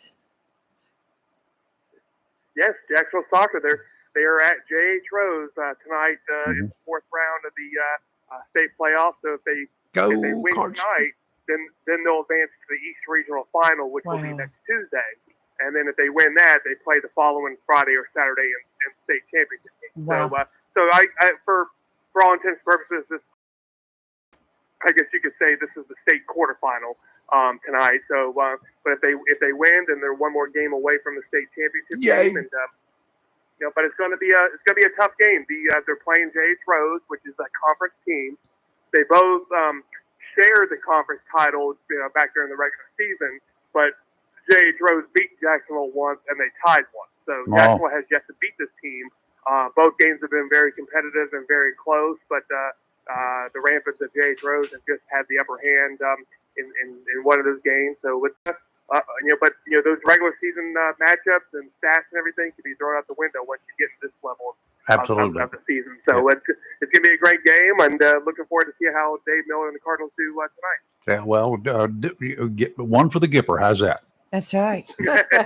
Yes, Jacksonville Soccer. They're at J.H. Rose tonight in the fourth round of the state playoffs. So if they win tonight, then they'll advance to the East Regional Final, which will be next Tuesday. And then if they win that, they play the following Friday or Saturday in state championship game. Wow. So I for all intents and purposes, this, I guess you could say this is the state quarterfinal tonight. So, but if they win, then they're one more game away from the state championship game. And but it's going to be a tough game. They're playing J.H. Rose, which is a conference team. They both shared the conference title back during the regular season, but J.H. Rose beat Jacksonville once, and they tied once. So Jacksonville has yet to beat this team. Both games have been very competitive and very close, but the Rampants of J.H. Rose have just had the upper hand in one of those games. So with those regular season matchups and stats and everything can be thrown out the window once you get to this level of the season. So it's going to be a great game, and looking forward to see how Dave Miller and the Cardinals do tonight. Yeah, well, get one for the Gipper. How's that? That's right.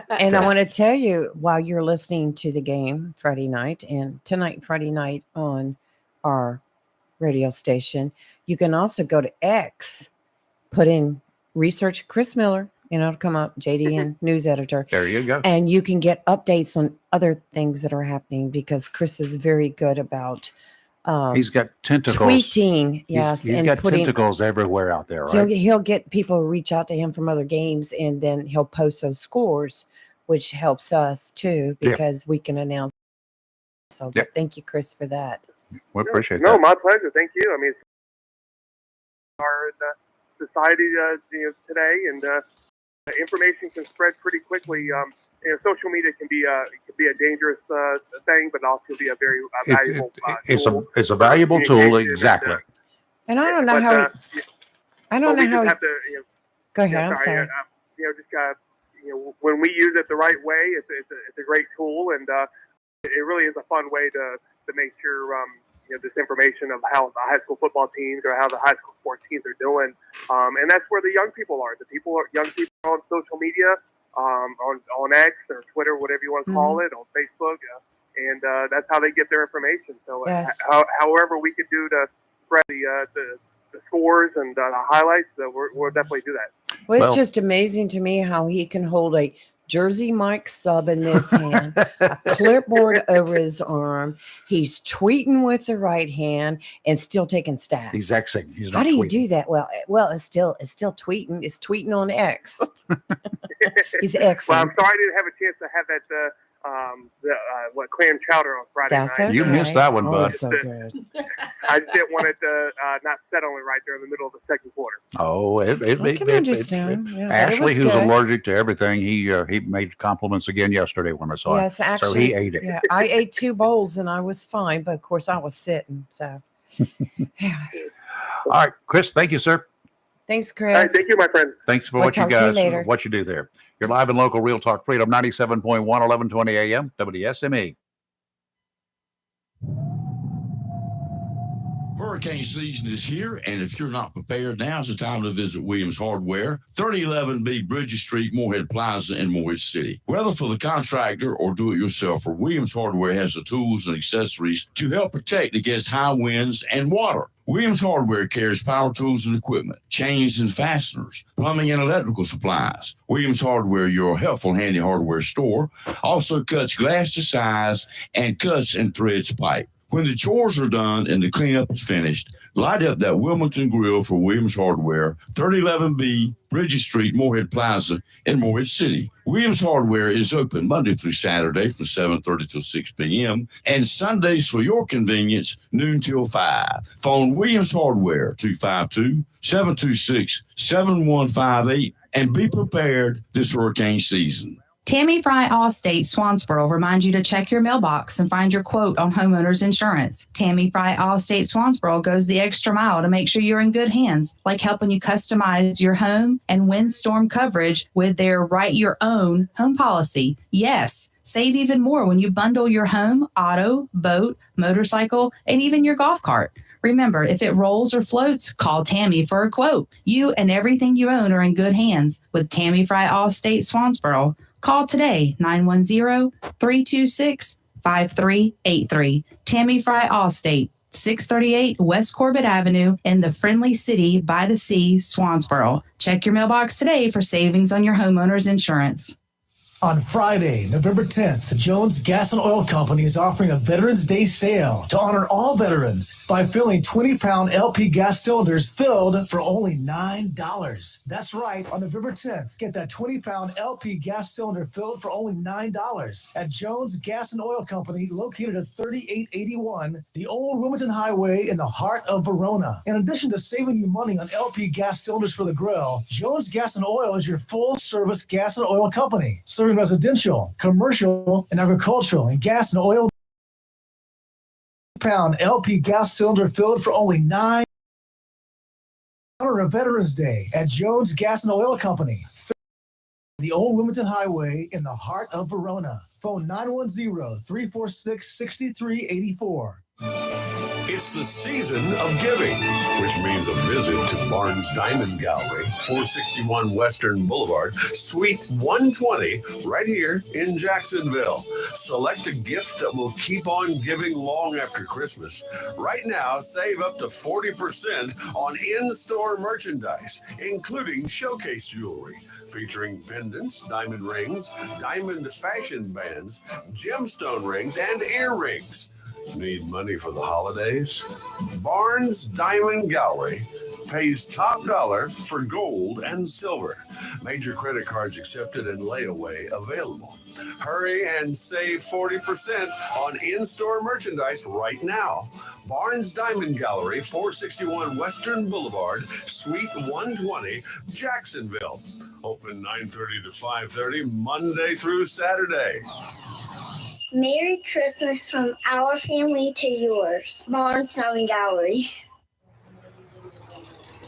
And I want to tell you, while you're listening to the game Friday night and tonight, Friday night on our radio station, you can also go to X, put in research Chris Miller, and it'll come up, JD and news editor. There you go. And you can get updates on other things that are happening because Chris is very good about he's got tentacles. Tweeting, yes. He's got tentacles everywhere out there, right? He'll get people reach out to him from other games, and then he'll post those scores, which helps us too because we can announce. So thank you, Chris, for that. We appreciate that. No, my pleasure. Thank you. I mean, our society today, and information can spread pretty quickly. Social media can be a dangerous thing, but also be a very valuable. It's a valuable tool, exactly. And I don't know how. I don't know how. Go ahead. I'm sorry. When we use it the right way, it's a great tool, and it really is a fun way to make sure this information of how the high school football teams or how the high school sports teams are doing, and that's where the young people are. Young people on social media. On X or Twitter, whatever you want to call it, on Facebook, and that's how they get their information. So, however we could do to spread the scores and the highlights, we'll definitely do that. Well, it's just amazing to me how he can hold a Jersey Mike sub in this hand, clipboard over his arm. He's tweeting with the right hand and still taking stats. He's Xing. He's not How do you tweeting. do that? Well, it's still tweeting. It's tweeting on X. He's Xing. Well, I'm sorry I didn't have a chance to have that clam chowder on Friday That's night. okay. You missed that one, bud. So good. I didn't want it to not settle it right there in the middle of the second quarter. Oh, I can understand. Yeah, but it Ashley, was who's good. allergic to everything, he made compliments again yesterday when I saw him. Yes, actually. So he ate it. Yeah, I ate 2 bowls and I was fine, but of course I was sitting. So, All right, Chris, thank you, sir. thanks, All right, Chris. thank you, my friend. Thanks for We'll what you talk to you guys, later. what you do there. You're live and local, Real Talk Freedom, 97.1, 1120 a.m., WSME. Hurricane season is here, and if you're not prepared, now's the time to visit Williams Hardware, 3011B Bridges Street, Moorhead Plaza in Moorhead City. Whether for the contractor or do-it-yourselfer, Williams Hardware has the tools and accessories to help protect against high winds and water. Williams Hardware carries power tools and equipment, chains and fasteners, plumbing and electrical supplies. Williams Hardware, your helpful, handy hardware store, also cuts glass to size and cuts and threads pipe. When the chores are done and the cleanup is finished, light up that Wilmington Grill for Williams Hardware, 3011B Bridges Street, Moorhead Plaza in Moorhead City. Williams Hardware is open Monday through Saturday from 7:30 till 6 p.m. and Sundays for your convenience, noon till 5. Phone Williams Hardware, 252-726-7158, and be prepared this hurricane season. Tammy Fry Allstate Swansboro reminds you to check your mailbox and find your quote on homeowners insurance. Tammy Fry Allstate Swansboro goes the extra mile to make sure you're in good hands, like helping you customize your home and windstorm coverage with their Write Your Own home policy. Yes, save even more when you bundle your home, auto, boat, motorcycle, and even your golf cart. Remember, if it rolls or floats, call Tammy for a quote. You and everything you own are in good hands with Tammy Fry Allstate Swansboro. Call today, 910-326-5383. Tammy Fry Allstate, 638 West Corbett Avenue in the friendly city by the sea, Swansboro. Check your mailbox today for savings on your homeowner's insurance. On Friday, November 10th, the Jones Gas and Oil Company is offering a Veterans Day sale to honor all veterans by filling 20-pound LP gas cylinders filled for only $9. That's right, on November 10th, get that 20-pound LP gas cylinder filled for only $9 at Jones Gas and Oil Company, located at 3881, the Old Wilmington Highway in the heart of Verona. In addition to saving you money on LP gas cylinders for the grill, Jones Gas and Oil is your full-service gas and oil company, serving residential, commercial, and agricultural, and gas and oil. Pound LP gas cylinder filled for only $9 on Veterans Day at Jones Gas and Oil Company, the Old Wilmington Highway in the heart of Verona. Phone 910-346-6384. It's the season of giving, which means a visit to Barnes Diamond Gallery, 461 Western Boulevard, Suite 120, right here in Jacksonville. Select a gift that will keep on giving long after Christmas. Right now, save up to 40% on in-store merchandise, including showcase jewelry, featuring pendants, diamond rings, diamond fashion bands, gemstone rings, and earrings. Need money for the holidays? Barnes Diamond Gallery pays top dollar for gold and silver. Major credit cards accepted and layaway available. Hurry and save 40% on in-store merchandise right now. Barnes Diamond Gallery, 461 Western Boulevard, Suite 120, Jacksonville. Open 9:30 to 5:30, Monday through Saturday. Merry Christmas from our family to yours. Barnes Diamond Gallery.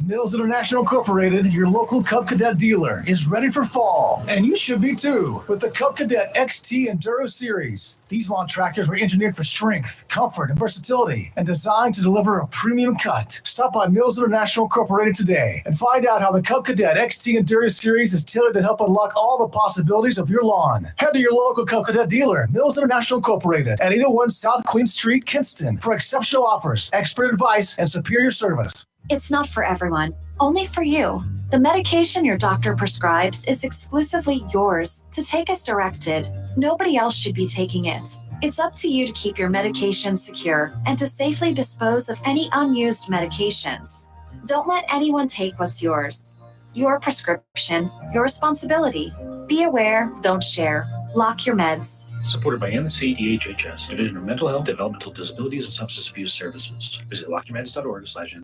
Mills International Incorporated, your local Cub Cadet dealer, is ready for fall, and you should be too, with the Cub Cadet XT Enduro Series. These lawn tractors were engineered for strength, comfort, and versatility, and designed to deliver a premium cut. Stop by Mills International Incorporated today and find out how the Cub Cadet XT Enduro Series is tailored to help unlock all the possibilities of your lawn. Head to your local Cub Cadet dealer, Mills International Incorporated, at 801 South Queen Street, Kinston, for exceptional offers, expert advice, and superior service. It's not for everyone, only for you. The medication your doctor prescribes is exclusively yours to take as directed. Nobody else should be taking it. It's up to you to keep your medication secure and to safely dispose of any unused medications. Don't let anyone take what's yours. Your prescription, your responsibility. Be aware, don't share. Lock your meds. Supported by NC DHHS, Division of Mental Health, Developmental Disabilities, and Substance Abuse Services. Visit lockyourmeds.org/.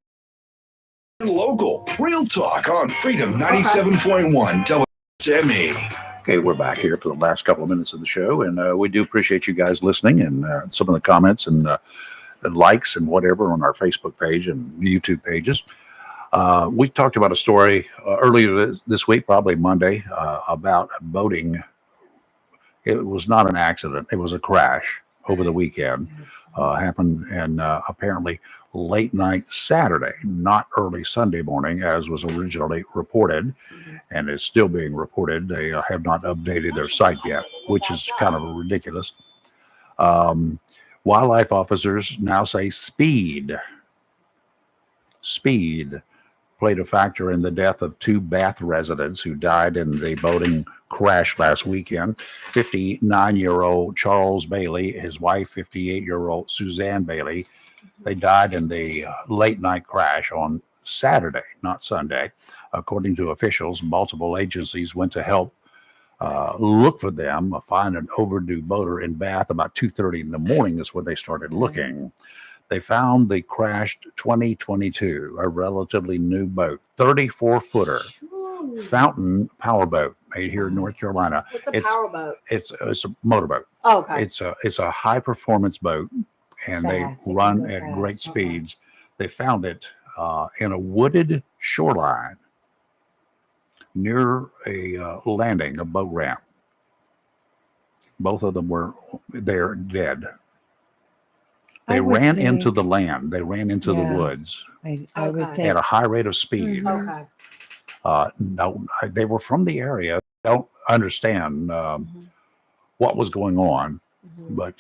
Local, real talk on Freedom 97.1 WME. Okay, we're back here for the last couple of minutes of the show, and we do appreciate you guys listening and some of the comments and likes and whatever on our Facebook page and YouTube pages. We talked about a story earlier this week, probably Monday, about boating. It was not an accident. It was a crash over the weekend. Happened and apparently late night Saturday, not early Sunday morning, as was originally reported, and is still being reported. They have not updated their site yet, which is kind of ridiculous. Wildlife officers now say speed played a factor in the death of two Bath residents who died in the boating crash last weekend. 59-year-old Charles Bailey, his wife, 58-year-old Suzanne Bailey. They died in the late night crash on Saturday, not Sunday. According to officials, multiple agencies went to help look for them, find an overdue boater in Bath. About 2:30 in the morning is when they started looking. They found the crashed 2022, a relatively new boat, 34-footer, Fountain powerboat made here in North Carolina. What's a powerboat? It's a motorboat. Oh, okay. It's a high performance boat, and Fast. they It run can go at fast. great speeds. They found it in a wooded shoreline near a landing, a boat ramp. Both of them were there dead. They ran into the land. They ran into the woods I would think. at a high rate of speed. Okay. No, they were from the area. Don't understand what was going on, but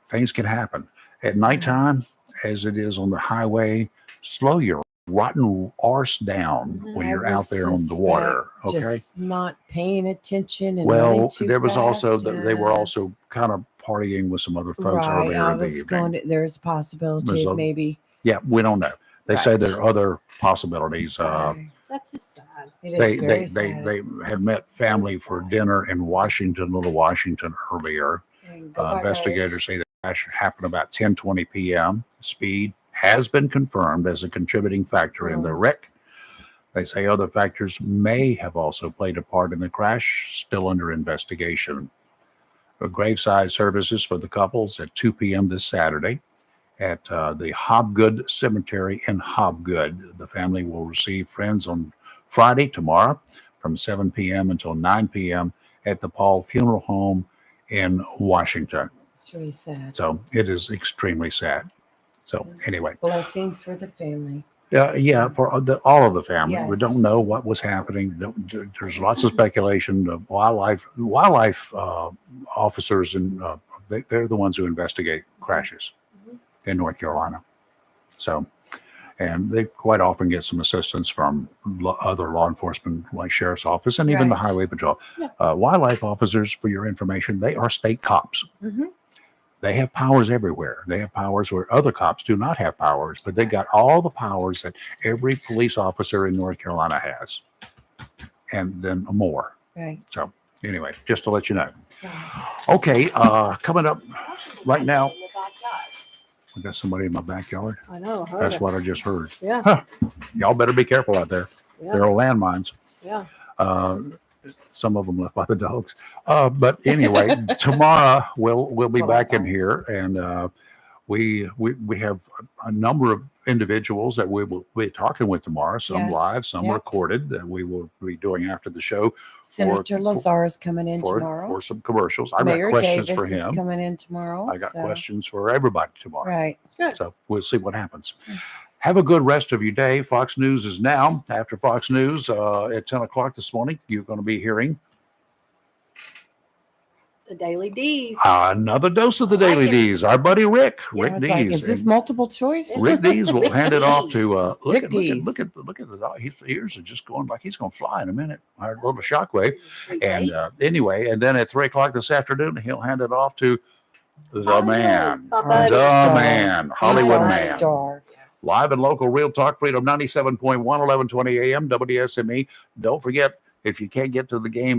things can happen at nighttime, as it is on the highway. Slow your rotten arse down when you're out there on the water. Okay. Just not paying attention and Well, running too there was also, fast they were and- also kind of partying with some other folks Right, earlier I in the was evening. going to, there's a possibility There's of a- maybe. Yeah, we don't know. They say Right. there are other possibilities. That's just sad. It is They very they sad. they had met family for dinner in Washington, Little Washington earlier. Investigators say the crash happened about 10:20 p.m. Speed has been confirmed as a contributing factor in the wreck. They say other factors may have also played a part in the crash, still under investigation. Graveside services for the couples at 2 p.m. this Saturday at the Hobgood Cemetery in Hobgood. The family will receive friends on Friday, tomorrow, from 7 p.m. until 9 p.m. at the Paul Funeral Home in Washington. It's really sad. So it is extremely sad. So anyway, Blessings for the family. yeah, for all of the family. We Yes. don't know what was happening. There's lots of speculation. The wildlife officers, and they're the ones who investigate crashes in North Carolina. So, and they quite often get some assistance from other law enforcement, like sheriff's office, and even the Right. highway patrol. Yeah. Wildlife officers, for your information, they are state cops. Mm-hmm. They have powers everywhere. They have powers where other cops do not have powers, but they got all the powers that every police officer in North Carolina has, and then more. Right. So anyway, just to let you know. Okay, coming up right now, I got somebody in my backyard. I know. I heard That's it. what I just heard. Yeah. Huh. Y'all better be careful out there. Yeah. There are landmines. Yeah. Some of them left by the dogs. But anyway, tomorrow we'll be back in here, and we have a number of individuals that we will be talking with tomorrow. Some Yes. live, some Yep. recorded, that we will be doing after the show. Senator Lazar is coming in tomorrow. for some commercials. I've Mayor got questions Davis for is him. coming in tomorrow. I got so- questions for everybody tomorrow. Right. So we'll see what happens. Have a good rest of your day. Fox News is now. After Fox News at 10 o'clock this morning, you're going to be hearing The Daily D's. another dose of the Daily D's. Our buddy Rick I Rick was like, Dees. is this And multiple choice? Rick Dees will hand it off to Rick look at Dees. the dog. His ears are just going like he's going to fly in a minute. Our little shockwave. And anyway, and then at 3 o'clock this afternoon, he'll hand it off to the man, Our the star. man, He's Hollywood our man. star. Live and local, Real Talk Freedom 97.1, 1120 a.m. WSME. Don't forget, if you can't get to the game